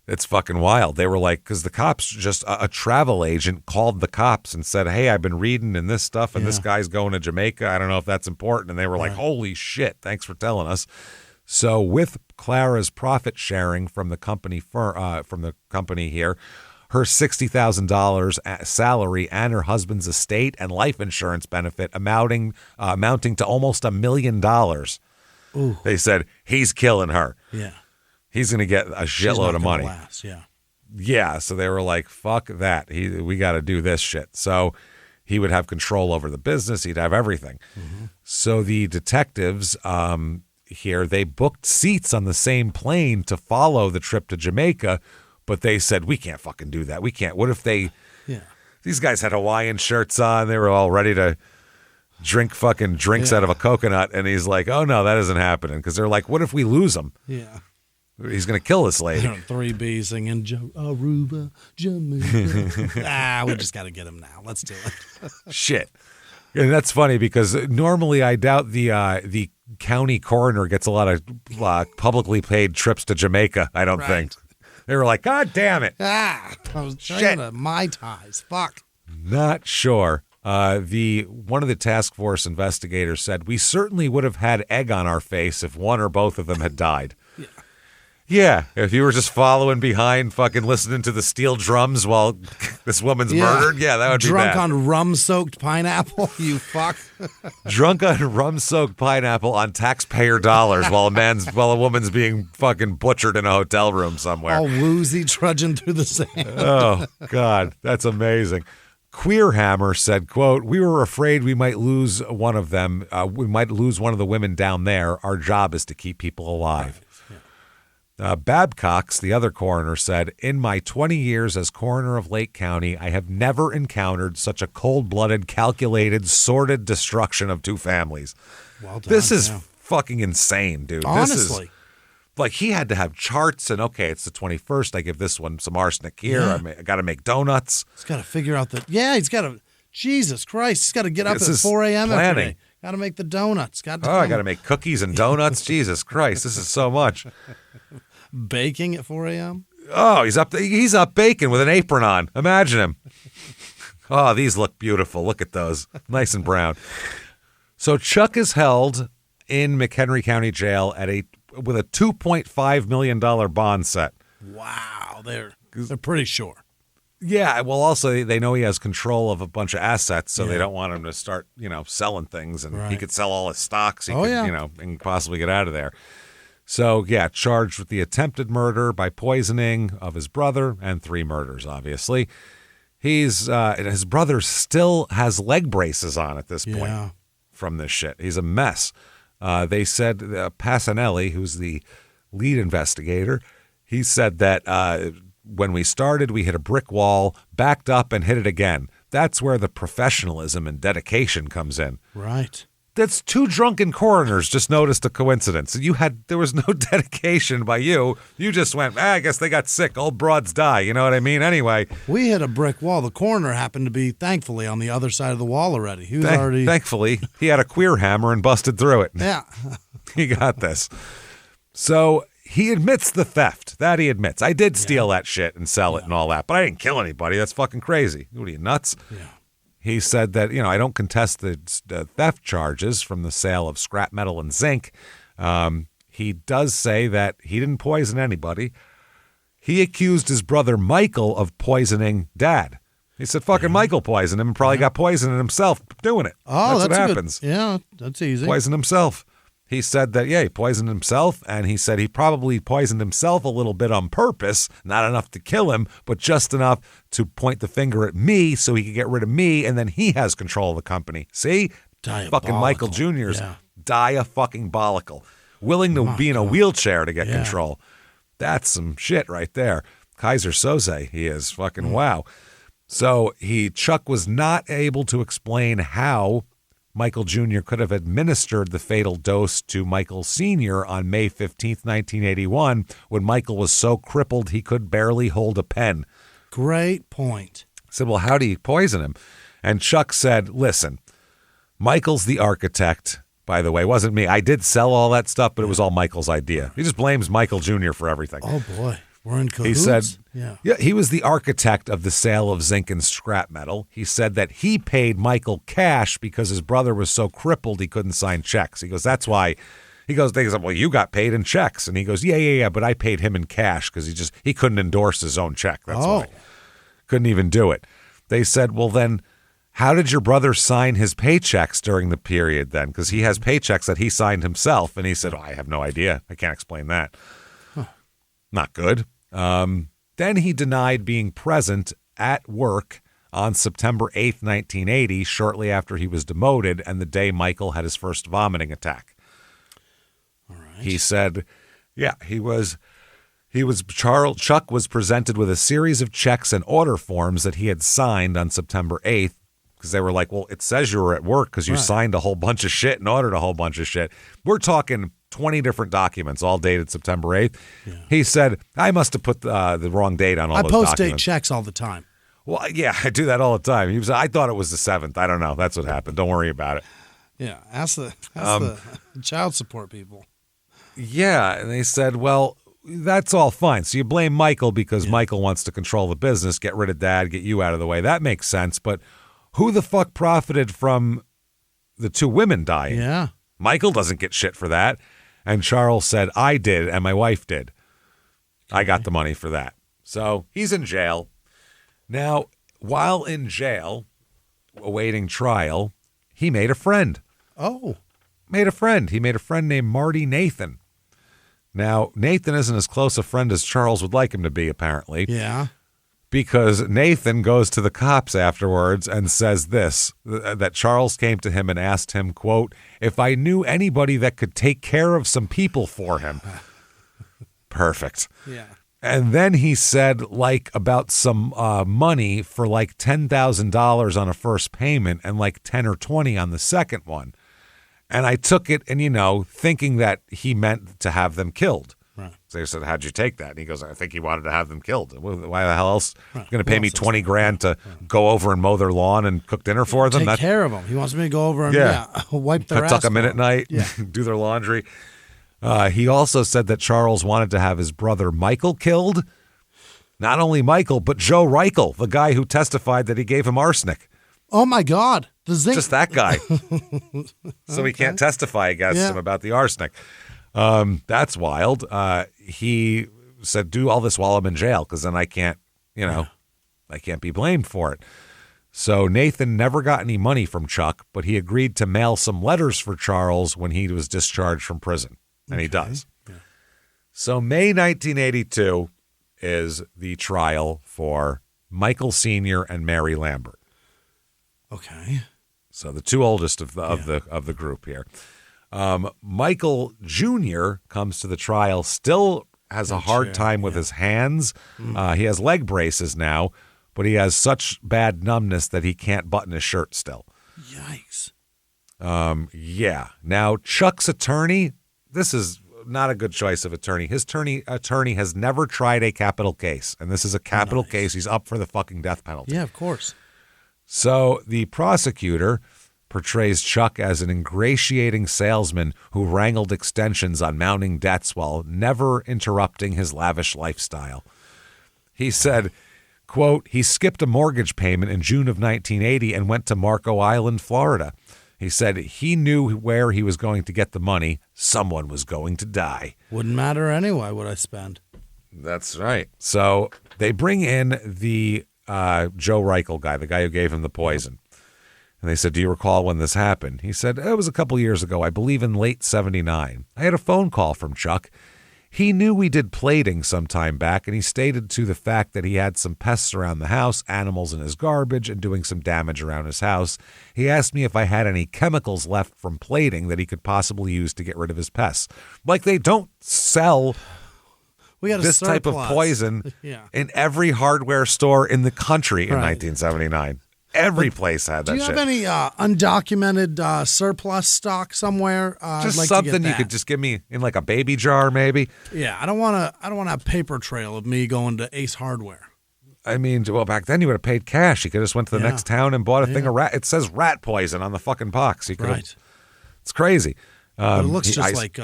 It's fucking wild. They were like, because the cops, just a travel agent called the cops and said, hey, I've been reading and this stuff, and this guy's going to Jamaica. I don't know if that's important. And they were like, holy shit, thanks for telling us. So with Clara's profit sharing from the company here, her $60,000 salary and her husband's estate and life insurance benefit amounting to almost $1 million. Ooh. They said he's killing her. Yeah. He's going to get a shitload of money. Last, yeah. Yeah. So they were like, fuck that. We got to do this shit. So he would have control over the business. He'd have everything. Mm-hmm. So the detectives here, they booked seats on the same plane to follow the trip to Jamaica, but they said, we can't fucking do that. We can't. What if these guys had Hawaiian shirts on. They were all ready to drink fucking drinks out of a coconut. And he's like, oh no, that isn't happening. Because they're like, what if we lose him? Yeah. He's going to kill this lady. 3B singing Aruba, Jamaica. We just got to get him now. Let's do it. Shit. And that's funny because normally I doubt the county coroner gets a lot of publicly paid trips to Jamaica, I don't think. They were like, God damn it. I was trying to Mai Tais. Fuck. Not sure. One of the task force investigators said, we certainly would have had egg on our face if one or both of them had died. Yeah, if you were just following behind, fucking listening to the steel drums while this woman's murdered, that would be bad. Drunk on rum-soaked pineapple, you fuck. Drunk on rum-soaked pineapple on taxpayer dollars while a woman's being fucking butchered in a hotel room somewhere. All woozy, trudging through the sand. Oh, God, that's amazing. Queer Hammer said, quote, we were afraid we might lose one of them. We might lose one of the women down there. Our job is to keep people alive. Babcox, the other coroner, said, in my 20 years as coroner of Lake County, I have never encountered such a cold-blooded, calculated, sordid destruction of two families. Well done, this is fucking insane, dude. Honestly. This is, like, he had to have charts and, okay, it's the 21st. I give this one some arsenic here. I got to make donuts. He's got to figure out he's got to, Jesus Christ, he's got to get up at 4 a.m. every day. Got to make the donuts. I got to make cookies and donuts. Jesus Christ, this is so much. Baking at 4 a.m.? Oh, he's up baking with an apron on. Imagine him. Oh, these look beautiful. Look at those. Nice and brown. So Chuck is held in McHenry County Jail with a $2.5 million bond set. Wow, they're pretty sure. Yeah, well, also they know he has control of a bunch of assets, so they don't want him to start, selling things, and he could sell all his stocks. He could, and possibly get out of there. So, charged with the attempted murder by poisoning of his brother and 3 murders, obviously. His brother still has leg braces on at this point from this shit. He's a mess. They said Passanelli, who's the lead investigator, he said that when we started, we hit a brick wall, backed up, and hit it again. That's where the professionalism and dedication comes in. Right. That's 2 drunken coroners just noticed a coincidence. There was no dedication by you. You just went, I guess they got sick. Old broads die. You know what I mean? Anyway. We hit a brick wall. The coroner happened to be, thankfully, on the other side of the wall already. He was already. Thankfully, he had a queer hammer and busted through it. Yeah. He got this. So he admits the theft. That he admits. I did steal that shit and sell it and all that, but I didn't kill anybody. That's fucking crazy. What are you, nuts? Yeah. He said that, I don't contest the theft charges from the sale of scrap metal and zinc. He does say that he didn't poison anybody. He accused his brother Michael of poisoning Dad. He said fucking Michael poisoned him and probably got poisoned himself doing it. Oh, that's what happens. That's easy. Poisoned himself. He said that, he poisoned himself, and he said he probably poisoned himself a little bit on purpose, not enough to kill him, but just enough to point the finger at me so he could get rid of me, and then he has control of the company. See? Fucking Michael Jr.'s diabolical. Willing to be in a wheelchair to get control. That's some shit right there. Kaiser Soze, he is. Fucking wow. So Chuck was not able to explain how Michael Jr. could have administered the fatal dose to Michael Sr. on May 15th, 1981, when Michael was so crippled he could barely hold a pen. Great point. I said, well, how do you poison him? And Chuck said, listen, Michael's the architect, by the way. It wasn't me. I did sell all that stuff, but it was all Michael's idea. He just blames Michael Jr. for everything. Oh, boy. We're in cahoots? He said, he was the architect of the sale of zinc and scrap metal. He said that he paid Michael cash because his brother was so crippled he couldn't sign checks. He goes, that's why. They go, well, you got paid in checks. And he goes, yeah, but I paid him in cash because he couldn't endorse his own check. That's why. Couldn't even do it. They said, well, then how did your brother sign his paychecks during the period then? Because he has paychecks that he signed himself. And he said, I have no idea. I can't explain that. Not good. Then he denied being present at work on September 8th, 1980, shortly after he was demoted and the day Michael had his first vomiting attack. All right. He said, Chuck was presented with a series of checks and order forms that he had signed on September 8th because they were like, well, it says you were at work because you signed a whole bunch of shit and ordered a whole bunch of shit. We're talking 20 different documents, all dated September 8th. Yeah. He said, I must have put the wrong date on all those documents. I post-date checks all the time. Well, yeah, I do that all the time. He was, I thought it was the 7th. I don't know. That's what happened. Don't worry about it. Yeah, ask the child support people. Yeah, and they said, well, that's all fine. So you blame Michael because Michael wants to control the business, get rid of Dad, get you out of the way. That makes sense. But who the fuck profited from the two women dying? Yeah. Michael doesn't get shit for that. And Charles said, I did, and my wife did. I got the money for that. So he's in jail. Now, while in jail, awaiting trial, he made a friend. Oh. He made a friend named Marty Nathan. Now, Nathan isn't as close a friend as Charles would like him to be, apparently. Yeah. Because Nathan goes to the cops afterwards and says this, that Charles came to him and asked him, quote, if I knew anybody that could take care of some people for him. Perfect. Yeah. And then he said, like, about some money for like $10,000 on a first payment and like 10 or 20 on the second one. And I took it and, thinking that he meant to have them killed. Right. So they said, how'd you take that? And he goes, I think he wanted to have them killed. Why the hell else? Going to pay me 20 grand to go over and mow their lawn and cook dinner for them? Take care of them. He wants me to go over and wipe their ass. Tuck them in at night, do their laundry. He also said that Charles wanted to have his brother Michael killed. Not only Michael, but Joe Reichel, the guy who testified that he gave him arsenic. Oh, my God. The zinc. Just that guy. So he can't testify against him about the arsenic. That's wild. He said, do all this while I'm in jail, because then I can't, I can't be blamed for it. So Nathan never got any money from Chuck, but he agreed to mail some letters for Charles when he was discharged from prison. And he does. Yeah. So May 1982 is the trial for Michael Sr. and Mary Lambert. Okay. So the two oldest of the group here. Michael Jr. comes to the trial, still has a hard time with his hands. He has leg braces now, but he has such bad numbness that he can't button his shirt still. Yikes. Yeah. Now, Chuck's attorney, this is not a good choice of attorney. His attorney has never tried a capital case, and this is a capital case. He's up for the fucking death penalty. Yeah, of course. So the prosecutor portrays Chuck as an ingratiating salesman who wrangled extensions on mounting debts while never interrupting his lavish lifestyle. He said, quote, he skipped a mortgage payment in June of 1980 and went to Marco Island, Florida. He said he knew where he was going to get the money. Someone was going to die. Wouldn't matter anyway what I spend. That's right. So they bring in the Joe Reichel guy, the guy who gave him the poison. And they said, do you recall when this happened? He said, it was a couple years ago, I believe in late 79. I had a phone call from Chuck. He knew we did plating some time back, and he stated to the fact that he had some pests around the house, animals in his garbage, and doing some damage around his house. He asked me if I had any chemicals left from plating that he could possibly use to get rid of his pests. Like, they don't sell this type of poison in every hardware store in the country in 1979. Every place had that shit. Do you have any undocumented surplus stock somewhere? Just like something you could just give me in like a baby jar, maybe. Yeah, I don't want a paper trail of me going to Ace Hardware. I mean, well, back then you would have paid cash. You could have just went to the next town and bought a thing of rat. It says rat poison on the fucking box. You could have. It's crazy. But it looks just like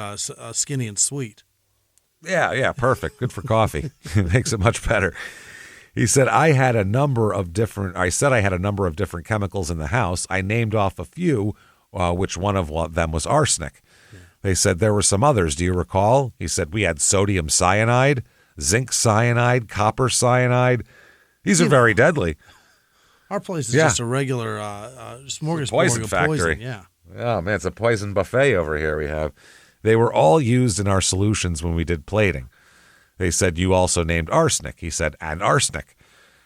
Skinny and Sweet. Yeah, perfect. Good for coffee. It makes it much better. He said, I had a number of different chemicals in the house. I named off a few, which one of them was arsenic. Yeah. They said there were some others. Do you recall? He said, we had sodium cyanide, zinc cyanide, copper cyanide. These are very deadly. Our place is just a regular smorgasbord poison factory. Yeah. Oh, man, it's a poison buffet over here we have. They were all used in our solutions when we did plating. They said, you also named arsenic. He said, and arsenic.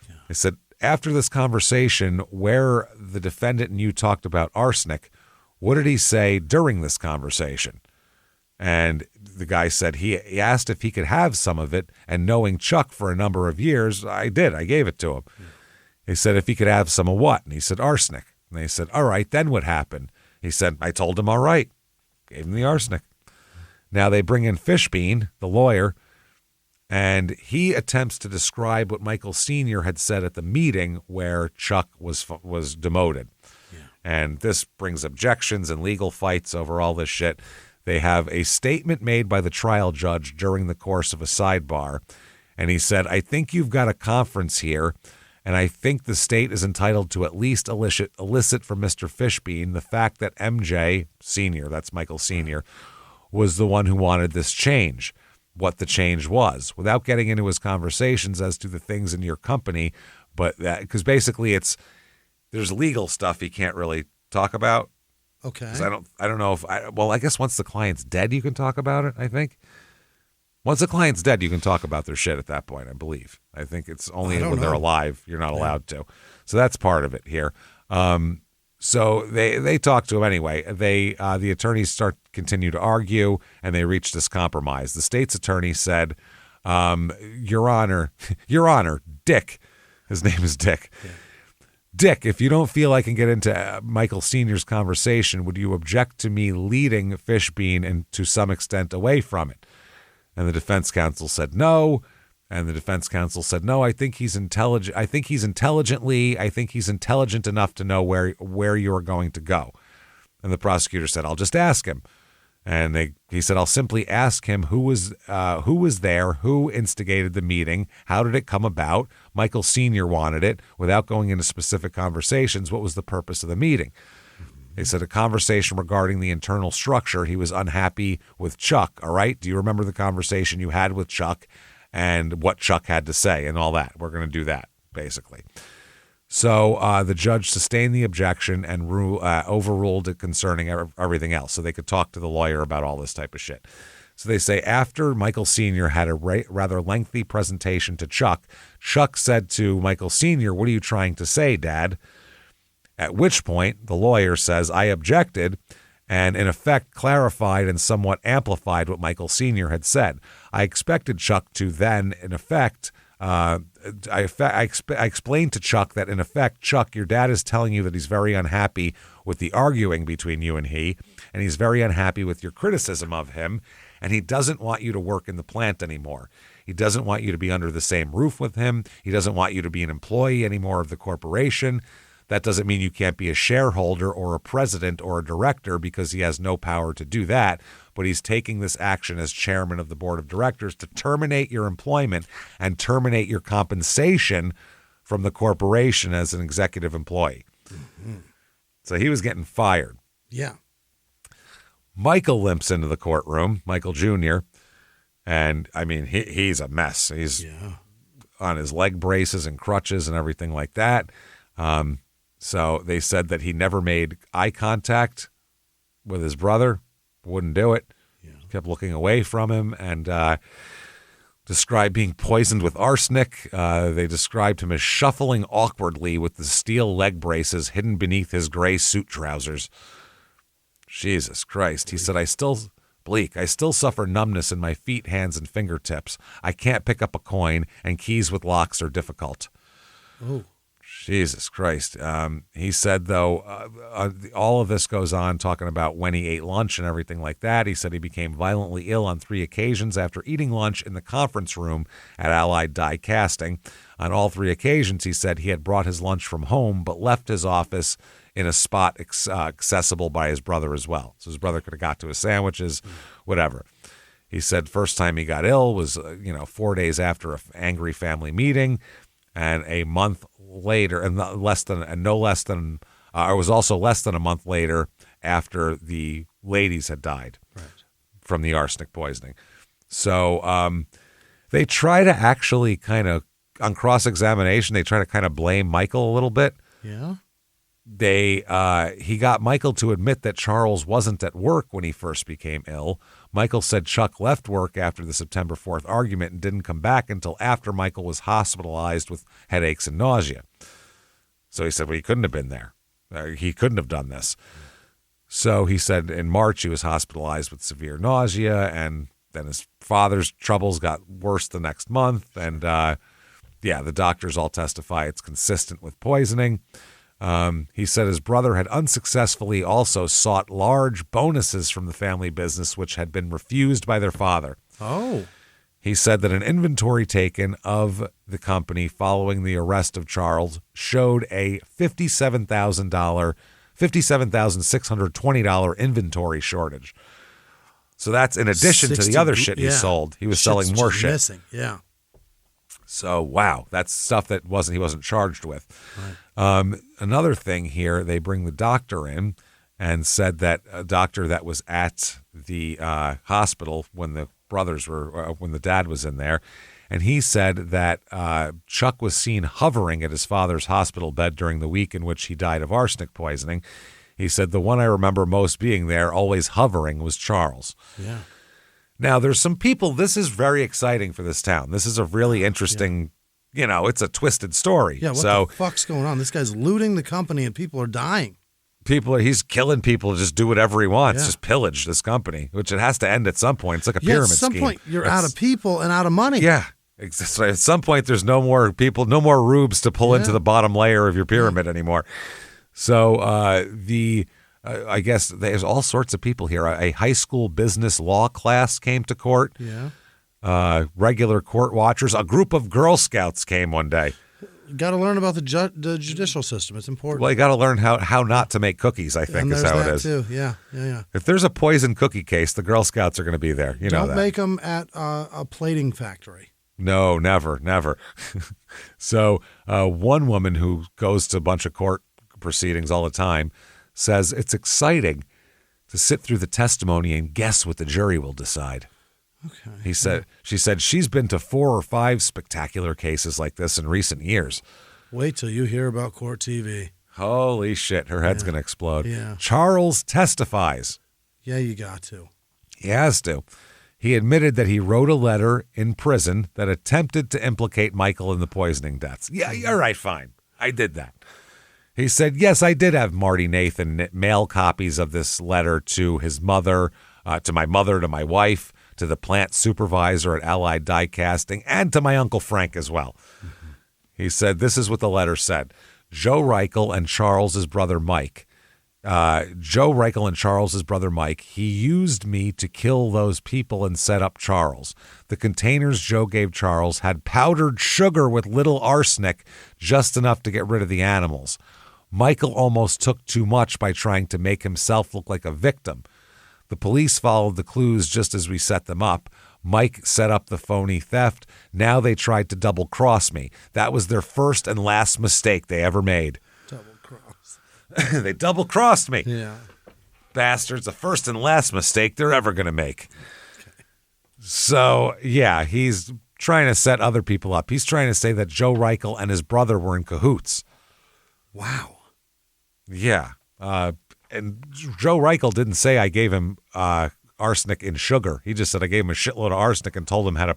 Yeah. They said, after this conversation where the defendant and you talked about arsenic, what did he say during this conversation? And the guy said he asked if he could have some of it, and knowing Chuck for a number of years, I did. I gave it to him. Yeah. He said, if he could have some of what? And he said, arsenic. And they said, all right, then what happened? He said, I told him, all right. Gave him the arsenic. Now they bring in Fishbein, the lawyer, and he attempts to describe what Michael Sr. had said at the meeting where Chuck was demoted. Yeah. And this brings objections and legal fights over all this shit. They have a statement made by the trial judge during the course of a sidebar. And he said, I think you've got a conference here, and I think the state is entitled to at least elicit from Mr. Fishbein the fact that MJ Sr., that's Michael Sr., was the one who wanted this change, what the change was, without getting into his conversations as to the things in your company. But that, because basically there's legal stuff he can't really talk about. Okay. 'Cause I don't know if I guess once the client's dead, you can talk about it, I think. Once the client's dead, you can talk about their shit at that point, I believe. I think it's only when they're alive you're not allowed to. So that's part of it here. So they talk to him anyway. The attorneys continue to argue, and they reach this compromise. The state's attorney said, Your Honor, Dick, his name is Dick. Yeah. Dick, if you don't feel I can get into Michael Sr.'s conversation, would you object to me leading Fishbein and to some extent away from it? And the defense counsel said no. And the defense counsel said, no, I think he's intelligent. I think he's intelligent enough to know where you're going to go. And the prosecutor said, I'll just ask him. And he said, I'll simply ask him who was there, who instigated the meeting, how did it come about? Michael Sr. wanted it. Without going into specific conversations, what was the purpose of the meeting? They said a conversation regarding the internal structure. He was unhappy with Chuck, all right? Do you remember the conversation you had with Chuck and what Chuck had to say and all that? We're going to do that, basically. So the judge sustained the objection and overruled it concerning everything else, so they could talk to the lawyer about all this type of shit. So they say after Michael Sr. had a rather lengthy presentation to Chuck, Chuck said to Michael Sr., what are you trying to say, Dad? At which point, the lawyer says, I objected, and in effect clarified and somewhat amplified what Michael Sr. had said. I expected Chuck to then, in effect, I explained to Chuck that, in effect, Chuck, your dad is telling you that he's very unhappy with the arguing between you and he's very unhappy with your criticism of him, and he doesn't want you to work in the plant anymore. He doesn't want you to be under the same roof with him. He doesn't want you to be an employee anymore of the corporation. That doesn't mean you can't be a shareholder or a president or a director because he has no power to do that, but he's taking this action as chairman of the board of directors to terminate your employment and terminate your compensation from the corporation as an executive employee. Mm-hmm. So he was getting fired. Yeah. Michael limps into the courtroom, Michael Jr., and, I mean, he's a mess. He's on his leg braces and crutches and everything like that. So they said that he never made eye contact with his brother, wouldn't do it, kept looking away from him, and described being poisoned with arsenic. They described him as shuffling awkwardly with the steel leg braces hidden beneath his gray suit trousers. Jesus Christ. He said, I still suffer numbness in my feet, hands, and fingertips. I can't pick up a coin, and keys with locks are difficult. Oh. Jesus Christ. He said, though, all of this goes on talking about when he ate lunch and everything like that. He said he became violently ill on 3 occasions after eating lunch in the conference room at Allied Die Casting. On all 3 occasions, he said he had brought his lunch from home but left his office in a spot accessible by his brother as well. So his brother could have got to his sandwiches, whatever. He said first time he got ill was, 4 days after an angry family meeting, and a month later, and less than a month later after the ladies had died from the arsenic poisoning. So they try to actually kind of, on cross-examination, they try to kind of blame Michael a little bit. Yeah. He got Michael to admit that Charles wasn't at work when he first became ill. Michael said Chuck left work after the September 4th argument and didn't come back until after Michael was hospitalized with headaches and nausea. So he said, well, he couldn't have been there. He couldn't have done this. So he said in March he was hospitalized with severe nausea, and then his father's troubles got worse the next month. And, the doctors all testify it's consistent with poisoning. He said his brother had unsuccessfully also sought large bonuses from the family business, which had been refused by their father. Oh. He said that an inventory taken of the company following the arrest of Charles showed a $57,000 $57,620 inventory shortage. So that's in addition to the other shit he sold. He was selling more shit. Missing. Yeah. So, wow, that's stuff that he wasn't charged with. Right. Another thing here, they bring the doctor in and said that a doctor that was at the hospital when the when the dad was in there, and he said that Chuck was seen hovering at his father's hospital bed during the week in which he died of arsenic poisoning. He said, the one I remember most being there, always hovering, was Charles. Yeah. Now, there's some people, this is very exciting for this town. This is a really interesting, it's a twisted story. Yeah, what the fuck's going on? This guy's looting the company and people are dying. He's killing people to just do whatever he wants, just pillage this company, which it has to end at some point. It's like a pyramid scheme. At some point, you're out of people and out of money. Yeah. At some point, there's no more people, no more rubes to pull into the bottom layer of your pyramid anymore. So I guess there's all sorts of people here. A high school business law class came to court. Yeah. Regular court watchers. A group of Girl Scouts came one day. Got to learn about the judicial system. It's important. Well, you got to learn how not to make cookies, I think, is how it is. Too. Yeah. If there's a poison cookie case, the Girl Scouts are going to be there. Don't make them at a plating factory. No, never. So one woman who goes to a bunch of court proceedings all the time says it's exciting to sit through the testimony and guess what the jury will decide. Okay. She said she's been to 4 or 5 spectacular cases like this in recent years. Wait till you hear about court TV. Holy shit, her head's going to explode. Yeah. Charles testifies. Yeah, you got to. He has to. He admitted that he wrote a letter in prison that attempted to implicate Michael in the poisoning deaths. Yeah, all right, fine. I did that. He said, yes, I did have Marty Nathan mail copies of this letter to his mother, to my mother, to my wife, to the plant supervisor at Allied Die Casting, and to my Uncle Frank as well. Mm-hmm. He said, this is what the letter said. Joe Reichel and Charles's brother Mike. He used me to kill those people and set up Charles. The containers Joe gave Charles had powdered sugar with little arsenic, just enough to get rid of the animals. Michael almost took too much by trying to make himself look like a victim. The police followed the clues just as we set them up. Mike set up the phony theft. Now they tried to double-cross me. That was their first and last mistake they ever made. Double-cross. They double-crossed me. Yeah. Bastards. The first and last mistake they're ever going to make. Okay. So, yeah, he's trying to set other people up. He's trying to say that Joe Reichel and his brother were in cahoots. Wow. Yeah. And Joe Reichel didn't say I gave him arsenic in sugar. He just said I gave him a shitload of arsenic and told him how to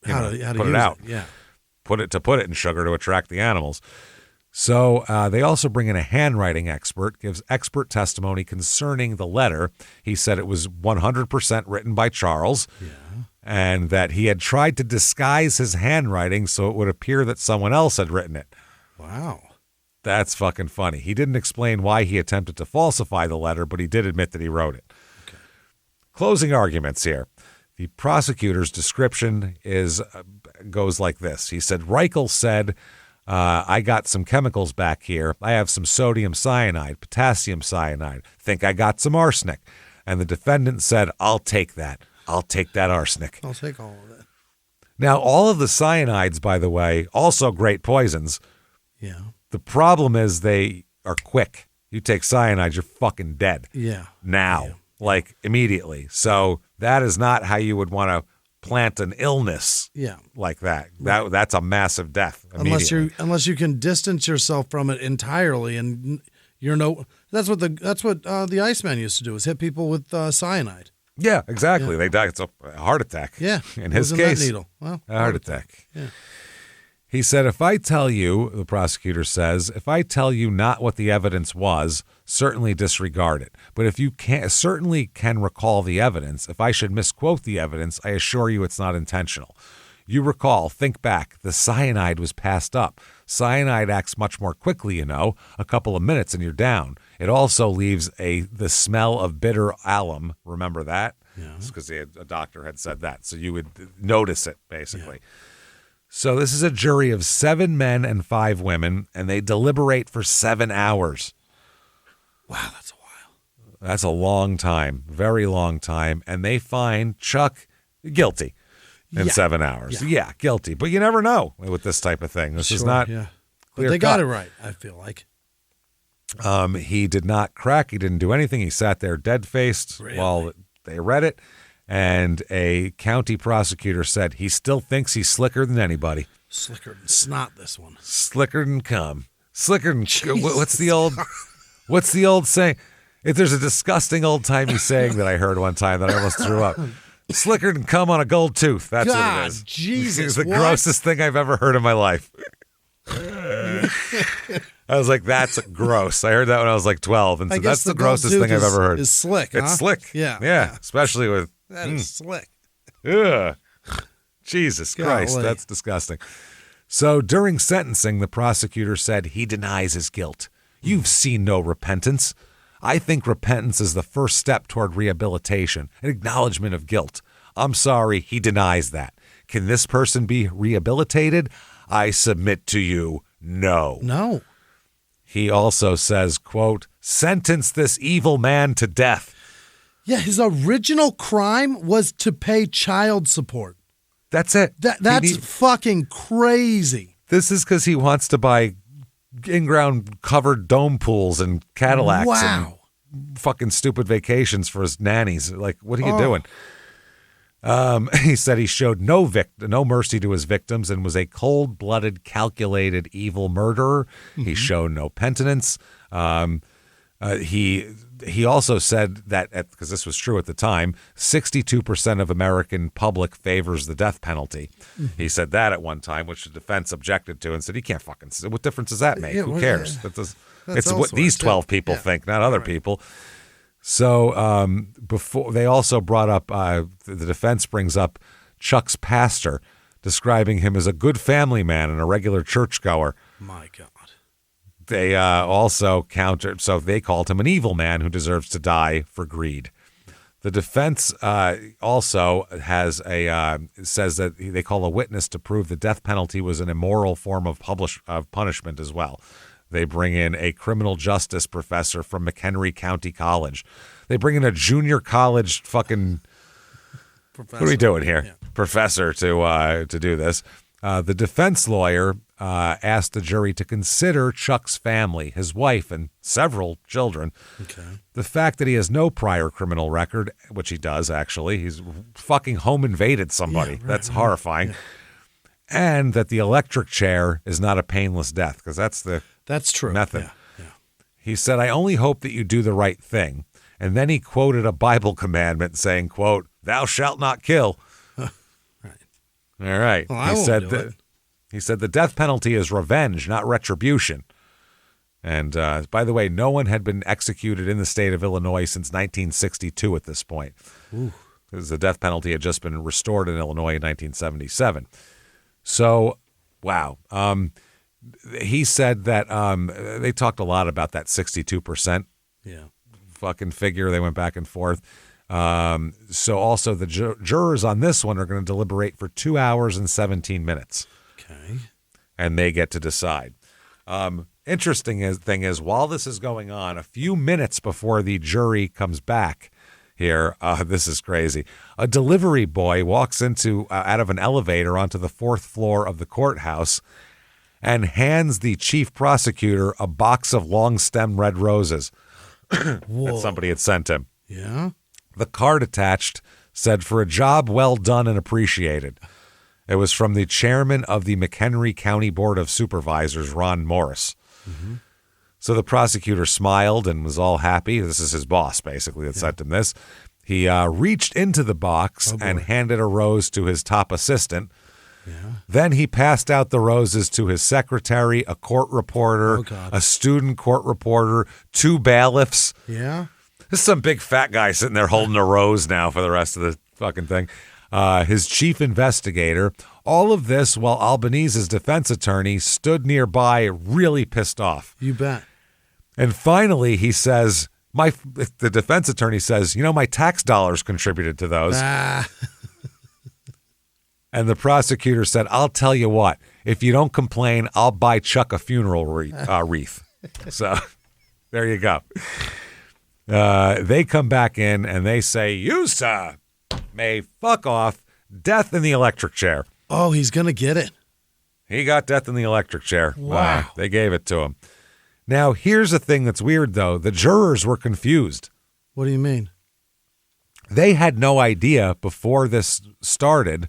put it out. Yeah. Put it in sugar to attract the animals. So they also bring in a handwriting expert, gives expert testimony concerning the letter. He said it was 100% written by Charles, and that he had tried to disguise his handwriting so it would appear that someone else had written it. Wow. That's fucking funny. He didn't explain why he attempted to falsify the letter, but he did admit that he wrote it. Okay. Closing arguments here. The prosecutor's description goes like this. He said, Reichel said, I got some chemicals back here. I have some sodium cyanide, potassium cyanide. Think I got some arsenic. And the defendant said, I'll take that. I'll take that arsenic. I'll take all of it. Now, all of the cyanides, by the way, also great poisons. Yeah. The problem is they are quick. You take cyanide, you're fucking dead. Yeah. Now, like immediately. So that is not how you would want to plant an illness like that. That's a massive death immediately. Unless you can distance yourself from it entirely, and that's what the Iceman used to do, is hit people with cyanide. Yeah, exactly. They die. It's a heart attack. Yeah. In his case, that needle. Well, a heart attack. Yeah. He said, if I tell you, the prosecutor says, if I tell you not what the evidence was, certainly disregard it. But if you certainly can recall the evidence, if I should misquote the evidence, I assure you it's not intentional. You recall, think back, the cyanide was passed up. Cyanide acts much more quickly, a couple of minutes and you're down. It also leaves the smell of bitter alum. Remember that? Yeah. Because a doctor had said that. So you would notice it, basically. Yeah. So this is a jury of 7 men and 5 women, and they deliberate for 7 hours. Wow, that's a while. That's a long time, very long time. And they find Chuck guilty in 7 hours. Yeah, guilty. But you never know with this type of thing. This is not clear But they got it right, I feel like. He did not crack. He didn't do anything. He sat there dead-faced while they read it. And a county prosecutor said he still thinks he's slicker than anybody. Slicker than snot, this one. Slicker than cum. Slicker than... What's the old saying? If there's a disgusting old-timey saying that I heard one time that I almost threw up. Slicker than cum on a gold tooth. That's what it is. Jesus, it's the grossest thing I've ever heard in my life. I was like, that's gross. I heard that when I was like 12. And so that's the grossest thing I've ever heard. Is slick, It's slick. Yeah. Especially with... That is slick. Ugh. Jesus Christ, that's disgusting. So during sentencing, the prosecutor said he denies his guilt. You've seen no repentance. I think repentance is the first step toward rehabilitation, an acknowledgement of guilt. I'm sorry, he denies that. Can this person be rehabilitated? I submit to you, no. No. He also says, quote, sentence this evil man to death. Yeah, his original crime was to pay child support. That's it. That's fucking crazy. This is because he wants to buy in-ground covered dome pools and Cadillacs and fucking stupid vacations for his nannies. Like, what are you doing? He said he showed no mercy to his victims and was a cold-blooded, calculated, evil murderer. Mm-hmm. He showed no penitence. He also said that, because this was true at the time, 62% of American public favors the death penalty. Mm-hmm. He said that at one time, which the defense objected to and said, he can't fucking, what difference does that make? Who cares? It's what these 12 people think, not other people. So before they also brought up, the defense brings up Chuck's pastor, describing him as a good family man and a regular churchgoer. My God. They also countered, so they called him an evil man who deserves to die for greed. The defense also has says that they call a witness to prove the death penalty was an immoral form of punishment as well. They bring in a criminal justice professor from McHenry County College. They bring in a junior college fucking professor. What are we doing here? Yeah. Professor to do this. The defense lawyer asked the jury to consider Chuck's family, his wife, and several children. Okay. The fact that he has no prior criminal record, which he does actually, he's fucking home invaded somebody. That's horrifying. Yeah. And that the electric chair is not a painless death, because that's true method. Yeah. He said, I only hope that you do the right thing. And then he quoted a Bible commandment saying, quote, thou shalt not kill. All right. Well, He said the death penalty is revenge, not retribution. And by the way, no one had been executed in the state of Illinois since 1962 at this point. Because the death penalty had just been restored in Illinois in 1977. So, wow. He said that they talked a lot about that 62% fucking figure. They went back and forth. So also the jurors on this one are going to deliberate for 2 hours and 17 minutes. Okay. And they get to decide. Interesting thing is, while this is going on, a few minutes before the jury comes back here, this is crazy. A delivery boy walks out of an elevator onto the 4th floor of the courthouse and hands the chief prosecutor a box of long-stem red roses that somebody had sent him. Yeah. The card attached said, for a job well done and appreciated. It was from the chairman of the McHenry County Board of Supervisors, Ron Morris. Mm-hmm. So the prosecutor smiled and was all happy. This is his boss, basically, that sent him this. He reached into the box and handed a rose to his top assistant. Yeah. Then he passed out the roses to his secretary, a court reporter, a student court reporter, 2 bailiffs. Yeah. This is some big fat guy sitting there holding a rose now for the rest of the fucking thing. His chief investigator. All of this while Albanese's defense attorney stood nearby, really pissed off. You bet. And finally, he says, the defense attorney says, my tax dollars contributed to those. And the prosecutor said, I'll tell you what, if you don't complain, I'll buy Chuck a funeral wreath. So there you go. They come back in and they say, you, sir, may fuck off. Death in the electric chair. Oh, he's going to get it. He got death in the electric chair. Wow. They gave it to him. Now, here's the thing that's weird, though. The jurors were confused. What do you mean? They had no idea before this started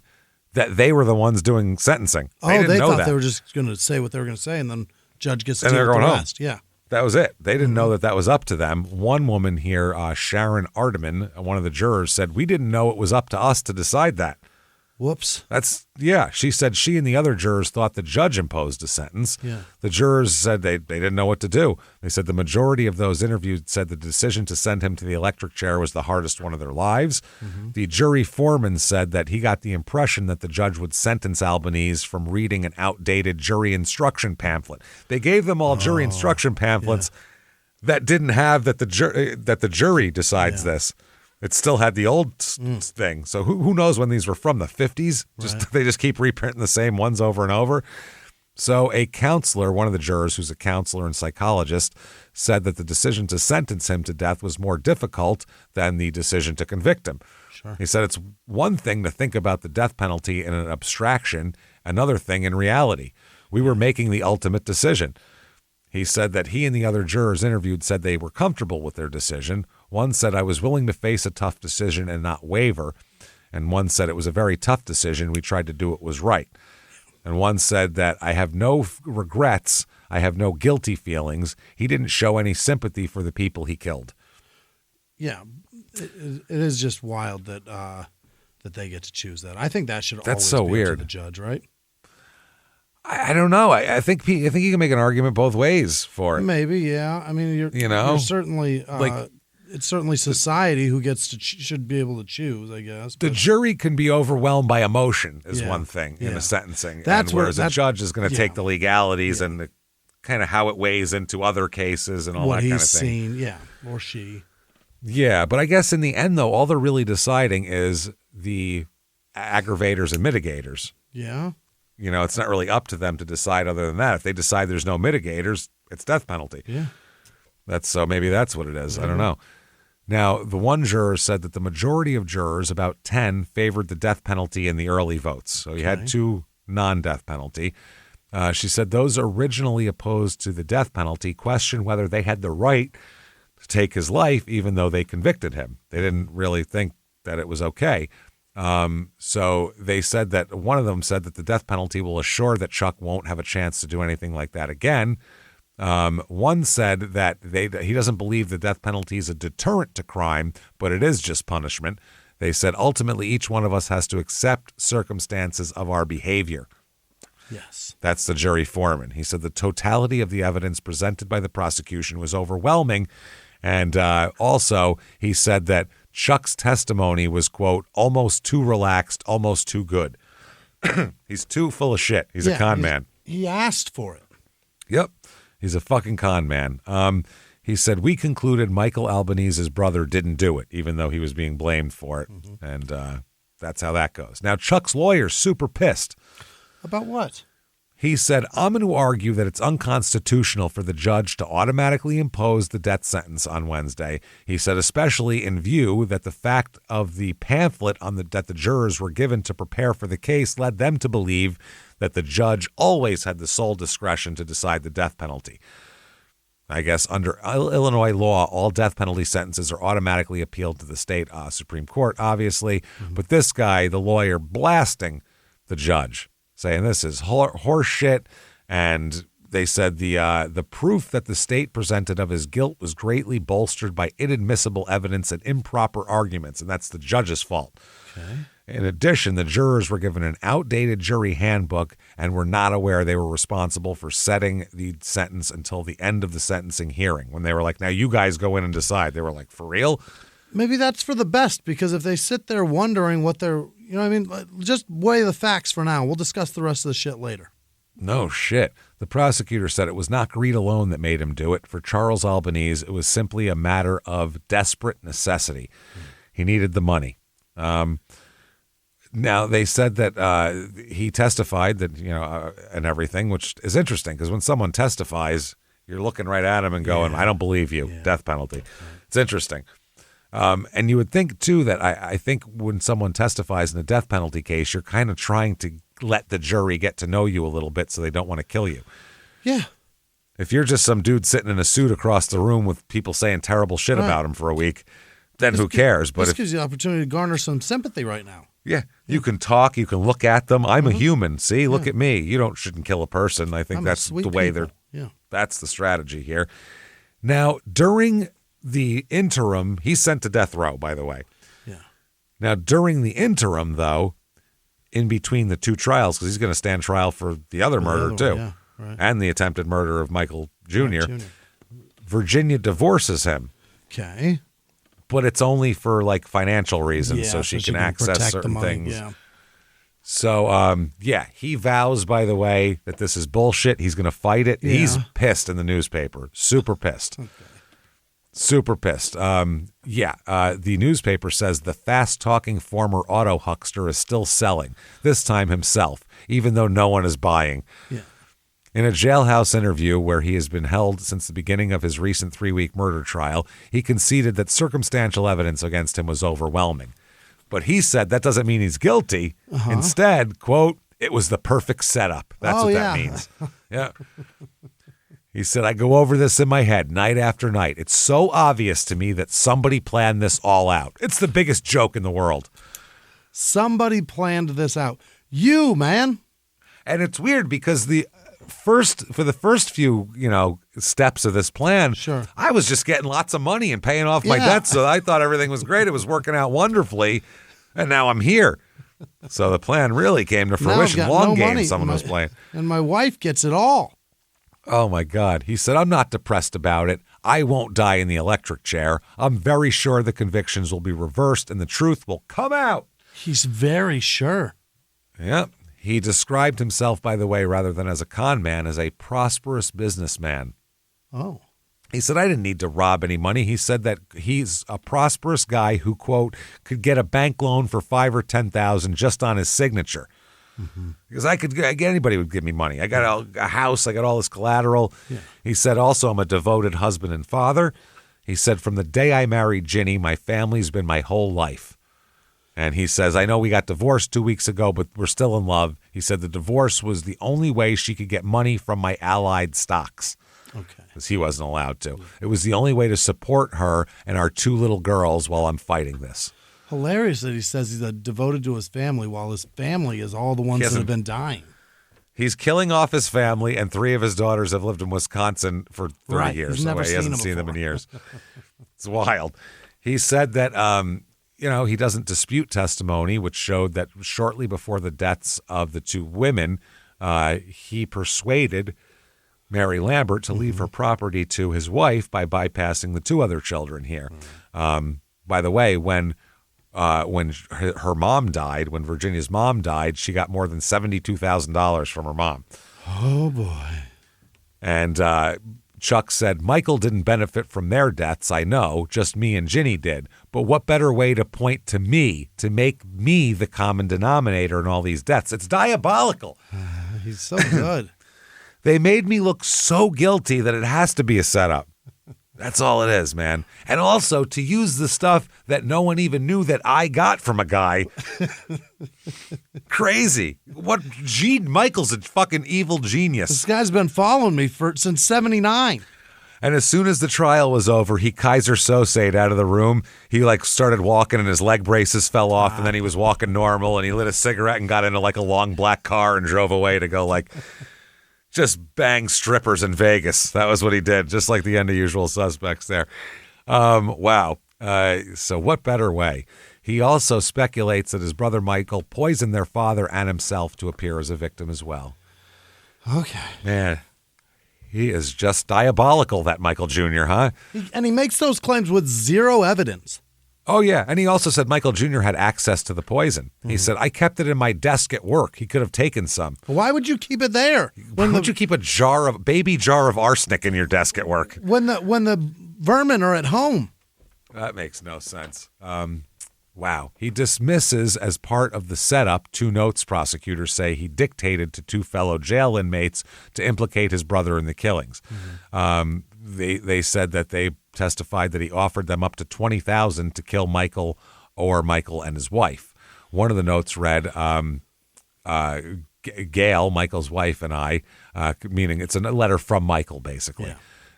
that they were the ones doing sentencing. They thought they were just going to say what they were going to say, and then judge gets to do the rest. Yeah. That was it. They didn't know that was up to them. One woman here, Sharon Ardeman, one of the jurors, said, we didn't know it was up to us to decide that. Whoops. She said she and the other jurors thought the judge imposed a sentence. Yeah. The jurors said they didn't know what to do. They said the majority of those interviewed said the decision to send him to the electric chair was the hardest one of their lives. Mm-hmm. The jury foreman said that he got the impression that the judge would sentence Albanese from reading an outdated jury instruction pamphlet. They gave them all jury instruction pamphlets that didn't have that the jury decides this. It still had the old thing. So who knows when these were from, the 50s? They just keep reprinting the same ones over and over. So a counselor, one of the jurors who's a counselor and psychologist, said that the decision to sentence him to death was more difficult than the decision to convict him. Sure. He said it's one thing to think about the death penalty in an abstraction, another thing in reality. We were making the ultimate decision. He said that he and the other jurors interviewed said they were comfortable with their decision. One said, I was willing to face a tough decision and not waver. And one said it was a very tough decision. We tried to do what was right. And one said that I have no regrets. I have no guilty feelings. He didn't show any sympathy for the people he killed. Yeah, it is just wild that that they get to choose that. I think that should always be weird. Up to the judge, right? I don't know. I think you can make an argument both ways for it. Maybe, yeah. I mean, you're certainly it's certainly society who gets to should be able to choose, I guess. The jury can be overwhelmed by emotion is one thing in the sentencing. Whereas a judge is going to take the legalities and the kind of how it weighs into other cases and all that kind of thing. What he's seen, or she. Yeah, but I guess in the end, though, all they're really deciding is the aggravators and mitigators. Yeah. It's not really up to them to decide other than that. If they decide there's no mitigators, it's death penalty. Yeah. Maybe that's what it is. I don't know. Now, the one juror said that the majority of jurors, about 10, favored the death penalty in the early votes. So you had 2 non-death penalty. She said those originally opposed to the death penalty questioned whether they had the right to take his life, even though they convicted him. They didn't really think that it was okay. So they said that one of them said that the death penalty will assure that Chuck won't have a chance to do anything like that again. One said that he doesn't believe the death penalty is a deterrent to crime, but it is just punishment. They said ultimately each one of us has to accept circumstances of our behavior. Yes. That's the jury foreman. He said the totality of the evidence presented by the prosecution was overwhelming. And also he said that Chuck's testimony was, quote, almost too relaxed, almost too good. He's too full of shit. He's a con man. He asked for it. Yep. He's a fucking con man. He said, we concluded Michael Albanese's brother didn't do it, even though he was being blamed for it. Mm-hmm. And that's how that goes. Now, Chuck's lawyer's super pissed. About what? He said, I'm going to argue that it's unconstitutional for the judge to automatically impose the death sentence on Wednesday. He said, especially in view that the fact of the pamphlet that the jurors were given to prepare for the case led them to believe that the judge always had the sole discretion to decide the death penalty. I guess under Illinois law, all death penalty sentences are automatically appealed to the state Supreme Court, obviously. Mm-hmm. But this guy, the lawyer, blasting the judge, saying this is horse shit, and they said the proof that the state presented of his guilt was greatly bolstered by inadmissible evidence and improper arguments, and that's the judge's fault. Okay. In addition, the jurors were given an outdated jury handbook and were not aware they were responsible for setting the sentence until the end of the sentencing hearing, when they were like, now you guys go in and decide. They were like, for real? Maybe that's for the best, because if they sit there wondering what they're, just weigh the facts for now. We'll discuss the rest of the shit later. No shit. The prosecutor said it was not greed alone that made him do it. For Charles Albanese, it was simply a matter of desperate necessity. He needed the money. Now, they said that he testified that, and everything, which is interesting, because when someone testifies, You're looking right at him and going, I don't believe you. Yeah. Death penalty. It's interesting. And you would think, too, that I think when someone testifies in a death penalty case, you're kind of trying to let the jury get to know you a little bit so they don't want to kill you. Yeah. If you're just some dude sitting in a suit across the room with people saying terrible shit about him for a week, then who cares? But this gives you the opportunity to garner some sympathy right now. Yeah, you can talk, you can look at them. I'm a human. See, look at me. You shouldn't kill a person. I think that's the way that's the strategy here. Now, during the interim, he's sent to death row, by the way. Yeah. Now, during the interim, though, in between the two trials, because he's going to stand trial for the other murder, too, and the attempted murder of Michael Jr., Virginia divorces him. Okay. But it's only for, like, financial reasons, so she can access certain things. Yeah. So, he vows, by the way, that this is bullshit. He's going to fight it. Yeah. He's pissed in the newspaper. Super pissed. Okay. Super pissed. The newspaper says the fast-talking former auto huckster is still selling, this time himself, even though no one is buying. Yeah. In a jailhouse interview where he has been held since the beginning of his recent 3-week murder trial, he conceded that circumstantial evidence against him was overwhelming. But he said that doesn't mean he's guilty. Instead, quote, it was the perfect setup. That's what that means. Yeah. He said, I go over this in my head night after night. It's so obvious to me that somebody planned this all out. It's the biggest joke in the world. Somebody planned this out. You, man. And it's weird because for the first few, steps of this plan, I was just getting lots of money and paying off my debts. So I thought everything was great. It was working out wonderfully. And now I'm here. So the plan really came to fruition. Long game someone was playing. And my wife gets it all. Oh, my God. He said, I'm not depressed about it. I won't die in the electric chair. I'm very sure the convictions will be reversed and the truth will come out. He's very sure. Yep. He described himself, by the way, rather than as a con man, as a prosperous businessman. Oh. He said, I didn't need to rob any money. He said that he's a prosperous guy who, quote, could get a bank loan for $5,000 or $10,000 just on his signature. Because anybody would give me money. I got a house. I got all this collateral. Yeah. He said, also, I'm a devoted husband and father. He said, from the day I married Ginny, my family's been my whole life. And he says, I know we got divorced 2 weeks ago, but we're still in love. He said the divorce was the only way she could get money from my Allied stocks. Okay. Because he wasn't allowed to. It was the only way to support her and our 2 little girls while I'm fighting this. Hilarious that he says he's devoted to his family while his family is all the ones that have been dying. He's killing off his family, and 3 of his daughters have lived in Wisconsin for 30 years. He hasn't seen them in years. It's wild. He said that, he doesn't dispute testimony, which showed that shortly before the deaths of the 2 women, he persuaded Mary Lambert to leave her property to his wife by bypassing the 2 other children here. By the way, when her mom died, when Virginia's mom died, she got more than $72,000 from her mom. Oh, boy. And Chuck said, Michael didn't benefit from their deaths, I know, just me and Ginny did. But what better way to point to me, to make me the common denominator in all these deaths? It's diabolical. He's so good. They made me look so guilty that it has to be a setup. That's all it is, man. And also to use the stuff that no one even knew that I got from a guy. Crazy. Michael's a fucking evil genius. This guy's been following me since 79. And as soon as the trial was over, he Kaiser Sosa'd out of the room. He started walking and his leg braces fell off and then he was walking normal and he lit a cigarette and got into a long black car and drove away to go just bang strippers in Vegas. That was what he did, just like the end of Usual Suspects there. Wow. So what better way? He also speculates that his brother Michael poisoned their father and himself to appear as a victim as well. Okay. Man, he is just diabolical, that Michael Jr., huh? And he makes those claims with zero evidence. Oh, yeah. And he also said Michael Jr. had access to the poison. He said, I kept it in my desk at work. He could have taken some. Why would you keep it there? Why would you keep a baby jar of arsenic in your desk at work? When the vermin are at home. That makes no sense. Wow. He dismisses as part of the setup 2 notes prosecutors say he dictated to 2 fellow jail inmates to implicate his brother in the killings. They said that they testified that he offered them up to $20,000 to kill Michael or Michael and his wife. One of the notes read, Gail, Michael's wife, and I, meaning it's a letter from Michael, basically,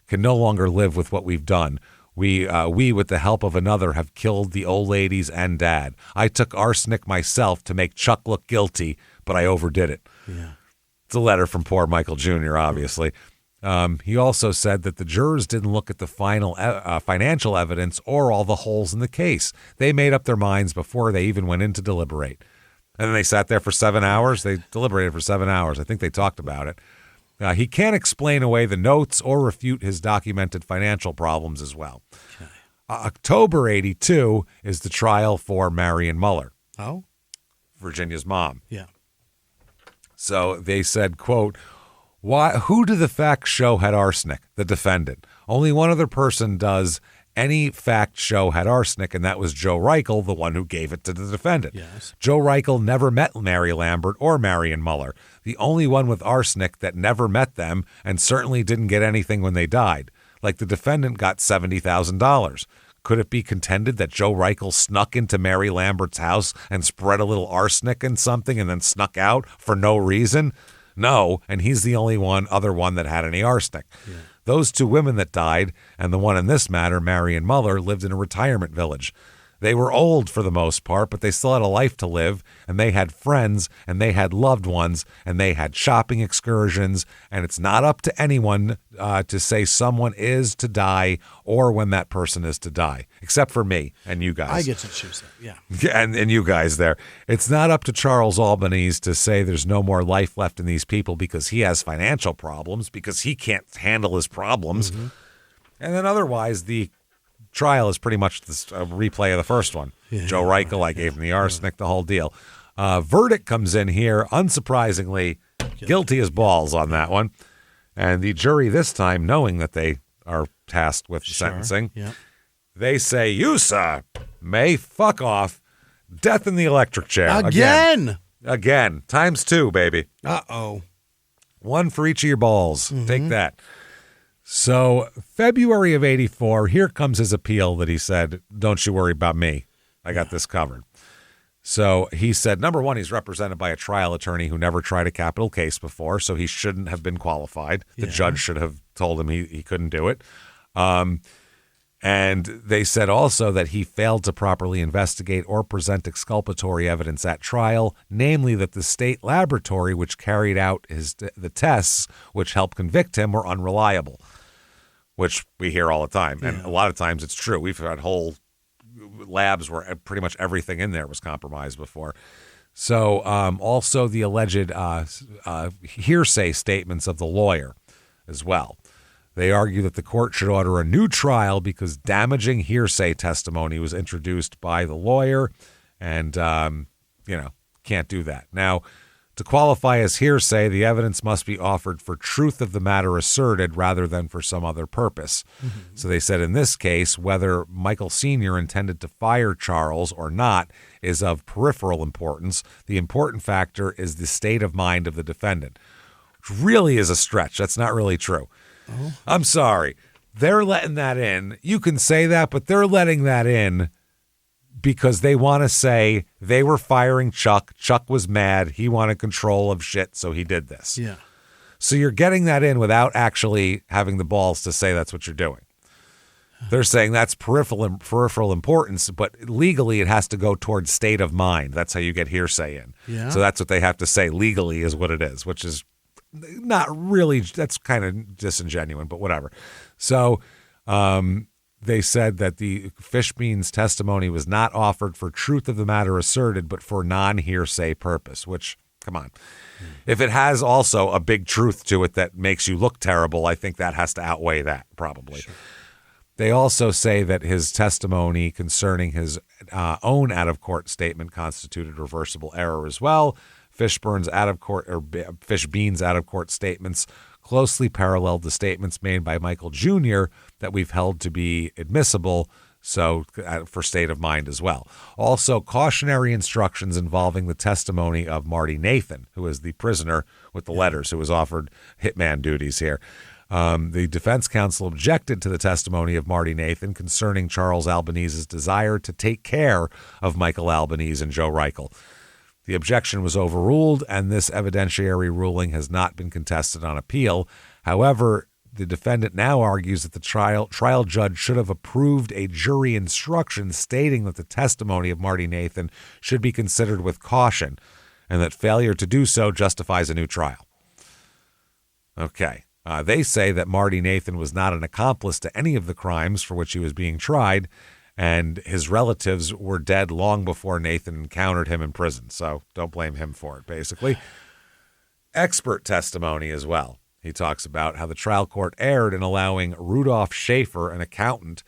can no longer live with what we've done. We, with the help of another, have killed the old ladies and Dad. I took arsenic myself to make Chuck look guilty, but I overdid it. Yeah. It's a letter from poor Michael Jr., obviously. He also said that the jurors didn't look at the final financial evidence or all the holes in the case. They made up their minds before they even went in to deliberate. And then they sat there for 7 hours. They deliberated for 7 hours. I think they talked about it. He can't explain away the notes or refute his documented financial problems as well. Okay. October 82 is the trial for Marion Muller. Oh? Virginia's mom. Yeah. So they said, quote, who do the facts show had arsenic? The defendant. Only one other person does any fact show had arsenic, and that was Joe Reichel, the one who gave it to the defendant. Yes. Joe Reichel never met Mary Lambert or Marion Muller, the only one with arsenic that never met them and certainly didn't get anything when they died. Like the defendant got $70,000. Could it be contended that Joe Reichel snuck into Mary Lambert's house and spread a little arsenic in something and then snuck out for no reason? No, and he's the only other one that had any arsenic. Yeah. Those 2 women that died, and the one in this matter, Marion Muller, lived in a retirement village. They were old for the most part, but they still had a life to live, and they had friends, and they had loved ones, and they had shopping excursions, and it's not up to anyone to say someone is to die or when that person is to die, except for me and you guys. I get to choose that, yeah. And you guys there. It's not up to Charles Albanese to say there's no more life left in these people because he has financial problems, because he can't handle his problems. Mm-hmm. And then otherwise, the trial is pretty much a replay of the first one. Yeah, Joe Reichel, I gave him the arsenic, the whole deal. Verdict comes in here, unsurprisingly, guilty as balls on that one. And the jury this time, knowing that they are tasked with sentencing, they say, you, sir, may fuck off. Death in the electric chair. Again. Times 2, baby. Uh-oh. 1 for each of your balls. Mm-hmm. Take that. So February of 84, here comes his appeal that he said, don't you worry about me. I got this covered. So he said, number one, he's represented by a trial attorney who never tried a capital case before, so he shouldn't have been qualified. The judge should have told him he couldn't do it. And they said also that he failed to properly investigate or present exculpatory evidence at trial, namely that the state laboratory which carried out the tests which helped convict him were unreliable, which we hear all the time. And a lot of times it's true. We've had whole labs where pretty much everything in there was compromised before. So also the alleged hearsay statements of the lawyer as well. They argue that the court should order a new trial because damaging hearsay testimony was introduced by the lawyer and, can't do that. Now, to qualify as hearsay, the evidence must be offered for truth of the matter asserted rather than for some other purpose. Mm-hmm. So they said in this case, whether Michael Sr. intended to fire Charles or not is of peripheral importance. The important factor is the state of mind of the defendant, which really is a stretch. That's not really true. Oh. I'm sorry. They're letting that in. You can say that, but they're letting that in because they want to say they were firing Chuck. Chuck was mad. He wanted control of shit, so he did this. Yeah. So you're getting that in without actually having the balls to say that's what you're doing. They're saying that's peripheral importance, but legally it has to go towards state of mind. That's how you get hearsay in. Yeah. So that's what they have to say legally is what it is, which is not really, that's kind of disingenuous, but whatever. So they said that the Fishbean's testimony was not offered for truth of the matter asserted, but for non-hearsay purpose, which, come on. If it has also a big truth to it that makes you look terrible, I think that has to outweigh that, probably. Sure. They also say that his testimony concerning his own out-of-court statement constituted reversible error as well. Fishbean's out-of-court statements closely paralleled the statements made by Michael Jr. that we've held to be admissible. So for state of mind as well. Also, cautionary instructions involving the testimony of Marty Nathan, who is the prisoner with the letters, who was offered hitman duties here. The defense counsel objected to the testimony of Marty Nathan concerning Charles Albanese's desire to take care of Michael Albanese and Joe Reichel. The objection was overruled, and this evidentiary ruling has not been contested on appeal. However, the defendant now argues that the trial judge should have approved a jury instruction stating that the testimony of Marty Nathan should be considered with caution, and that failure to do so justifies a new trial. Okay. They say that Marty Nathan was not an accomplice to any of the crimes for which he was being tried, and his relatives were dead long before Nathan encountered him in prison, so don't blame him for it, basically. Expert testimony as well. He talks about how the trial court erred in allowing Rudolph Schaefer, an accountant,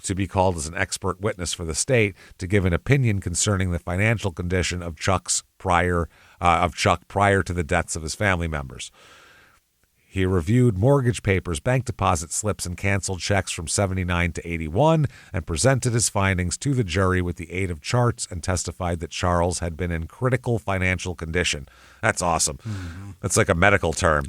to be called as an expert witness for the state to give an opinion concerning the financial condition of Chuck prior to the deaths of his family members. He reviewed mortgage papers, bank deposit slips, and canceled checks from 79 to 81 and presented his findings to the jury with the aid of charts and testified that Charles had been in critical financial condition. That's awesome. Mm-hmm. That's like a medical term.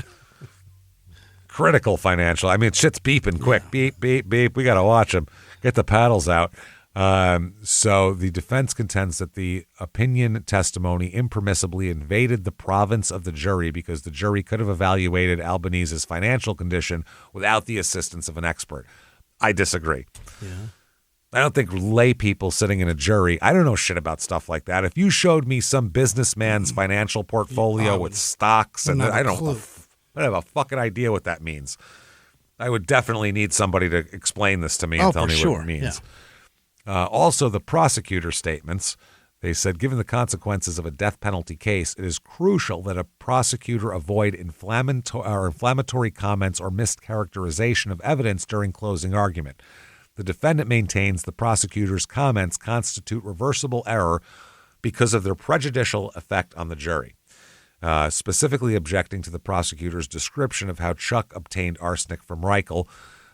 Critical financial. I mean, shit's beeping quick. Yeah. Beep, beep, beep. We got to watch him. Get the paddles out. So the defense contends that the opinion testimony impermissibly invaded the province of the jury because the jury could have evaluated Albanese's financial condition without the assistance of an expert. I disagree. Yeah. I don't think lay people sitting in a jury, I don't know shit about stuff like that. If you showed me some businessman's financial portfolio with stocks, and I don't have a fucking idea what that means. I would definitely need somebody to explain this to me and tell me what it means. Yeah. Also, the prosecutor's statements, they said, given the consequences of a death penalty case, it is crucial that a prosecutor avoid inflammatory comments or mischaracterization of evidence during closing argument. The defendant maintains the prosecutor's comments constitute reversible error because of their prejudicial effect on the jury. Specifically objecting to the prosecutor's description of how Chuck obtained arsenic from Reichel.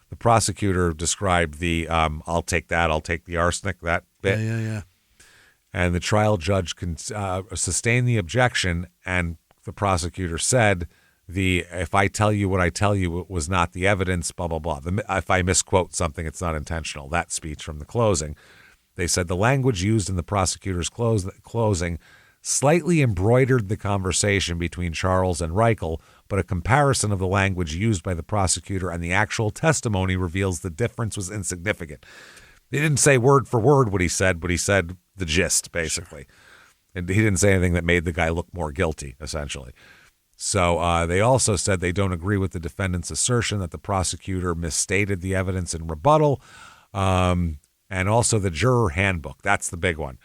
The prosecutor described the, I'll take the arsenic, that bit. Yeah. And the trial judge sustained the objection, and the prosecutor said, if I tell you what I tell you, it was not the evidence, blah, blah, blah. If I misquote something, it's not intentional. That speech from the closing. They said the language used in the prosecutor's closing slightly embroidered the conversation between Charles and Reichel, but a comparison of the language used by the prosecutor and the actual testimony reveals the difference was insignificant. He didn't say word for word what he said, but he said the gist, basically. Sure. And he didn't say anything that made the guy look more guilty, essentially. So they also said they don't agree with the defendant's assertion that the prosecutor misstated the evidence in rebuttal, and also the juror handbook. That's the big one.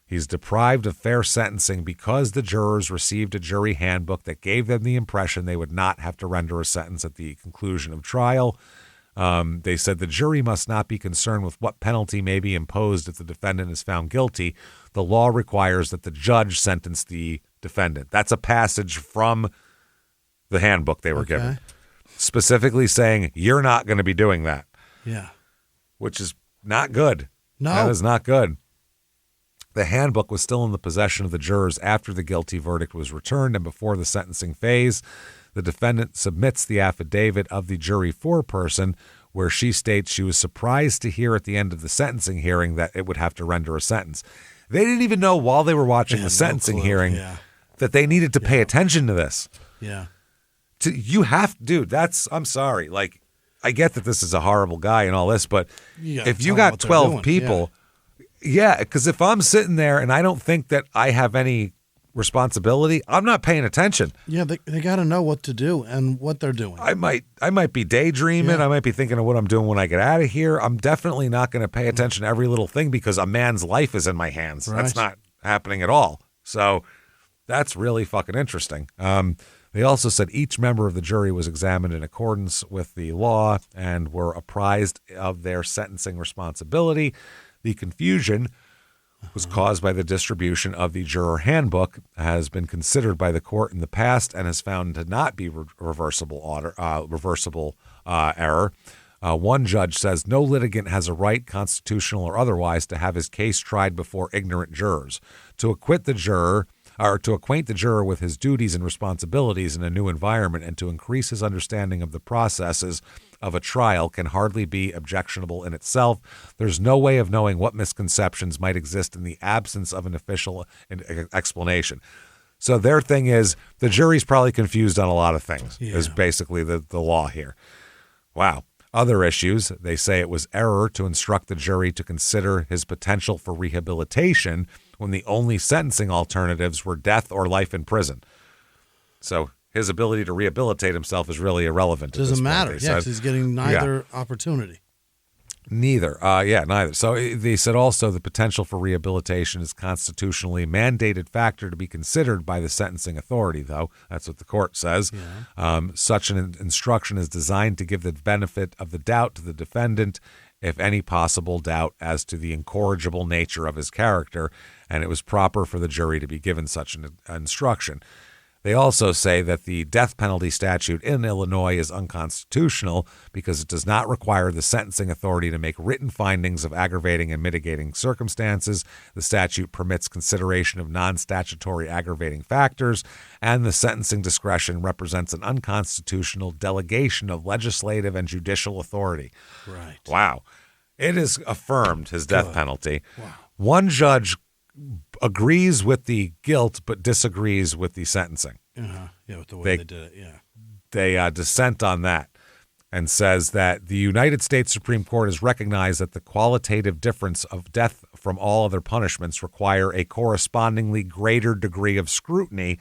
He's deprived of fair sentencing because the jurors received a jury handbook that gave them the impression they would not have to render a sentence at the conclusion of trial. They said the jury must not be concerned with what penalty may be imposed if the defendant is found guilty. The law requires that the judge sentence the defendant. That's a passage from the handbook they were given, specifically saying you're not going to be doing that. Yeah. Which is not good. No. That is not good. The handbook was still in the possession of the jurors after the guilty verdict was returned and before the sentencing phase. The defendant submits the affidavit of the jury foreperson where she states she was surprised to hear at the end of the sentencing hearing that it would have to render a sentence. They didn't even know while they were watching the sentencing hearing that they needed to pay attention to this. Yeah. I'm sorry. Like, I get that this is a horrible guy and all this, but if you got 12 people... Yeah, because if I'm sitting there and I don't think that I have any responsibility, I'm not paying attention. Yeah, they got to know what to do and what they're doing. I might be daydreaming. Yeah. I might be thinking of what I'm doing when I get out of here. I'm definitely not going to pay attention to every little thing because a man's life is in my hands. Right. That's not happening at all. So that's really fucking interesting. They also said each member of the jury was examined in accordance with the law and were apprised of their sentencing responsibility. The confusion was caused by the distribution of the juror handbook, has been considered by the court in the past, and has found to not be reversible error. One judge says no litigant has a right, constitutional or otherwise, to have his case tried before ignorant jurors. To acquit the juror, or to acquaint the juror with his duties and responsibilities in a new environment and to increase his understanding of the processes of a trial can hardly be objectionable in itself. There's no way of knowing what misconceptions might exist in the absence of an official explanation. So their thing is the jury's probably confused on a lot of things, is basically the law here. Wow. Other issues, they say it was error to instruct the jury to consider his potential for rehabilitation when the only sentencing alternatives were death or life in prison. So his ability to rehabilitate himself is really irrelevant. Doesn't matter. Because he's getting neither opportunity. Neither. Neither. So they said also the potential for rehabilitation is constitutionally mandated factor to be considered by the sentencing authority, though. That's what the court says. Such an instruction is designed to give the benefit of the doubt to the defendant, if any possible doubt as to the incorrigible nature of his character, and it was proper for the jury to be given such an instruction. They also say that the death penalty statute in Illinois is unconstitutional because it does not require the sentencing authority to make written findings of aggravating and mitigating circumstances. The statute permits consideration of non-statutory aggravating factors, and the sentencing discretion represents an unconstitutional delegation of legislative and judicial authority. Right. Wow. It has affirmed his death penalty. Wow. One judge agrees with the guilt but disagrees with the sentencing. With the way they did it, They dissent on that and says that the United States Supreme Court has recognized that the qualitative difference of death from all other punishments require a correspondingly greater degree of scrutiny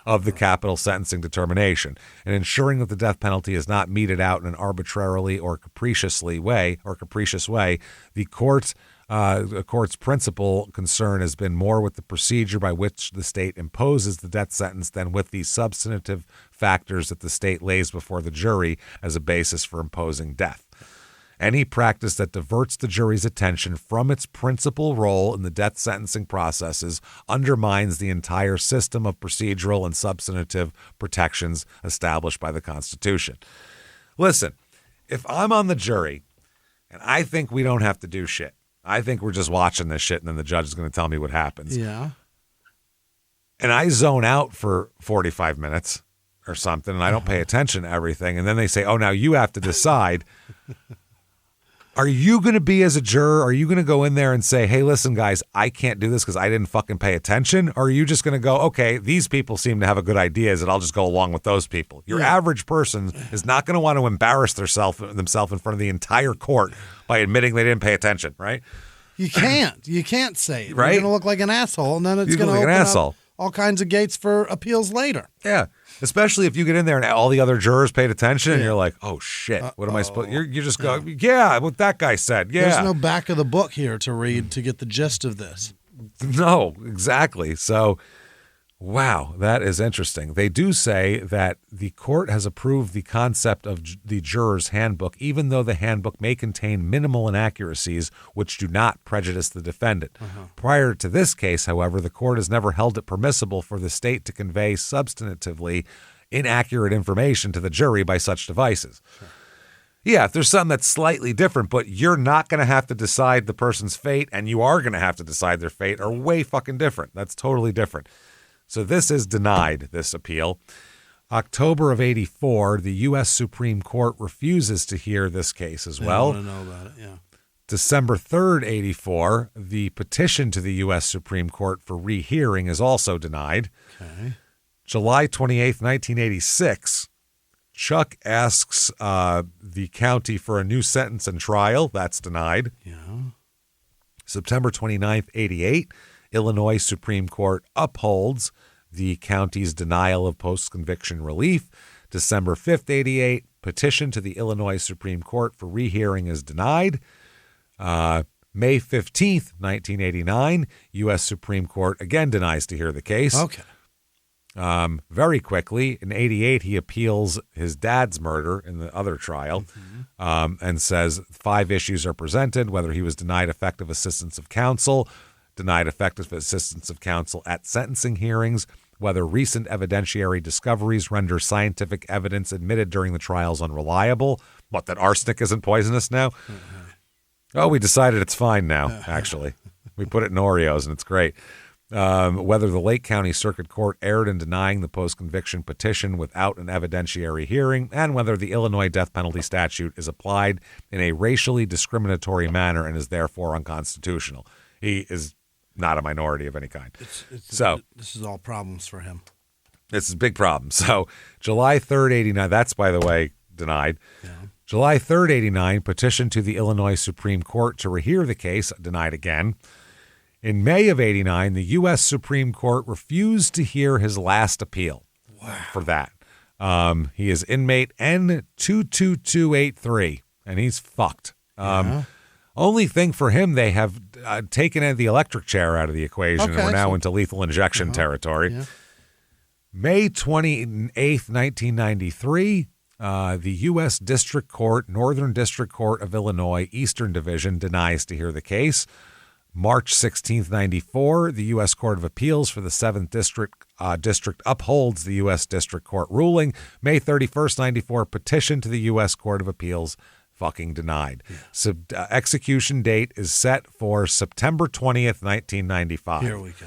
of the capital sentencing determination, and ensuring that the death penalty is not meted out in an arbitrarily or capricious way, the court's principal concern has been more with the procedure by which the state imposes the death sentence than with the substantive factors that the state lays before the jury as a basis for imposing death. Any practice that diverts the jury's attention from its principal role in the death sentencing processes undermines the entire system of procedural and substantive protections established by the Constitution. Listen, if I'm on the jury and I think we don't have to do shit, I think we're just watching this shit and then the judge is going to tell me what happens. Yeah. And I zone out for 45 minutes or something and I don't pay attention to everything. And then they say, oh, now you have to decide. Are you going to be, as a juror, are you going to go in there and say, hey, listen, guys, I can't do this because I didn't fucking pay attention? Or are you just going to go, okay, these people seem to have a good ideas and I'll just go along with those people? Your average person is not going to want to embarrass themselves in front of the entire court by admitting they didn't pay attention, right? You can't. You can't say it. Right? You're going to look like an asshole, and then it's going to open up all kinds of gates for appeals later. Yeah. Especially if you get in there and all the other jurors paid attention and you're like, oh, shit, what am I supposed to? You just go, what that guy said. Yeah. There's no back of the book here to read to get the gist of this. No, exactly. So, wow, that is interesting. They do say that the court has approved the concept of the juror's handbook, even though the handbook may contain minimal inaccuracies which do not prejudice the defendant. Prior to this case, however, the court has never held it permissible for the state to convey substantively inaccurate information to the jury by such devices. Sure. Yeah, if there's something that's slightly different, but you're not going to have to decide the person's fate and you are going to have to decide their fate are way fucking different. That's totally different. So this is denied, this appeal. October of 1984, the U.S. Supreme Court refuses to hear this case as well. I want to know about it, yeah. December 3rd, 1984, the petition to the U.S. Supreme Court for rehearing is also denied. Okay. July 28th, 1986, Chuck asks the county for a new sentence and trial. That's denied. Yeah. September 29th, 1988, Illinois Supreme Court upholds the county's denial of post-conviction relief. December 5th, 1988, petition to the Illinois Supreme Court for rehearing is denied. May 15th, 1989, U.S. Supreme Court again denies to hear the case. Okay. Very quickly, in 1988, he appeals his dad's murder in the other trial and says 5 issues are presented: whether he was denied effective assistance of counsel, denied effective assistance of counsel at sentencing hearings, whether recent evidentiary discoveries render scientific evidence admitted during the trials unreliable, What, that arsenic isn't poisonous now? Oh, we decided it's fine now, actually. We put it in Oreos, and it's great. Whether the Lake County Circuit Court erred in denying the post-conviction petition without an evidentiary hearing, and whether the Illinois death penalty statute is applied in a racially discriminatory manner and is therefore unconstitutional. He is not a minority of any kind. This is all problems for him. This is a big problem. So July 3rd, 89, that's, by the way, denied. Yeah. July 3rd, 89, petition to the Illinois Supreme Court to rehear the case, denied again. In May of 89, the U.S. Supreme Court refused to hear his last appeal for that. He is inmate N22283, and he's fucked. Only thing for him, they have taken the electric chair out of the equation, and we're now into lethal injection territory. Yeah. May 28th, 1993, the U.S. District Court, Northern District Court of Illinois, Eastern Division, denies to hear the case. March 16th, 94, the U.S. Court of Appeals for the 7th District upholds the U.S. District Court ruling. May 31st, 94, petition to the U.S. Court of Appeals, fucking denied. Yeah. So execution date is set for September 20th, 1995. Here we go.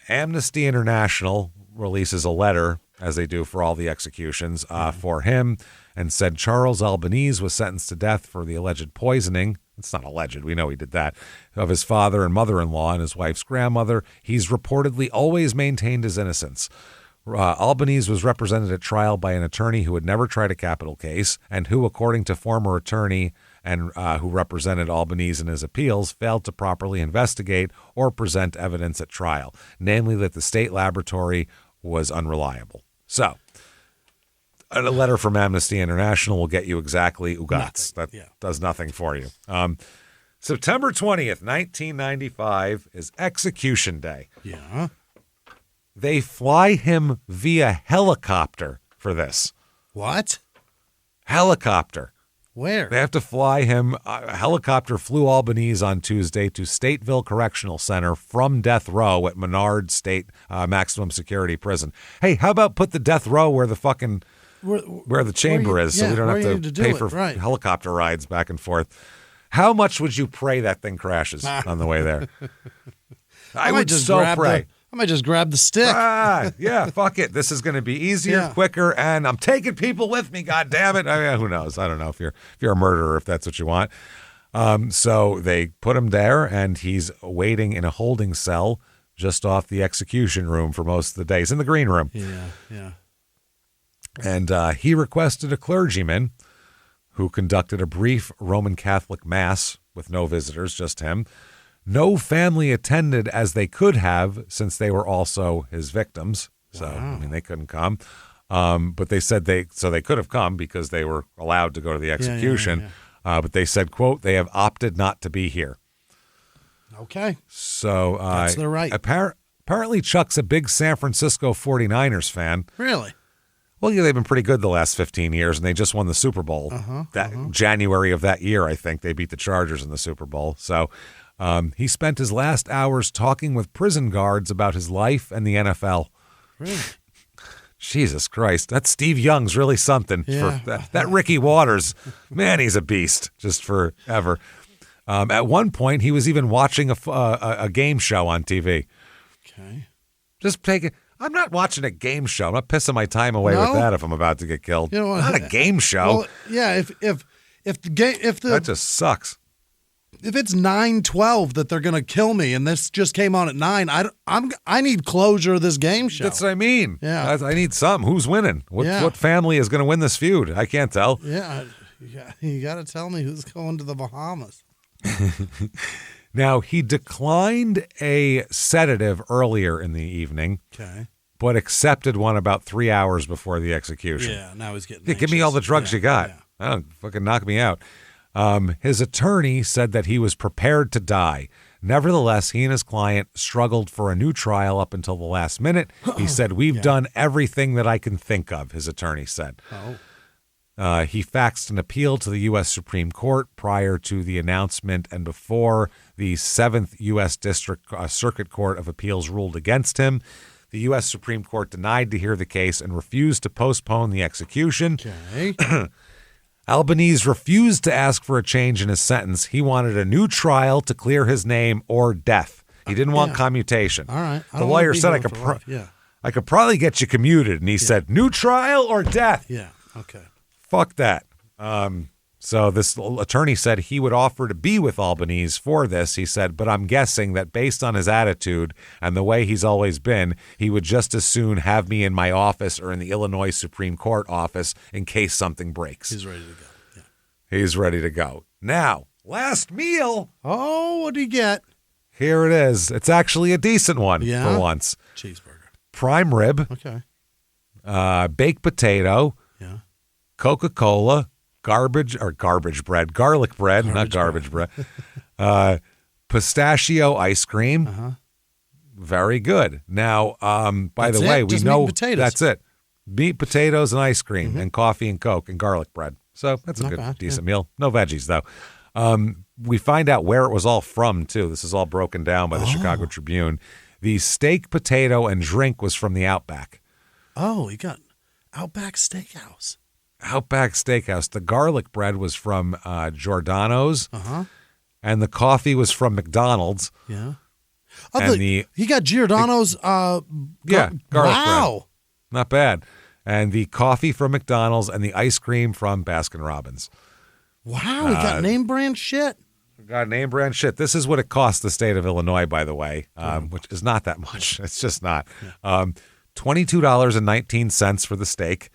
Amnesty International releases a letter, as they do for all the executions, for him, and said Charles Albanese was sentenced to death for the alleged poisoning. It's not alleged. We know he did that. Of his father and mother-in-law and his wife's grandmother. He's reportedly always maintained his innocence. Albanese was represented at trial by an attorney who had never tried a capital case and who, according to former attorney and who represented Albanese in his appeals, failed to properly investigate or present evidence at trial, namely that the state laboratory was unreliable. So, a letter from Amnesty International will get you exactly ugats. That does nothing for you. September 20th, 1995 is execution day. Yeah. They fly him via helicopter for this. What? Helicopter. Where? They have to fly him. A helicopter flew Albanese on Tuesday to Stateville Correctional Center from death row at Menard State Maximum Security Prison. Hey, how about put the death row where the fucking where the chamber is, so we don't have to pay for helicopter rides back and forth. How much would you pray that thing crashes on the way there? I would just pray. I might just grab the stick. Yeah, fuck it. This is going to be easier, quicker, and I'm taking people with me. God damn it! I mean, who knows? I don't know if you're a murderer, if that's what you want. So they put him there, and he's waiting in a holding cell just off the execution room for most of the days in the green room. Yeah. And he requested a clergyman who conducted a brief Roman Catholic mass with no visitors, just him. No family attended as they could have, since they were also his victims. So, I mean, they couldn't come. But they said they could have come because they were allowed to go to the execution. But they said, quote, they have opted not to be here. Okay. So that's their right. Apparently Chuck's a big San Francisco 49ers fan. Really? Well, yeah, they've been pretty good the last 15 years, and they just won the Super Bowl. January of that year, I think, they beat the Chargers in the Super Bowl. So he spent his last hours talking with prison guards about his life and the NFL. Really? Jesus Christ. That Steve Young's really something. Yeah. That Ricky Waters, man, he's a beast just forever. At one point, he was even watching a game show on TV. Okay. Just take it. I'm not watching a game show. I'm not pissing my time away with that if I'm about to get killed. Not a game show. Well, yeah, if that just sucks. If it's 9:12 that they're going to kill me, and this just came on at 9, I need closure of this game show. That's what I mean. Yeah, I need something. Who's winning? What family is going to win this feud? I can't tell. Yeah, you got to tell me who's going to the Bahamas. Now, he declined a sedative earlier in the evening, but accepted one about 3 hours before the execution. Yeah, now he's getting anxious. Give me all the drugs you got. Yeah. Fucking knock me out. His attorney said that he was prepared to die. Nevertheless, he and his client struggled for a new trial up until the last minute. He said, we've done everything that I can think of, his attorney said. He faxed an appeal to the U.S. Supreme Court prior to the announcement and before the 7th U.S. District Circuit Court of Appeals ruled against him. The U.S. Supreme Court denied to hear the case and refused to postpone the execution. Albanese refused to ask for a change in his sentence. He wanted a new trial to clear his name or death. He didn't want commutation. All right. The lawyer said, I could probably get you commuted. And he said, new trial or death? Yeah. Okay. Fuck that. So this attorney said he would offer to be with Albanese for this. He said, but I'm guessing that based on his attitude and the way he's always been, he would just as soon have me in my office or in the Illinois Supreme Court office in case something breaks. He's ready to go. Yeah. He's ready to go. Now, last meal. Oh, what do you get? Here it is. It's actually a decent one for once. Cheeseburger. Prime rib. Okay. Baked potato. Yeah. Coca-Cola. Garlic bread, not garbage bread. Pistachio ice cream. Uh-huh. Very good. Now, by That's the way, it? we Just know meat and potatoes. that's it. Meat, potatoes, and ice cream, and coffee and Coke and garlic bread. So that's a Not good, bad, decent meal. No veggies, though. We find out where it was all from, too. This is all broken down by the Chicago Tribune. The steak, potato, and drink was from the Outback. Oh, you got Outback Steakhouse. Outback Steakhouse. The garlic bread was from Giordano's, Uh-huh. and the coffee was from McDonald's. Yeah. And he got Giordano's garlic wow. bread. Not bad. And the coffee from McDonald's and the ice cream from Baskin-Robbins. Wow, he got name brand shit. Got name brand shit. This is what it costs the state of Illinois, by the way, which is not that much. It's just not. $22.19 for the steak.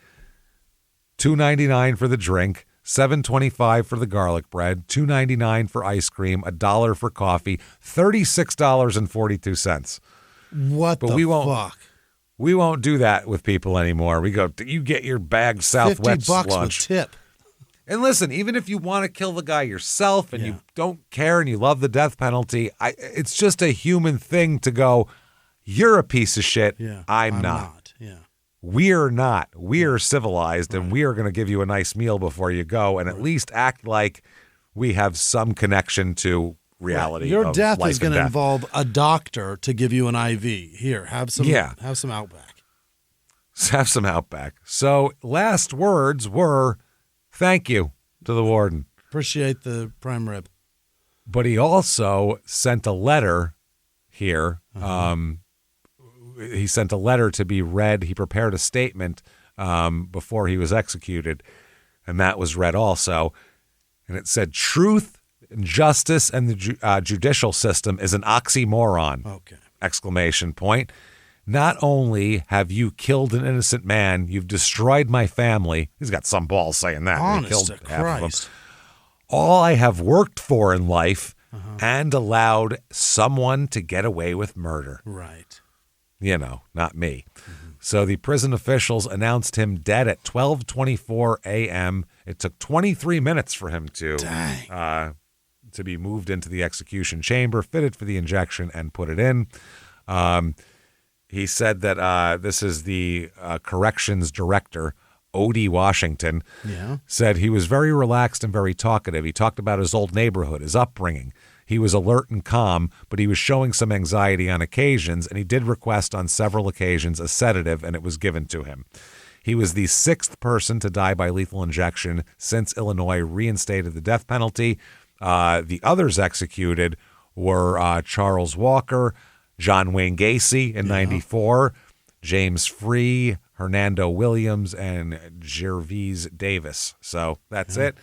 $2.99 for the drink, $7.25 for the garlic bread, $2.99 for ice cream, $1 for coffee, $36.42. What but the we won't, fuck? We won't do that with people anymore. We go, you get your bag Southwest $50 lunch. with tip. And listen, even if you want to kill the guy yourself and you don't care and you love the death penalty, it's just a human thing to go, you're a piece of shit. Yeah, I'm not. Yeah. We're not. We're civilized, and we are going to give you a nice meal before you go, and at least act like we have some connection to reality. Your of death life is going and to death. involve a doctor to give you an IV. Here, have some. Have some Outback. Have some Outback. So last words were, "Thank you" to the warden. Appreciate the prime rib. But he also sent a letter here. He sent a letter to be read. He prepared a statement before he was executed, and that was read also. And it said, truth, justice, and the judicial system is an oxymoron. Okay. Exclamation point. Not only have you killed an innocent man, you've destroyed my family. He's got some balls saying that. Honest to half of them. Christ. All I have worked for in life and allowed someone to get away with murder. Right. You know, not me. So the prison officials announced him dead at 12:24 a.m. It took 23 minutes for him to be moved into the execution chamber, fitted for the injection, and put it in. He said that this is the corrections director, Odie Washington, said he was very relaxed and very talkative. He talked about his old neighborhood, his upbringing. He was alert and calm, but he was showing some anxiety on occasions, and he did request on several occasions a sedative, and it was given to him. He was the sixth person to die by lethal injection since Illinois reinstated the death penalty. The others executed were Charles Walker, John Wayne Gacy in 94, James Free, Hernando Williams, and Gervais Davis. So that's it.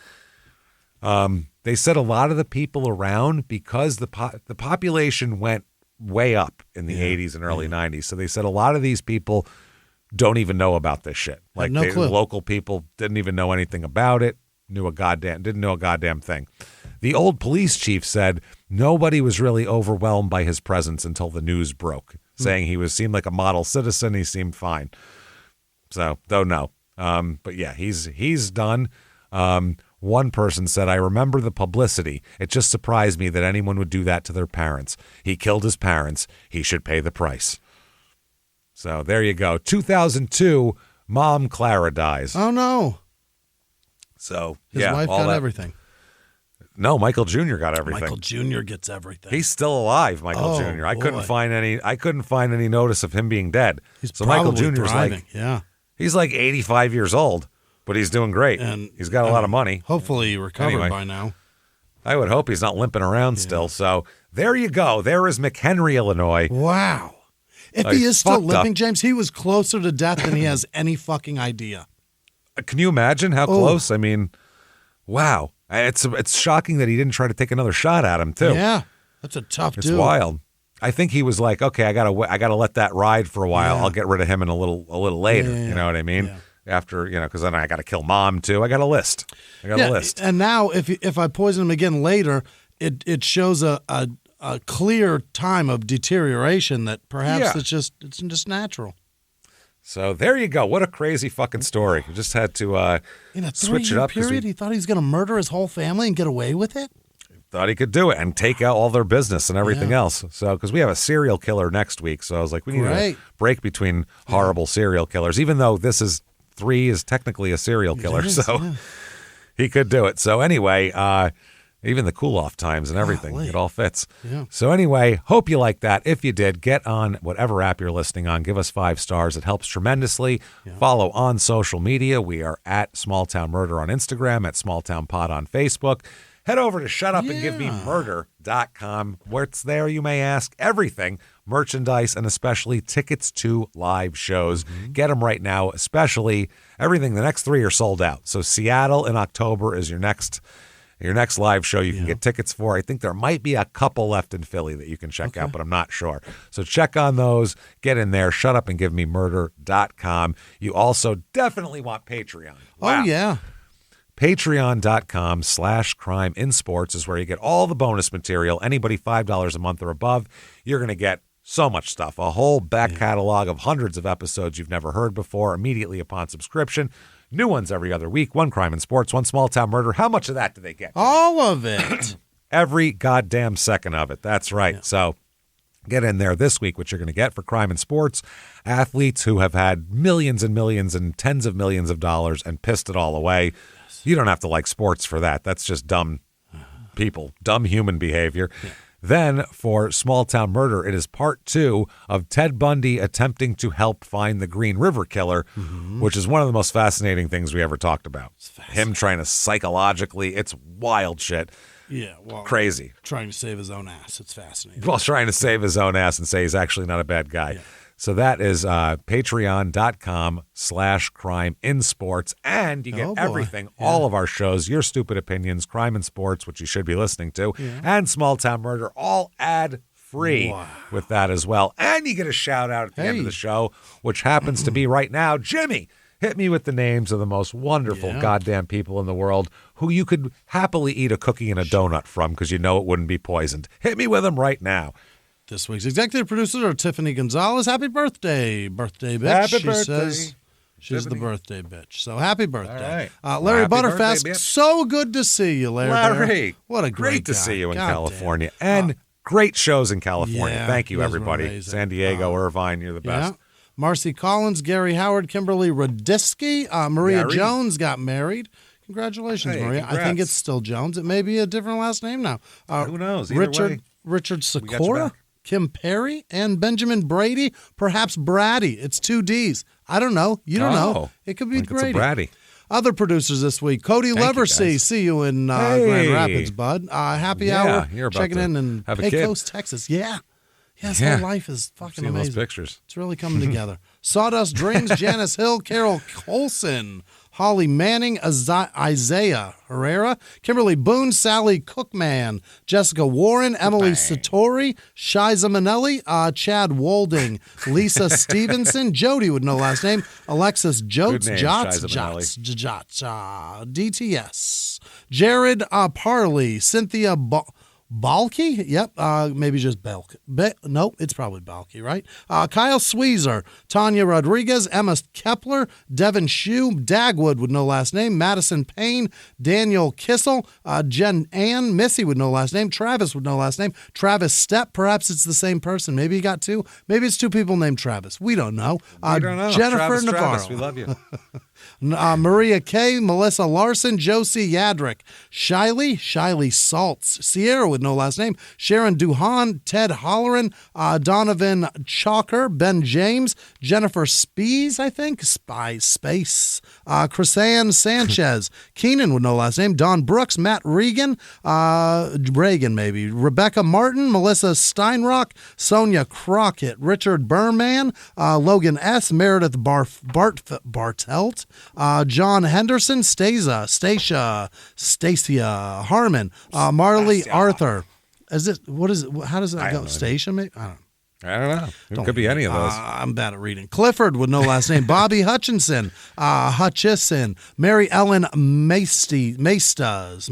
They said a lot of the people around, because the population went way up in the 80s and early 90s. So they said a lot of these people don't even know about this shit. Like clue. Local people didn't even know anything about it, didn't know a goddamn thing. The old police chief said nobody was really overwhelmed by his presence until the news broke, saying he seemed like a model citizen. He seemed fine. So don't know. But yeah, he's done. One person said, I remember the publicity. It just surprised me that anyone would do that to their parents. He killed his parents. He should pay the price. So there you go. 2002, Mom Clara dies. Oh, no. So, His wife got everything. No, Michael Jr. got everything. Michael Jr. gets everything. He's still alive, Michael Jr. I couldn't find any notice of him being dead. He's so Michael probably Jr.'s thriving. he's like 85 years old. But he's doing great. And he's got a lot of money. Hopefully he recovered by now. I would hope he's not limping around still. So there you go. There is McHenry, Illinois. Wow. If he is still limping, James, he was closer to death than he has any fucking idea. Can you imagine how close? I mean, wow. It's shocking that he didn't try to take another shot at him, too. Yeah. That's a tough dude. It's wild. I think he was like, okay, I gotta let that ride for a while. I'll get rid of him in a little later. Yeah. You know what I mean? Yeah. After, because then I got to kill mom too. I got a list. And now if I poison him again later, it shows a clear time of deterioration that perhaps it's just natural. So there you go. What a crazy fucking story. You just had to in a switch it up. Period, he thought he was going to murder his whole family and get away with it. Thought he could do it and take out all their business and everything else. So, because we have a serial killer next week, so I was like, we need a break between horrible serial killers. Even though this is 3 is technically a serial killer, he could do it. So anyway, even the cool-off times and everything, it all fits. Yeah. So anyway, hope you like that. If you did, get on whatever app you're listening on. Give us 5 stars. It helps tremendously. Yeah. Follow on social media. We are at Small Town Murder on Instagram, at Small Town Pod on Facebook. Head over to shutupandgivememurder.com. What's there, you may ask? Everything. Merchandise and especially tickets to live shows. Get them right now, especially everything. The next 3 are sold out. So Seattle in October is your next live show you can get tickets for. I think there might be a couple left in Philly that you can check out, but I'm not sure. So check on those. Get in there. Shutupandgivememurder.com. You also definitely want Patreon. Wow. Oh, yeah. Patreon.com/CrimeInSports is where you get all the bonus material. Anybody $5 a month or above, you're going to get so much stuff. A whole back catalog of hundreds of episodes you've never heard before immediately upon subscription. New ones every other week. 1 Crime in Sports, 1 Small Town Murder. How much of that do they get? All of it. Every goddamn second of it. That's right. Yeah. So get in there this week, what you're going to get for Crime in Sports. Athletes who have had millions and millions and tens of millions of dollars and pissed it all away. You don't have to like sports for that. That's just dumb people, dumb human behavior. Yeah. Then for Small Town Murder, it is part 2 of Ted Bundy attempting to help find the Green River Killer, which is one of the most fascinating things we ever talked about. Him trying to psychologically, it's wild shit. Yeah, well, crazy. Trying to save his own ass. It's fascinating. Well, trying to save his own ass and say he's actually not a bad guy. Yeah. So that is patreon.com/CrimeInSports. And you get everything, all of our shows, Your Stupid Opinions, Crime in Sports, which you should be listening to, and Small Town Murder, all ad-free with that as well. And you get a shout-out at the end of the show, which happens to be right now, Jimmy. Hit me with the names of the most wonderful goddamn people in the world who you could happily eat a cookie and a donut from because you know it wouldn't be poisoned. Hit me with them right now. This week's executive producers are Tiffany Gonzalez. Happy birthday, bitch. Happy she birthday. Says she's the birthday bitch. So happy birthday. All right. Larry Butterfast, so good to see you, Larry. Larry. What a great to see you in California. And great shows in California. Yeah, Thank you, everybody. San Diego, Irvine, you're the best. Yeah. Marcy Collins, Gary Howard, Kimberly Radisky, Maria Jones got married. Congratulations, Maria. Congrats. I think it's still Jones. It may be a different last name now. Who knows? Either way. Richard Sikora, Kim Perry, and Benjamin Brady, perhaps Brady. It's 2 Ds. I don't know. You don't know. It could be Brady. It's a Brady. Other producers this week, Cody Leversey. See you in Grand Rapids, bud. Happy hour. Checking in Pecos, Texas. Yeah. His whole life is fucking amazing. Those pictures. It's really coming together. Sawdust Dreams, Janice Hill, Carol Colson, Holly Manning, Isaiah Herrera, Kimberly Boone, Sally Cookman, Jessica Warren, Emily Satori, Shiza Manelli, Chad Wolding, Lisa Stevenson, Jody with no last name, Alexis Jots, DTS, Jared Parley, Cynthia Balky? Yep. Maybe just Belk. Nope, it's probably Balky, right? Kyle Sweezer, Tanya Rodriguez, Emma Kepler, Devin Shue, Dagwood with no last name, Madison Payne, Daniel Kissel, Jen Ann, Missy with no last name, Travis with no last name, Travis Stepp. Perhaps it's the same person. Maybe he got 2. Maybe it's 2 people named Travis. We don't know. We don't know. Jennifer Travis, Navarro. Travis, we love you. Maria K, Melissa Larson, Josie Yadrick, Shiley Saltz, Sierra with no last name, Sharon Duhan, Ted Holleran, Donovan Chalker, Ben James, Jennifer Spees, I think, Space, Chrisanne Sanchez, Keenan with no last name, Don Brooks, Matt Regan, maybe, Rebecca Martin, Melissa Steinrock, Sonia Crockett, Richard Berman, Logan S, Meredith Bartelt, John Henderson, Stacia Harmon, Marley Arthur. Is it? What is it? How does that go? Stacia, maybe? I don't know. It could be any of those. I'm bad at reading. Clifford with no last name. Bobby Hutchinson, Mary Ellen Maestas,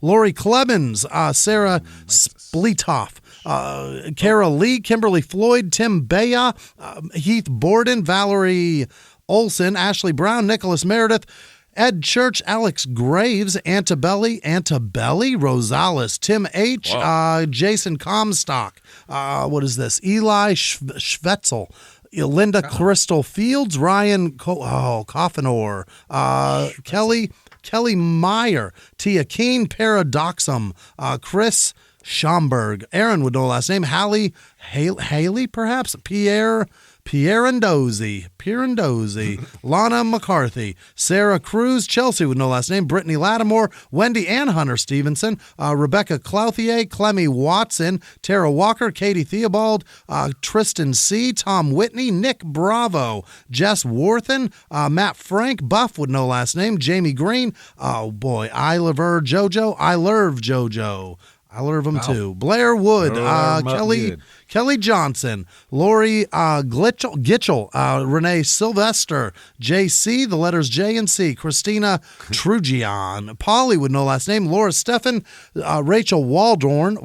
Lori Clemens, Sarah Splitoff, Kara Lee, Kimberly Floyd, Tim Baya, Heath Borden, Valerie Olson, Ashley Brown, Nicholas Meredith, Ed Church, Alex Graves, Antabelli, Rosales, Tim H, Jason Comstock, what is this? Eli Schvetzel, Linda Crystal Fields, Ryan Coffenor, Kelly Meyer, Tia Keen, Paradoxum, Chris Schomburg, Aaron with no last name, Haley perhaps, Pierre Andozzi, Lana McCarthy, Sarah Cruz, Chelsea with no last name, Brittany Lattimore, Wendy Ann Hunter Stevenson, Rebecca Clouthier, Clemmy Watson, Tara Walker, Katie Theobald, Tristan C., Tom Whitney, Nick Bravo, Jess Worthen, Matt Frank, Buff with no last name, Jamie Green, I love JoJo, I love him too. Blair Wood, Kelly Johnson, Lori Gitchell, Renee Sylvester, JC, the letters J and C, Christina Trugian, Polly with no last name, Laura Steffen, Rachel Waldron,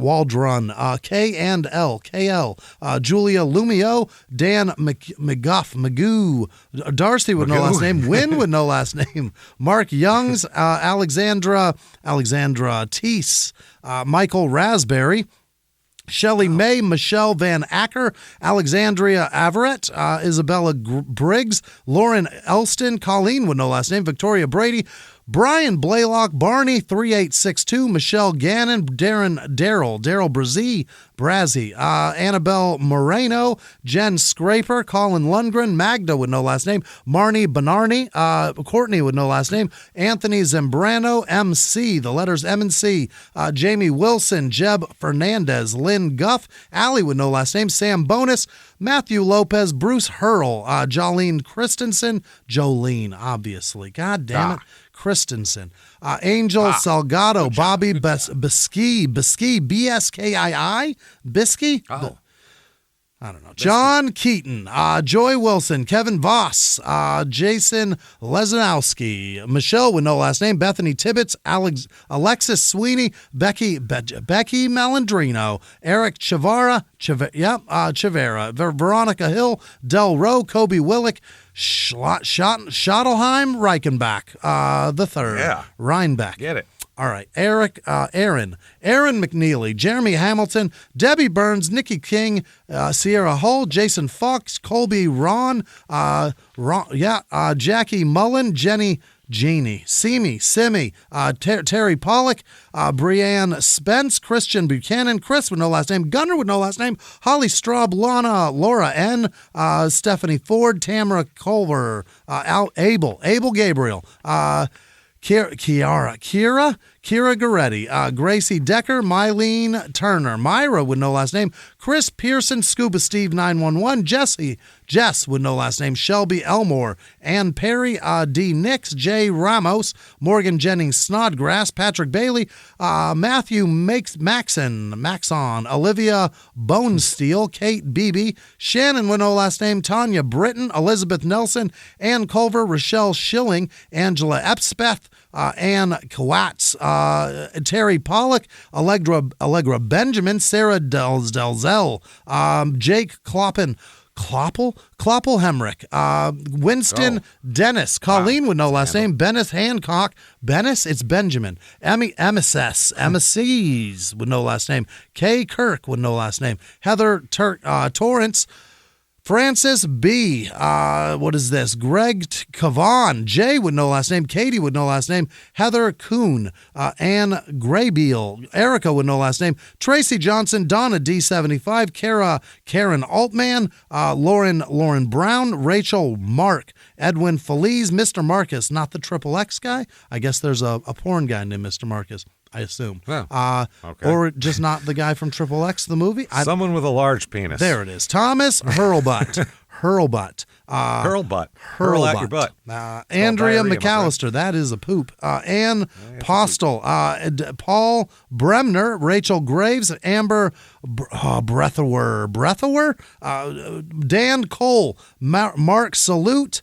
K and L, KL, Julia Lumio, Dan Magoo, Darcy with no last name, Wynn with no last name, Mark Youngs, Alexandra Teese, Michael Raspberry, Shelley May, Michelle Van Acker, Alexandria Averett, Isabella Briggs, Lauren Elston, Colleen with no last name, Victoria Brady, Brian Blaylock, Barney 3862, Michelle Gannon, Daryl Brazzi, Annabelle Moreno, Jen Scraper, Colin Lundgren, Magda with no last name, Marnie Benarni, Courtney with no last name, Anthony Zambrano, MC, the letters M and C, Jamie Wilson, Jeb Fernandez, Lynn Guff, Allie with no last name, Sam Bonus, Matthew Lopez, Bruce Hurl, Jolene Christensen, Jolene, obviously. God damn it. Christensen, Angel Salgado, Bobby Biskey, BSKII, Biskey? I don't know. John Keaton, Joy Wilson, Kevin Voss, Jason Lesanowski, Michelle with no last name, Bethany Tibbetts, Alexis Sweeney, Becky Malandrino, Eric Chavera, Veronica Hill, Del Rowe, Kobe Willick, Schottelheim, Reichenbach, the third, Reinbeck. Get it. All right, Aaron McNeely, Jeremy Hamilton, Debbie Burns, Nikki King, Sierra Hull, Jason Fox, Colby Jackie Mullen, Jeannie, Simi, Terry Pollock, Brianne Spence, Christian Buchanan, Chris with no last name, Gunner with no last name, Holly Straub, Lana, Laura N, Stephanie Ford, Tamara Culver, Abel Gabriel, Kira Goretti, Gracie Decker, Mylene Turner, Myra with no last name, Chris Pearson, Scuba Steve 911, Jess with no last name, Shelby Elmore, Ann Perry, D. Nix, Jay Ramos, Morgan Jennings Snodgrass, Patrick Bailey, Matthew Maxon, Olivia Bonesteel, Kate Beebe, Shannon with no last name, Tanya Britton, Elizabeth Nelson, Ann Culver, Rochelle Schilling, Angela Epspeth, Ann Kowatz, Terry Pollock, Allegra Benjamin, Sarah Delzell, Jake Kloppel Hemrick, Winston Dennis, Colleen with no last name, Bennis Hancock, it's Benjamin, MSS with no last name, Kay Kirk with no last name, Heather Torrance, Francis B. What is this? Greg Cavan. Jay with no last name. Katie with no last name. Heather Kuhn. Ann Graybeal. Erica with no last name. Tracy Johnson. Donna D75. Karen Altman. Lauren Brown. Rachel Mark. Edwin Feliz. Mr. Marcus. Not the Triple X guy. I guess there's a porn guy named Mr. Marcus, I assume. Oh, okay. Or just not the guy from Triple X, the movie. Someone with a large penis. There it is. Thomas Hurlbutt. Hurlbutt. Hurlbutt. Hurl out your butt. Andrea McAllister. That is a poop. Ann Postel. Paul Bremner. Rachel Graves. Amber Breathawer. Dan Cole. Mark Salute.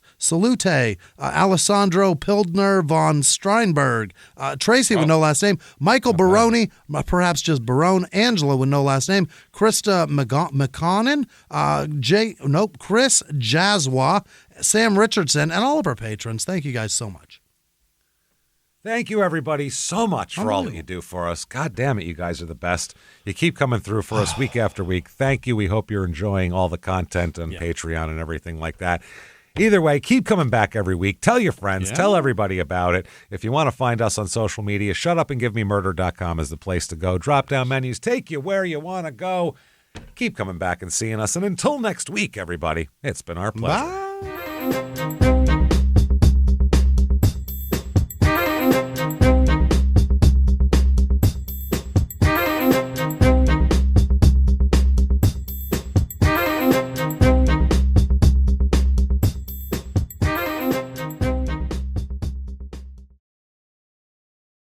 Alessandro Pildner von Steinberg. Tracy with no last name. Michael Baroni. Perhaps just Barone. Angela with no last name. Krista McConnon. Chris Jazwa. Sam Richardson, and all of our patrons. Thank you guys so much. Thank you, everybody, so much for all that you do for us. God damn it, you guys are the best. You keep coming through for us week after week. Thank you. We hope you're enjoying all the content on Patreon and everything like that. Either way, keep coming back every week. Tell your friends. Tell everybody about it. If you want to find us on social media, shutupandgivememurder.com is the place to go. Drop-down menus take you where you want to go. Keep coming back and seeing us. And until next week, everybody, it's been our pleasure. Bye.